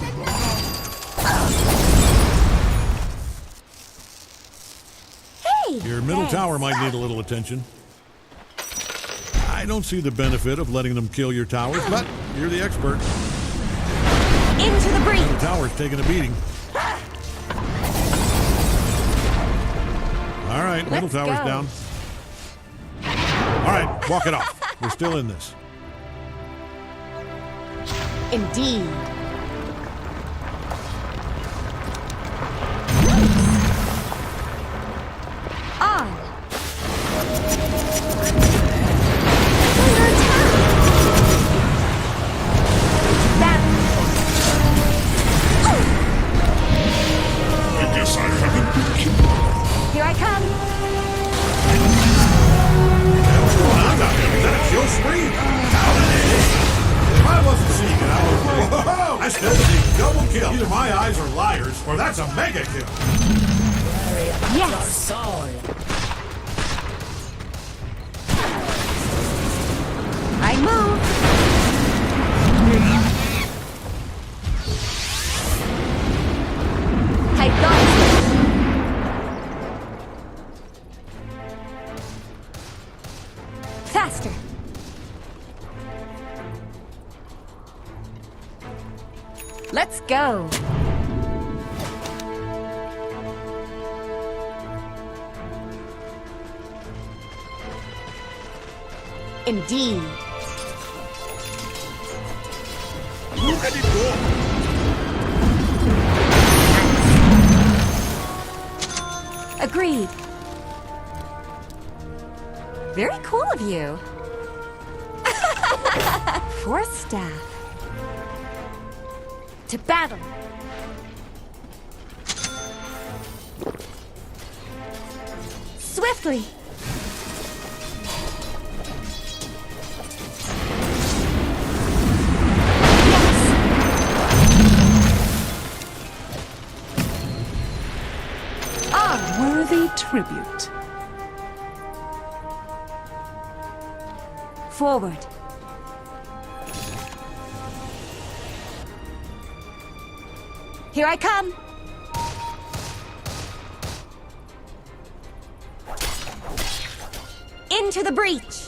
Hey! Your middle tower might need a little attention. I don't see the benefit of letting them kill your towers, but you're the expert. Into the breach! The tower's taking a beating. All right, middle Let's tower's go. down. All right, walk it off. We're still in this. Indeed. On. Under attack. Back. I guess I haven't been killed. Here I come. What's going on down there? Is that a kill spree? If I wasn't seeing it, I would. Whoa! I still see double kill. Either my eyes are liars, or that's a mega kill. Yes. Soul. I move. I thought. Faster. Let's go. Indeed. Look at it go! Agreed. Very cool of you. Force staff. To battle. Swiftly. Worthy tribute. Forward. Here I come. Into the breach.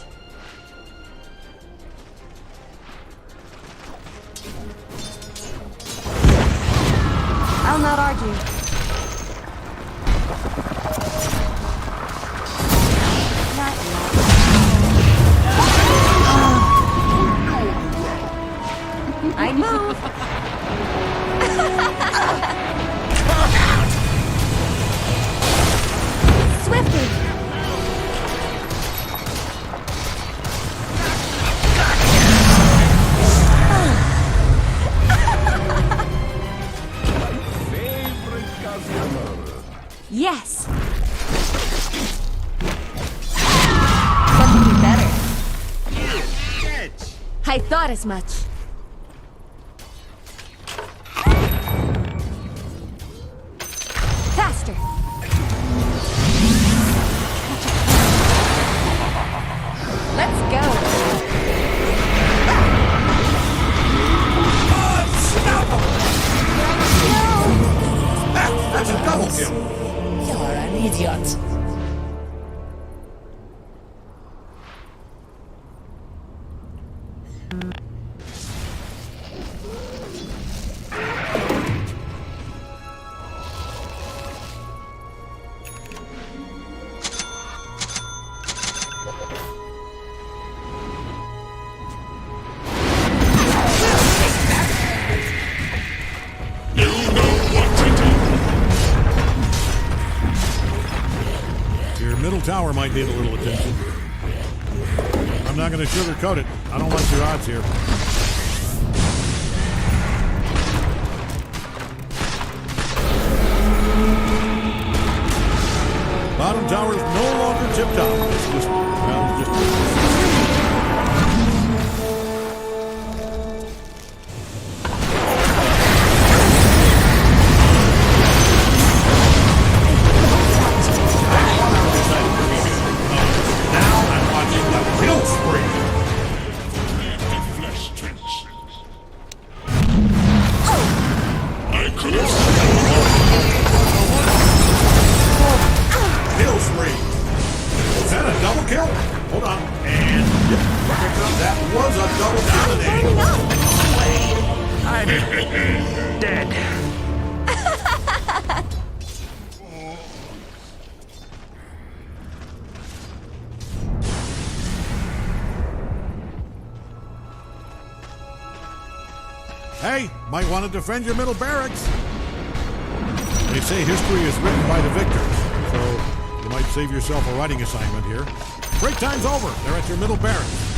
I'll not argue. Not yet. I move. Swiftly. Yes. What could be better? I thought as much. Faster. Let's go. That's a double kill. You're an idiot. You know what to do. Your middle tower might need a little attention. I'm not going to sugarcoat it. I don't like your odds here. Bottom tower is no longer tip top. It's just, well, it's just. Dead. Hey, might want to defend your middle barracks. They say history is written by the victors, so you might save yourself a writing assignment here. Break time's over. They're at your middle barracks.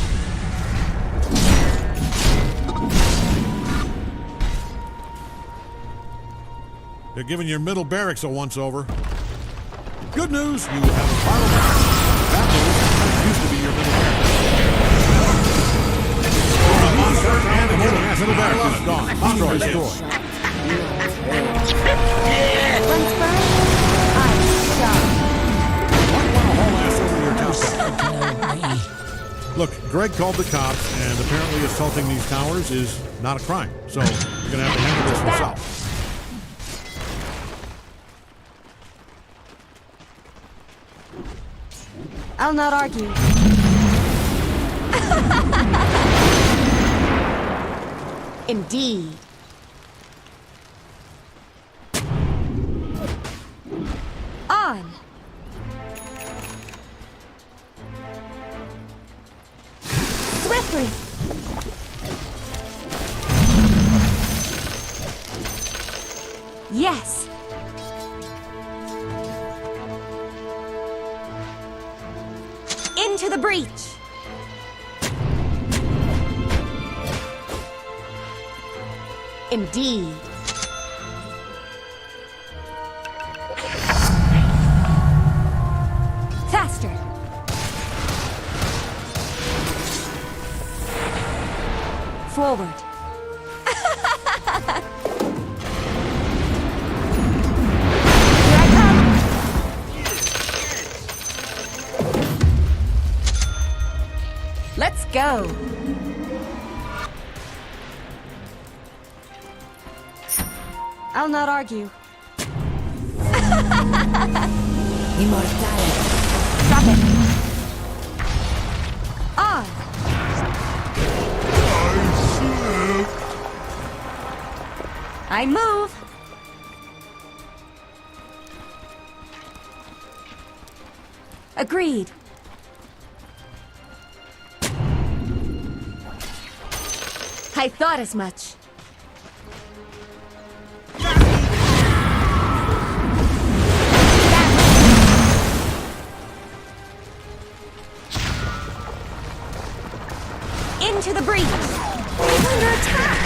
They're giving your middle barracks a once-over. Good news, you have a final barracks. Bad news, that used to be your middle barracks. And the middle barracks is gone. Destroyed. Once burned, I Look, Greg called the cops, and apparently assaulting these towers is not a crime. So you're going to have to handle this yourself. I'll not argue. Indeed. On. Swiftly. Yes. Into the breach. Indeed. Faster. Forward. Here I come. Let's go. I'll not argue. Immortality. Drop it. On. I move. Agreed. I thought as much. Into the breach. It's under attack.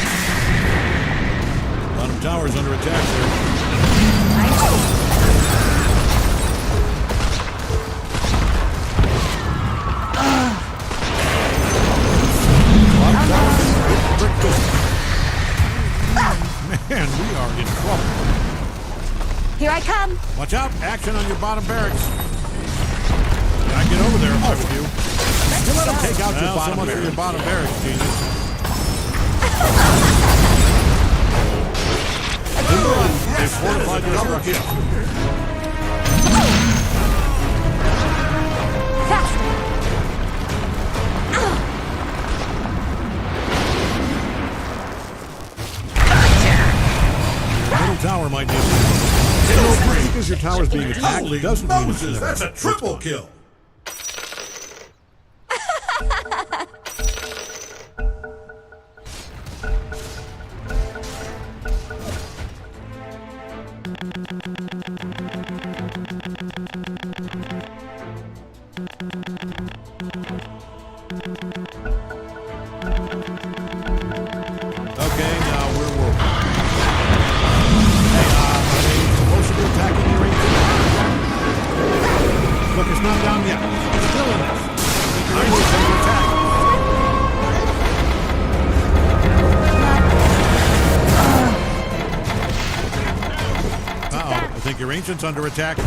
Bottom tower's under attack there. Man, we are in trouble. Here I come. Watch out, action on your bottom barracks. Gotta get over there if I were you. You let them take out your bottom barracks. Your bottom barracks, genius. They've fortified your structure. Faster. Middle tower might need because your tower's being attacked doesn't mean it's That's a triple kill. Okay, now we're working. Hey, are they supposed to be attacking your ancient? Look, it's not down yet. It's still in this. I will take attack. Uh-oh, I think your ancient's under attack.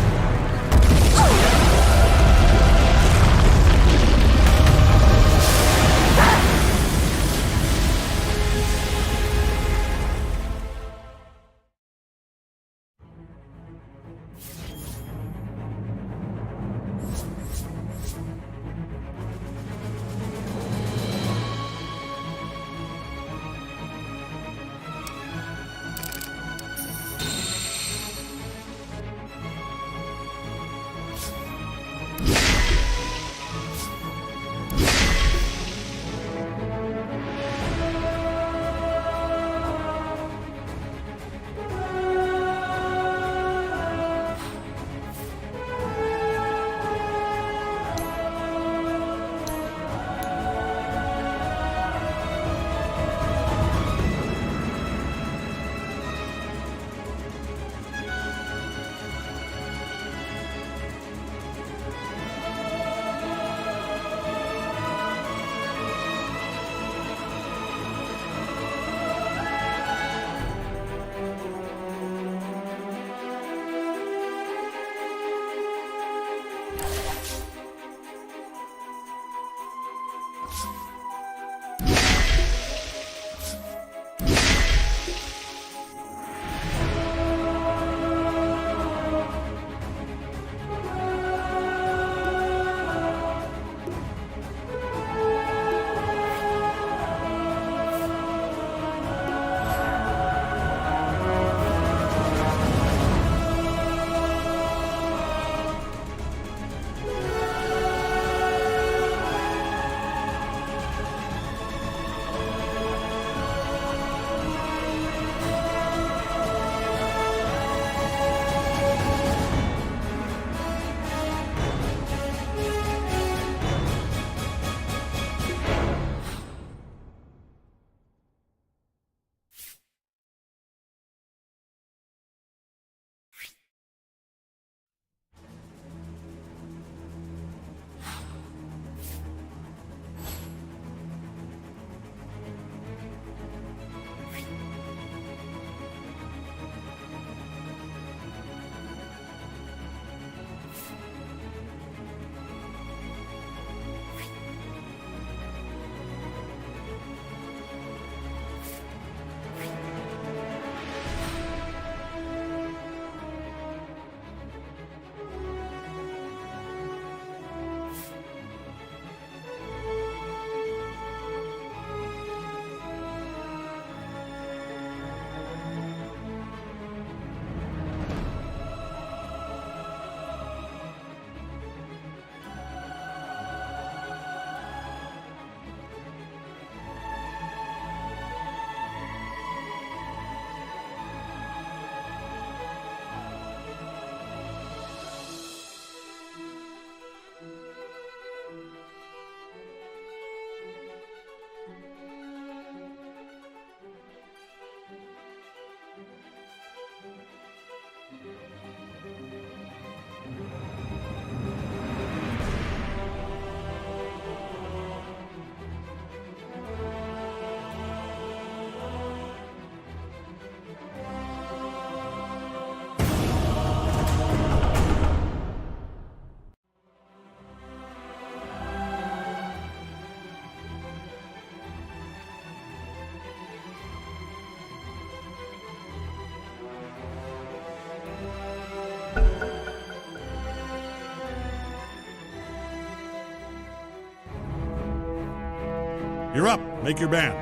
You're up. Make your band.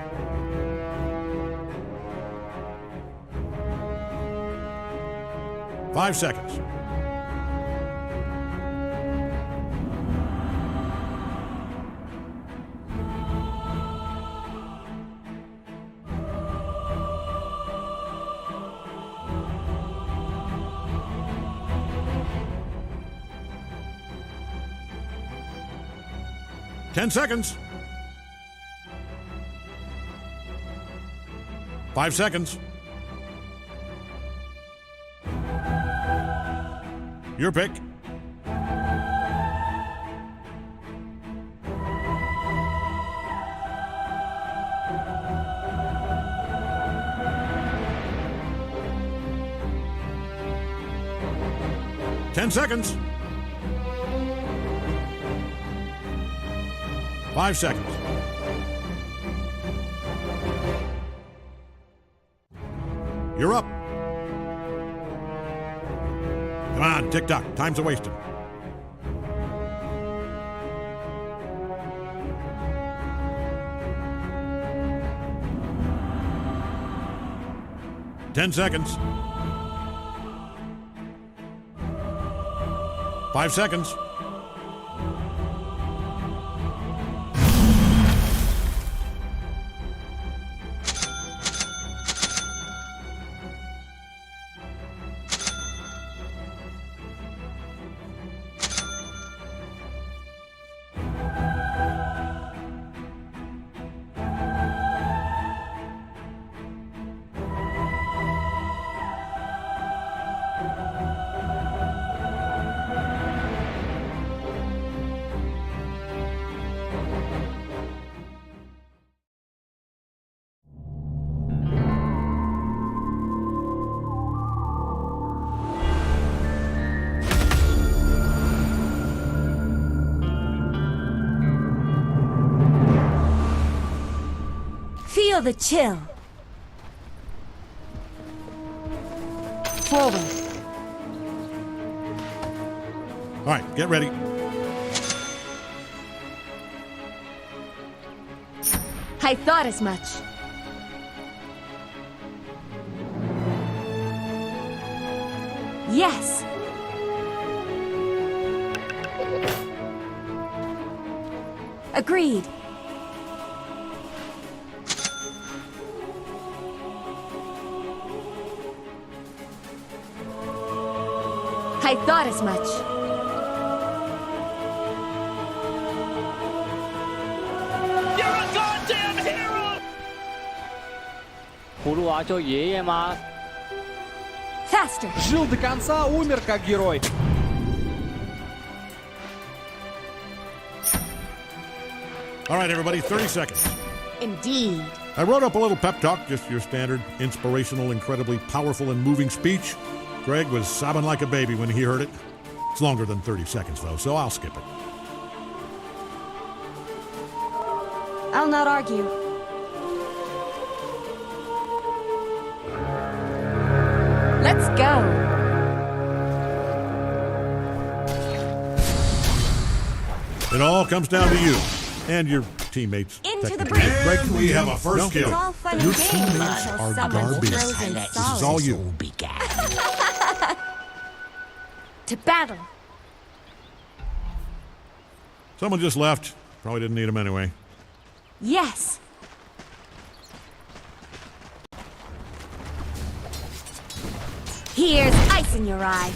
Five seconds. Ten seconds. 5 seconds. Your pick. Ten seconds. 5 seconds. You're up. Come on, tick-tock. Time's a-wasting. Ten seconds. 5 seconds. Feel the chill. Forward. All right, get ready. I thought as much. Yes. Agreed. I thought as much. You're a goddamn hero! 葫芦娃叫爷爷吗？ Faster. Жил до конца, умер как герой. All right, everybody, 30 seconds. Indeed. I wrote up a little pep talk, just your standard inspirational, incredibly powerful and moving speech. Greg was sobbing like a baby when he heard it. It's longer than 30 seconds, though, so I'll skip it. I'll not argue. Let's go. It all comes down to you and your teammates. Into the technically. breach. Greg, we have a first kill. It's all fun Your and games teammates until are someone's garbage. frozen This is solid. all you. To battle. Someone just left. Probably didn't need him anyway. Yes. Here's ice in your eye.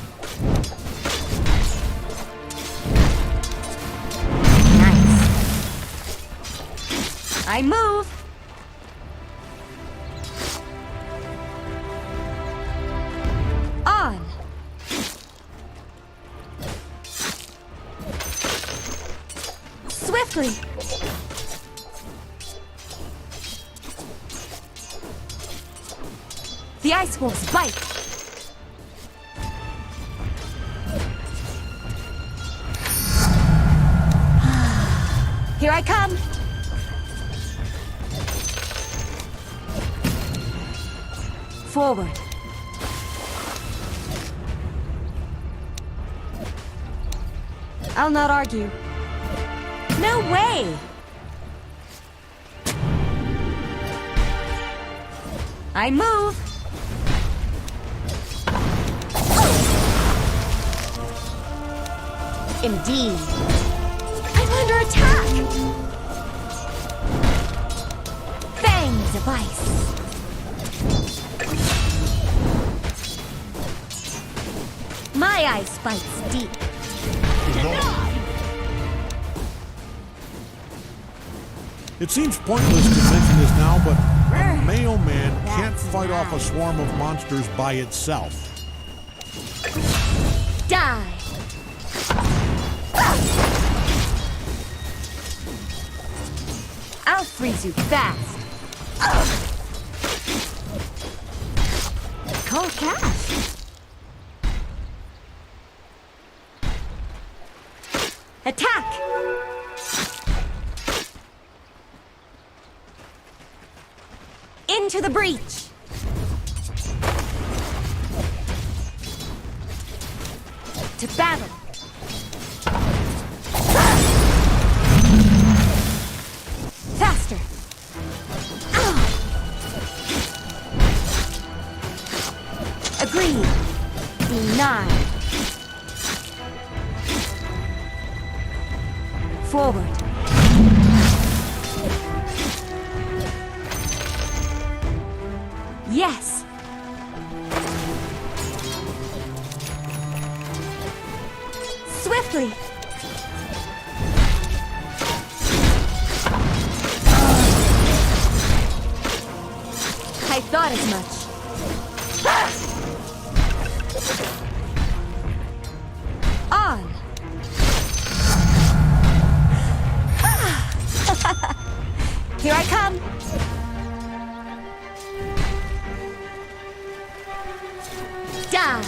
Nice. I move. On. Swiftly! The ice wolves bite! Here I come! Forward! I'll not argue. No way! I move! Indeed. I'm under attack! Fangs of ice! My ice bites deep. It seems pointless to mention this now, but a male man can't fight off a swarm of monsters by itself. Die! I'll freeze you fast. Cold cash. Attack! Into the breach! To battle! Faster! Agreed! Denied! Forward! Yes! Swiftly! I thought as much. On! Here I come! Die!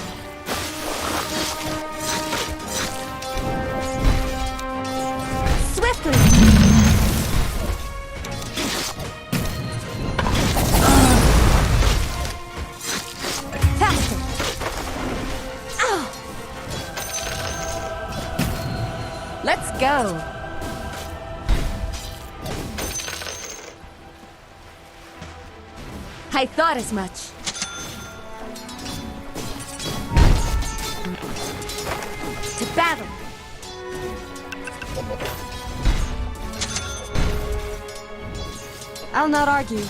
Swiftly! Faster! Oh! Let's go! I thought as much. To battle! I'll not argue.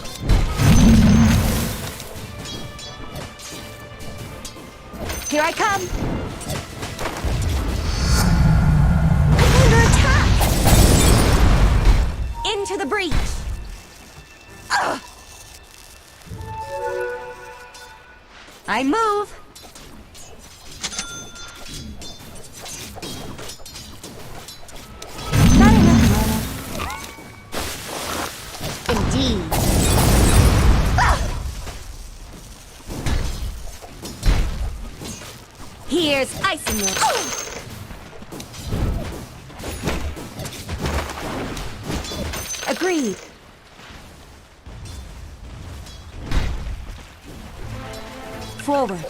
Here I come! I'm under attack! Into the breach! Ugh! I move! Not enough mana. Indeed. Ah! Here's icing it. Agreed. Forward.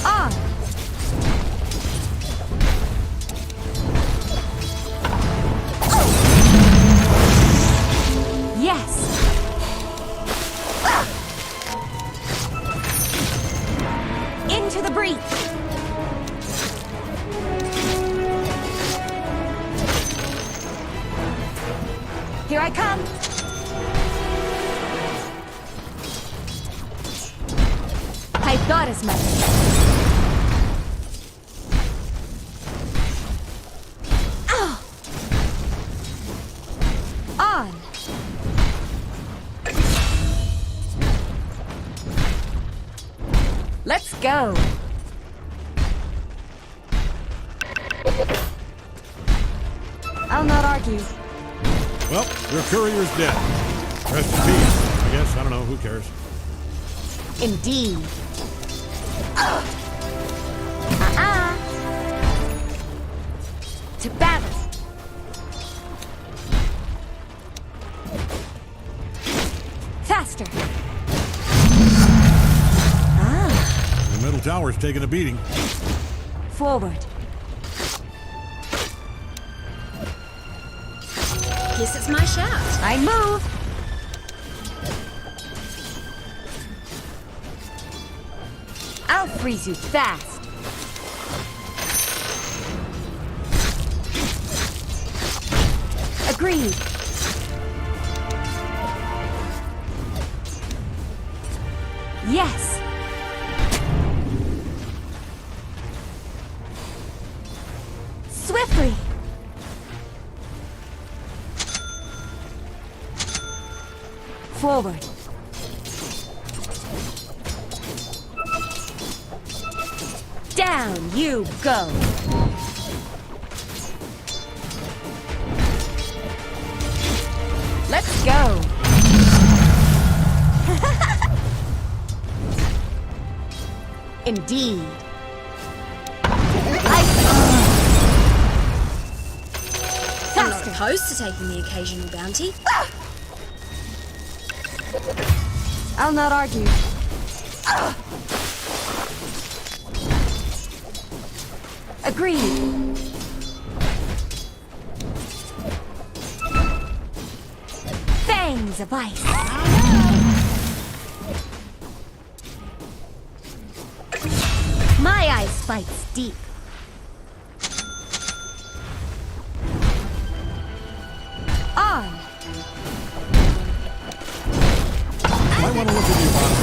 On. Yes. Ah. Into the breach. Here I come. I thought as much. Oh. On. Let's go. argue. Well, your courier's dead. Rest in peace, I guess. I don't know. Who cares? Indeed. To battle. Faster. The middle tower's taking a beating. Forward. Guess it's my shout. I move. I'll freeze you fast. Agreed. Yes. Swiftly. Forward. Down you go. Let's go. Indeed. I'm not opposed to taking the occasional bounty. I'll not argue. Agreed. Fangs of ice. My ice bites deep. On. Might want to look at your bottom.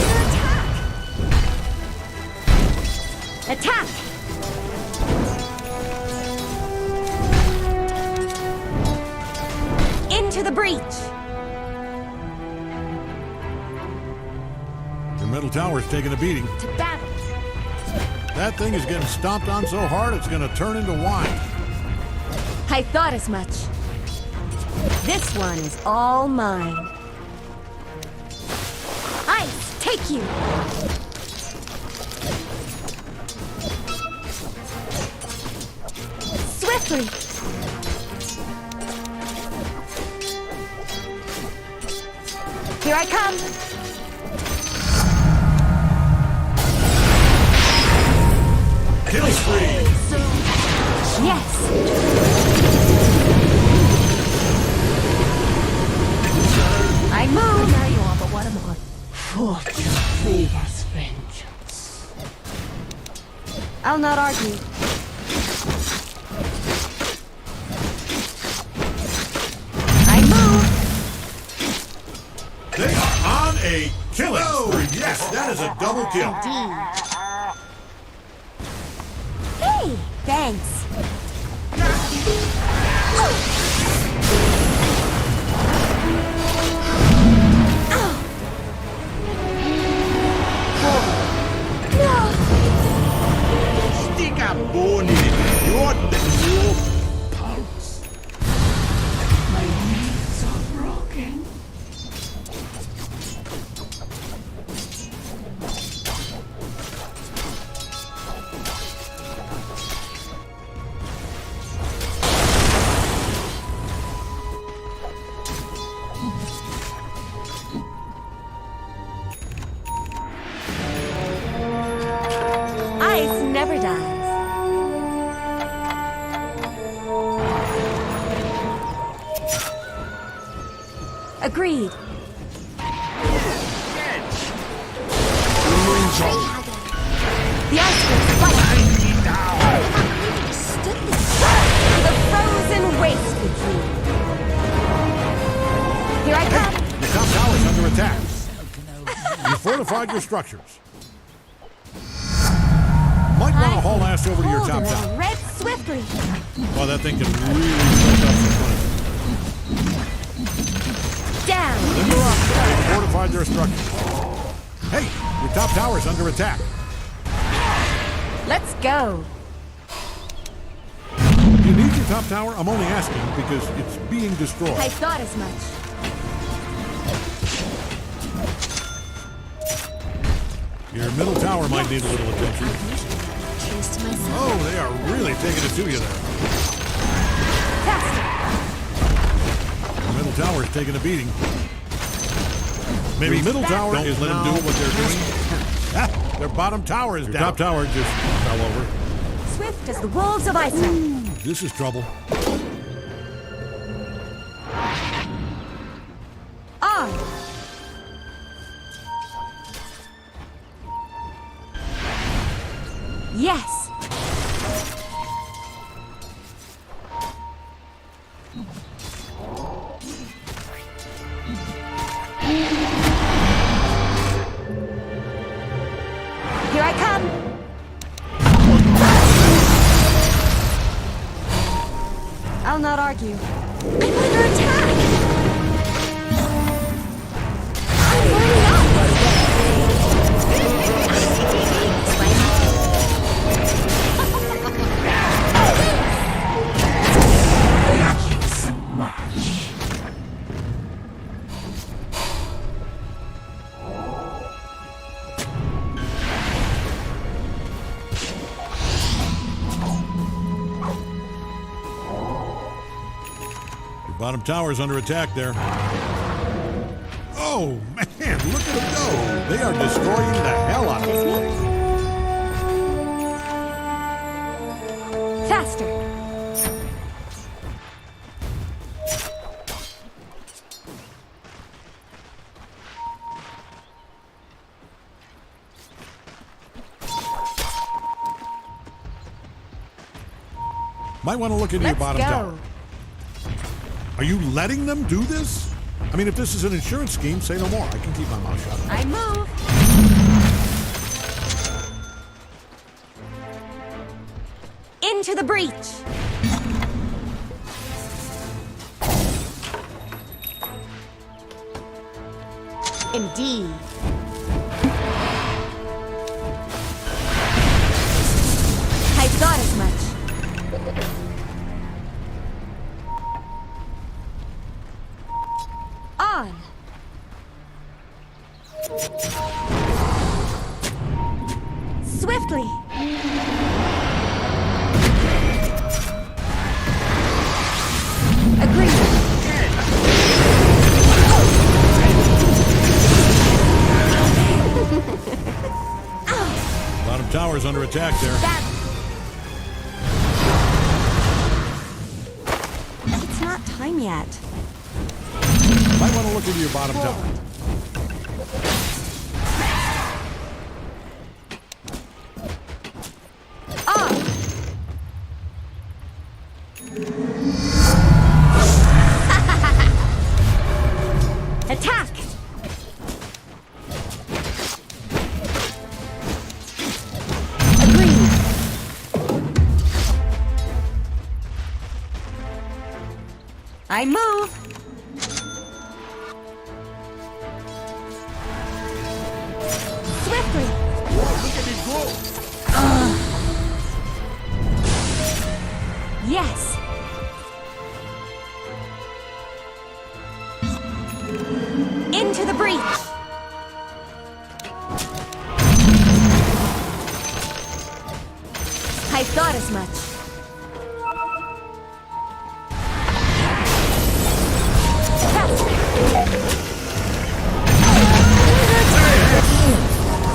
Attack! Into the breach! Your middle tower's taking a beating. To battle! That thing is getting stomped on so hard it's going to turn into wine. I thought as much. This one is all mine. Ice, take you! Swiftly! Here I come! Kill spree! Yes! I move! Now you are, but what am I? Fortune favors vengeance. I'll not argue. I move! They are on a killing spree. Yes, that is a double kill. Hey, thanks. Stick a bone in it. You're the Pulse. My knees are broken. Ice never dies. Agreed. The ice will fight. To the frozen waste with you. Here I come. Your top tower's under attack. You fortified your structures. Might want to haul ass over to your top tower. Red swiftly. Well, that thing can really take up some fun. Down. They're up. They fortified their structures. Hey, your top tower's under attack. Let's go. You need your top tower? I'm only asking because it's being destroyed. I thought as much. Your middle tower might need a little attention. Cheers to myself. Oh, they are really taking it to you there. Faster. The middle tower is taking a beating. Maybe middle tower is let them do what they're doing. Ah, their bottom tower is down. Top tower just fell over. Swift as the wolves of Iceland. This is trouble. On. Yes. Here I come. I'll not argue. I'm under attack. I'm warming up. Your bottom tower is under attack there. Oh, man, look at them go. They are destroying the hell out of this place. Faster. Might want to look into your bottom tower. Are you letting them do this? I mean, if this is an insurance scheme, say no more. I can keep my mouth shut. I move. Into the breach. Indeed. I thought as much. On. Swiftly. Agreed. Bottom tower is under attack there. It's not time yet. Might want to look into your bottom tower. On. Attack. Agreed. I move. Swiftly. Look at him go! Yes. Into the breach. I thought as much.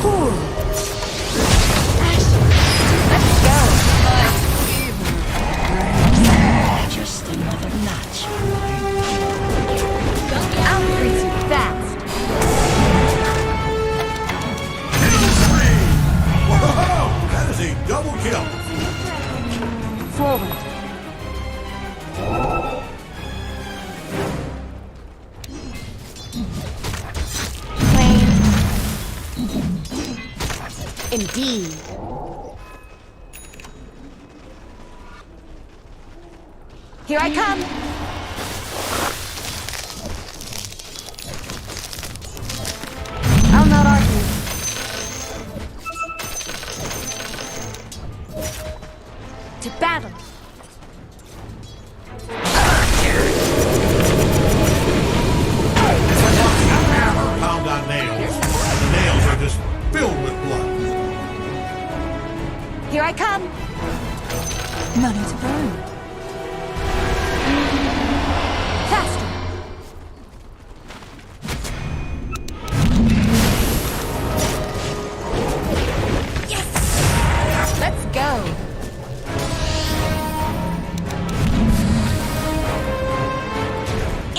Cool. Let's go. Just another notch. I'll freeze you fast. Whoa! That is a double kill. Forward. Plain. Indeed. Here I come. I'll not argue. To battle. I come! Money to burn. Faster! Yes! Let's go!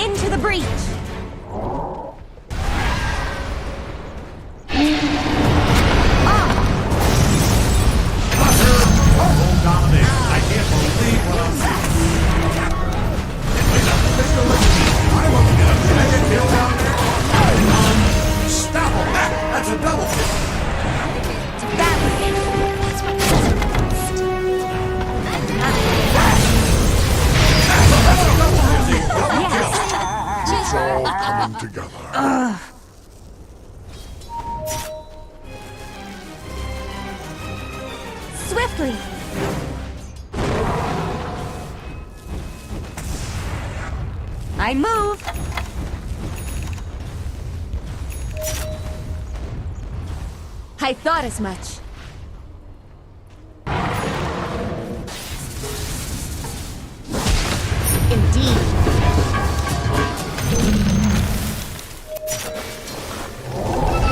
Into the breach! Domination. I can't believe what I'm seeing. Wait a minute. I'm looking at a mega kill down there. Unstoppable. That's a double kill. To battle! It's all coming together. Swiftly! I move! I thought as much. Indeed.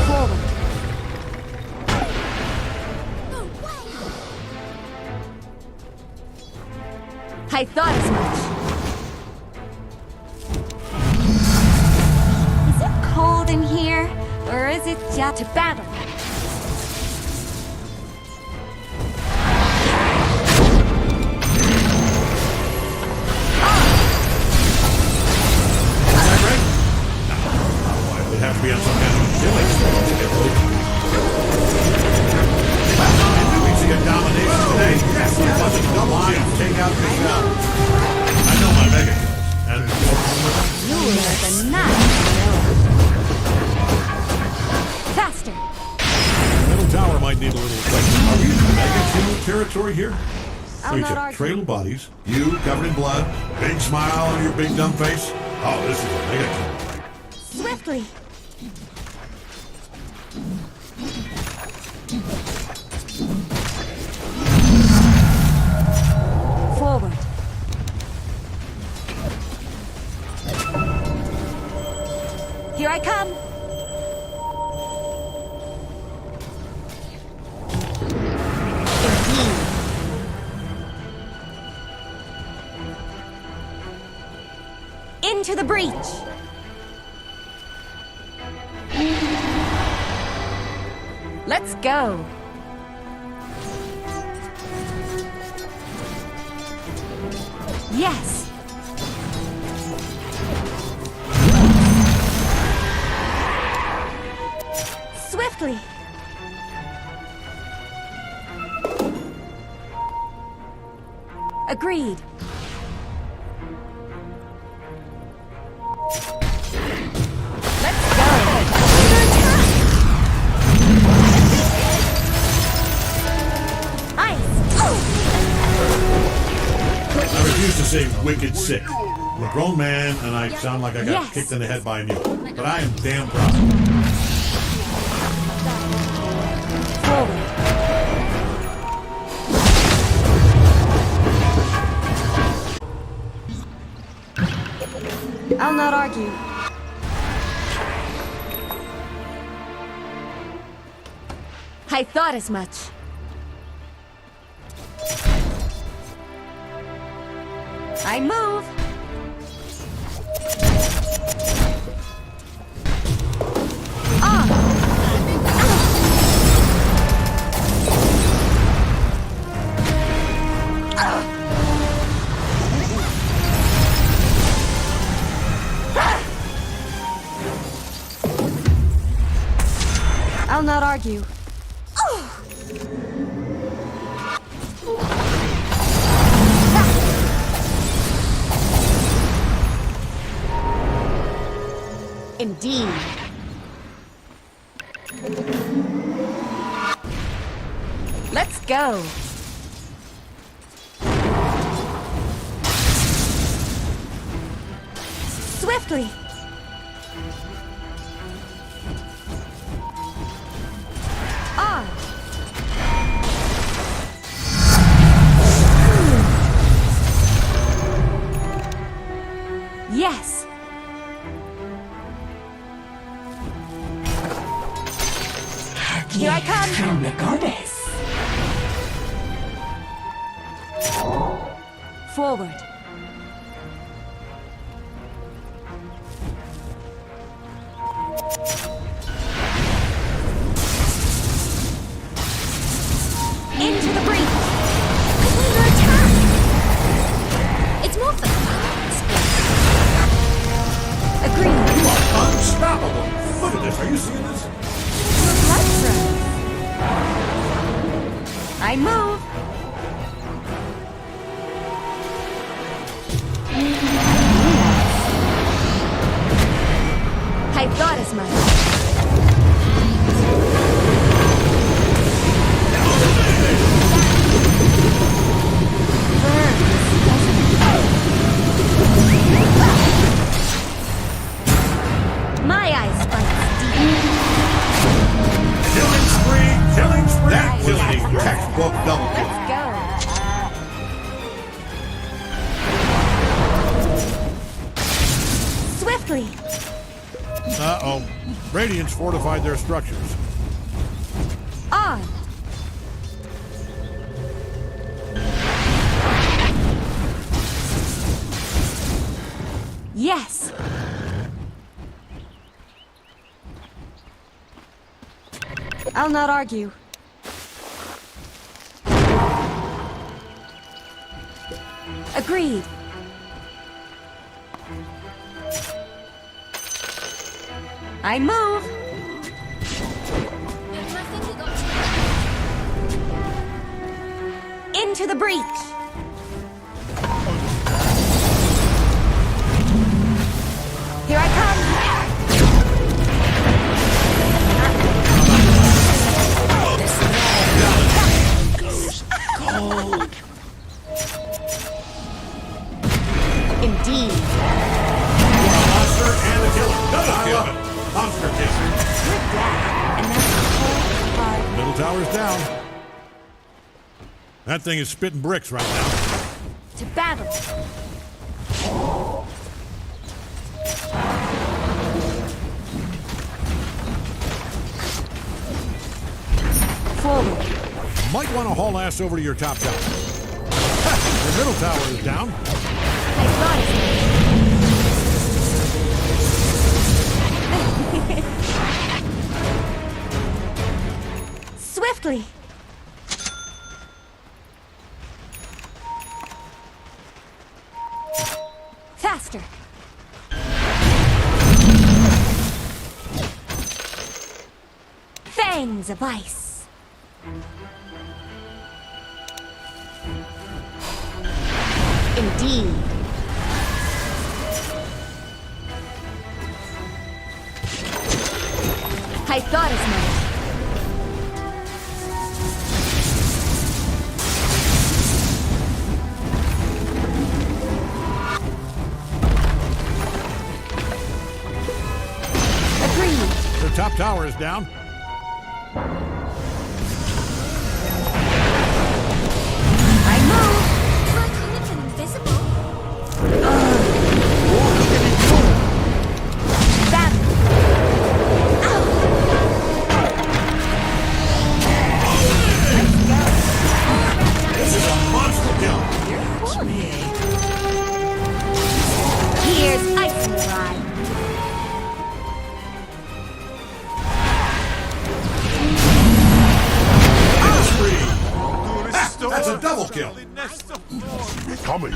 Forward. I thought as much. Is it cold in here? Or is it just to battle? It'd have to be on some kind of killing spree to get moving. Maybe we see a domination today. Yes, it wasn't double kill. Take out this guy. I know my mega kills. And You are the knife. Faster. middle tower might need a little attention. Are we in mega kill territory here? I'll not argue. Trail of bodies, you covered in blood, big smile on your big dumb face. Oh, this is a mega kill. Swiftly. Forward. Here I come. Indeed. Into the breach. Let's go. Yes. Swiftly. Agreed. Let's go. I refuse to say wicked sick. I'm a grown man, and I sound like I got Yes. kicked in the head by a mule. But I am damn proud. Forward. I'll not argue. I thought as much. I move. I'll not argue. Indeed. Let's go. Swiftly. On. Here I come. From the goddess. Forward. Into the breach. Under attack. It's more fun. Agreed. Unstoppable. Look at this. Are you seeing this? Blood throws. I move. I thought as much. My eyes spike deep. Killing spree. Killing spree. That was a textbook double kill. Let's go. Swiftly. Uh-oh. Radiance fortified their structures. On. Yes. I'll not argue. Agreed. I move. Into the breach. Here I come. Indeed. Monster and the killer. Double kill. Monster kill. With that, and that's the whole part. Middle tower's down. That thing is spitting bricks right now. To battle. Forward. Might want to haul ass over to your top tower. The middle tower is down. I thought as much. Swiftly. Faster. Fangs of ice. Indeed. I thought as much. Agreed. The top tower is down. I move. Do I call it invisible? Battle. This is a monster kill. Here's ice in your eye. That's a double kill. Coming.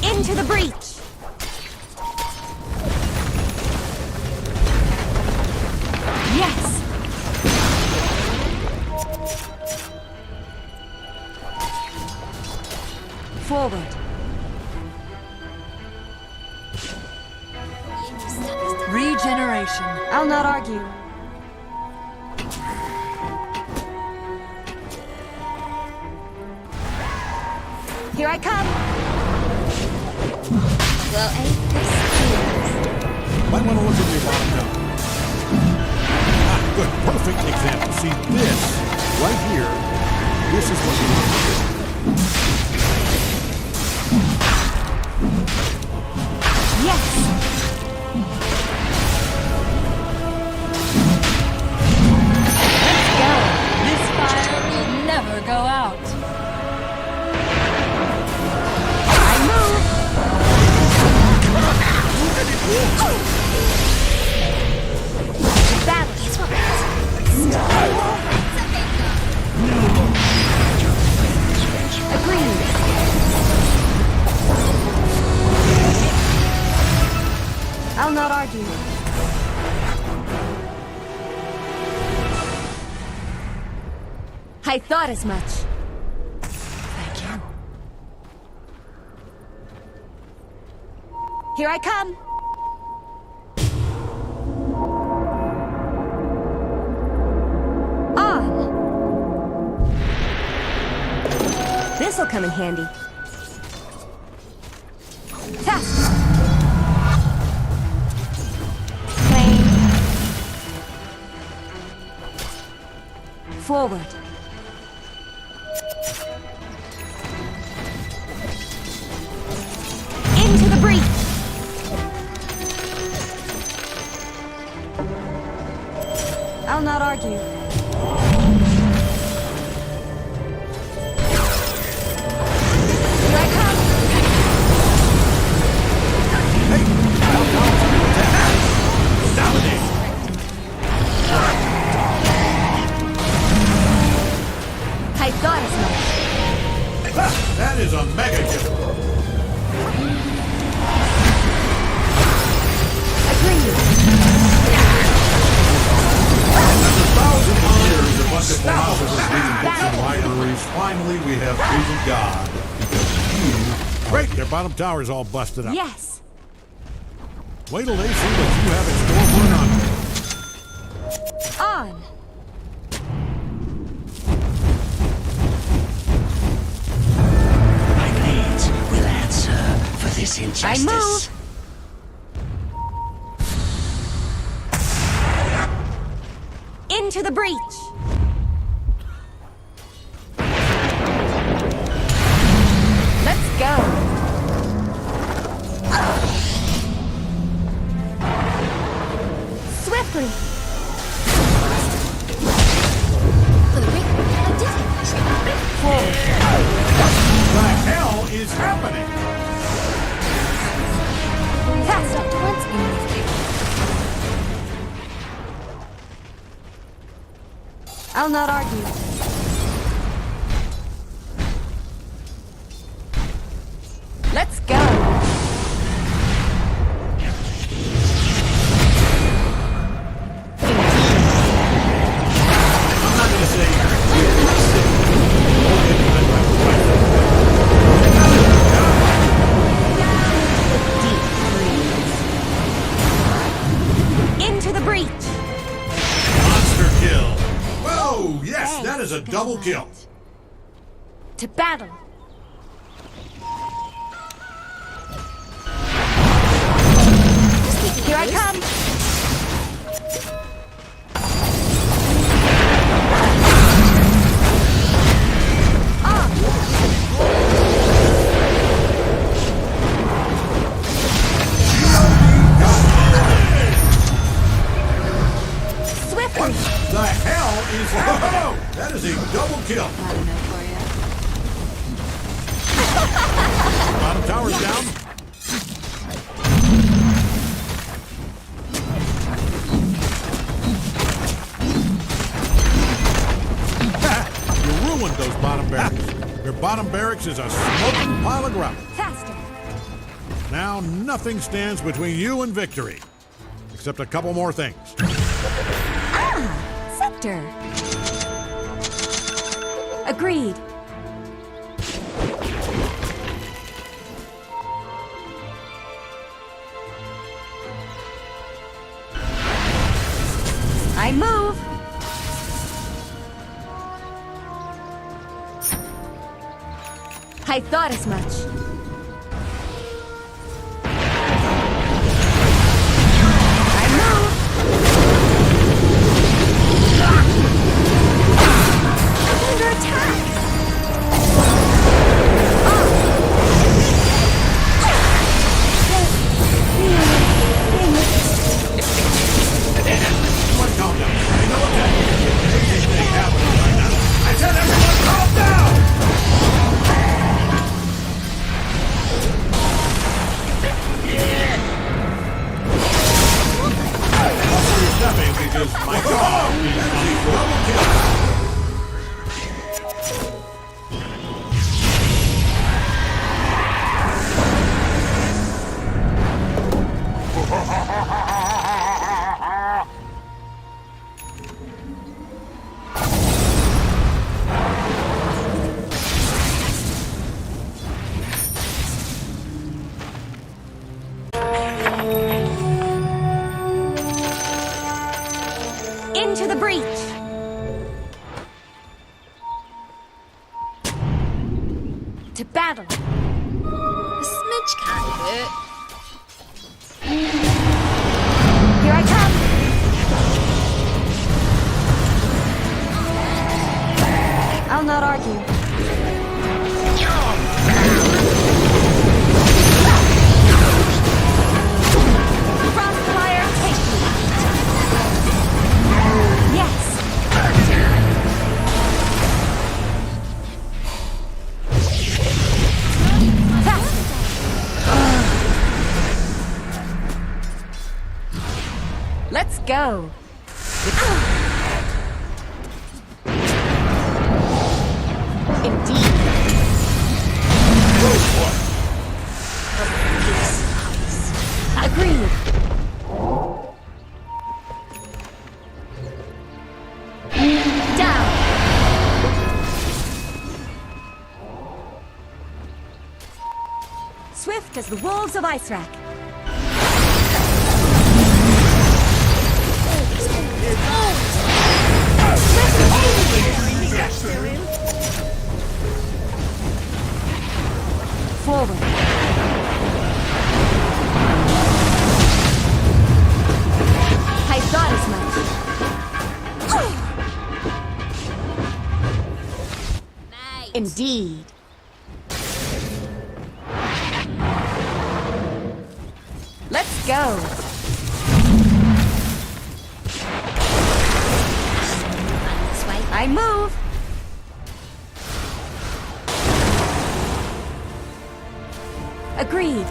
Into the breach. Yes. Forward. Regeneration. I'll not argue. Here I come. Well, ain't this Might want to look at your bottom tower. Ah, good. Perfect example. See, this right here, this is what you want to do. Yes. I'll not argue. I thought as much. Thank you. Here I come. On. This'll come in handy. Fast. Plain. Forward. Into the breach. I'll not argue. Here I come. I thought as much. That is a mega kill. Agreed. After thousands of years of wonderful philosophers reading books and libraries, finally we have proven God. Because you... Great, their bottom tower's all busted up. Yes. Wait till they see what you have in store for an encore. On. My blades will answer for this injustice. I move. Into the breach. Let's go. Swiftly. Forward. The hell is happening? Faster. I'll not argue. Let's go. I'm not going to say... Into the breach. Monster kill. Whoa, yes, that is a double kill. To battle. Here I come. Swiftly. The hell is... Whoa, that is a double kill. Bottom tower's down. You ruined those bottom barracks. Their bottom barracks is a smoking pile of ground. Faster. Now nothing stands between you and victory. Except a couple more things. Sector. Agreed. I move. I thought as much. I move. Under attack. Everyone calm down. You know what that is? Anything happening right now. I said everyone calm down! You're stepping because my dog is double kill. Into the breach! To battle! A smidge can't hurt. Here I come! I'll not argue. Crossfire, take me! Yes! Let's go! Indeed. Agreed. Down. Swift as the wolves of Icerack. Forward. I thought as much. Indeed. Let's go. I move. Agreed.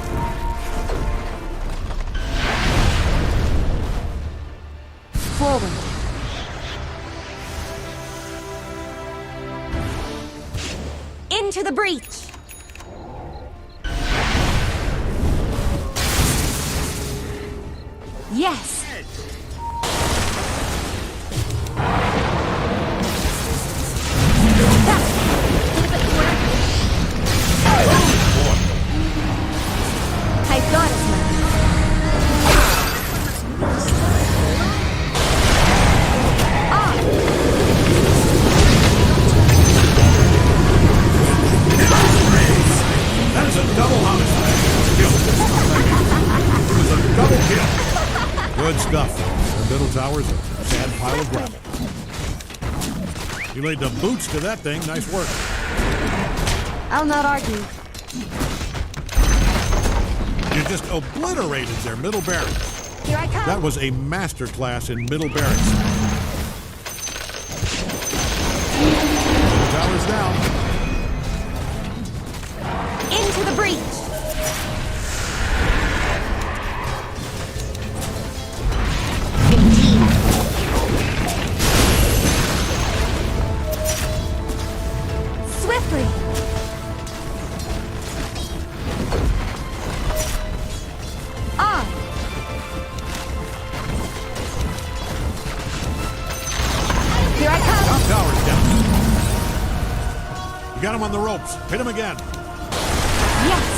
Forward. Into the breach. Yes. I thought as much. That's a double homicide. Kill. It was a double kill. Good stuff. The middle tower's a sad pile of gravel. You laid the boots to that thing. Nice work. I'll not argue. You just obliterated their middle barracks. Here I come. That was a masterclass in middle barracks. Middle tower's down. Into the breach. Indeed. Swiftly. On. Here I come. Top tower's down. You got him on the ropes. Hit him again. Yes.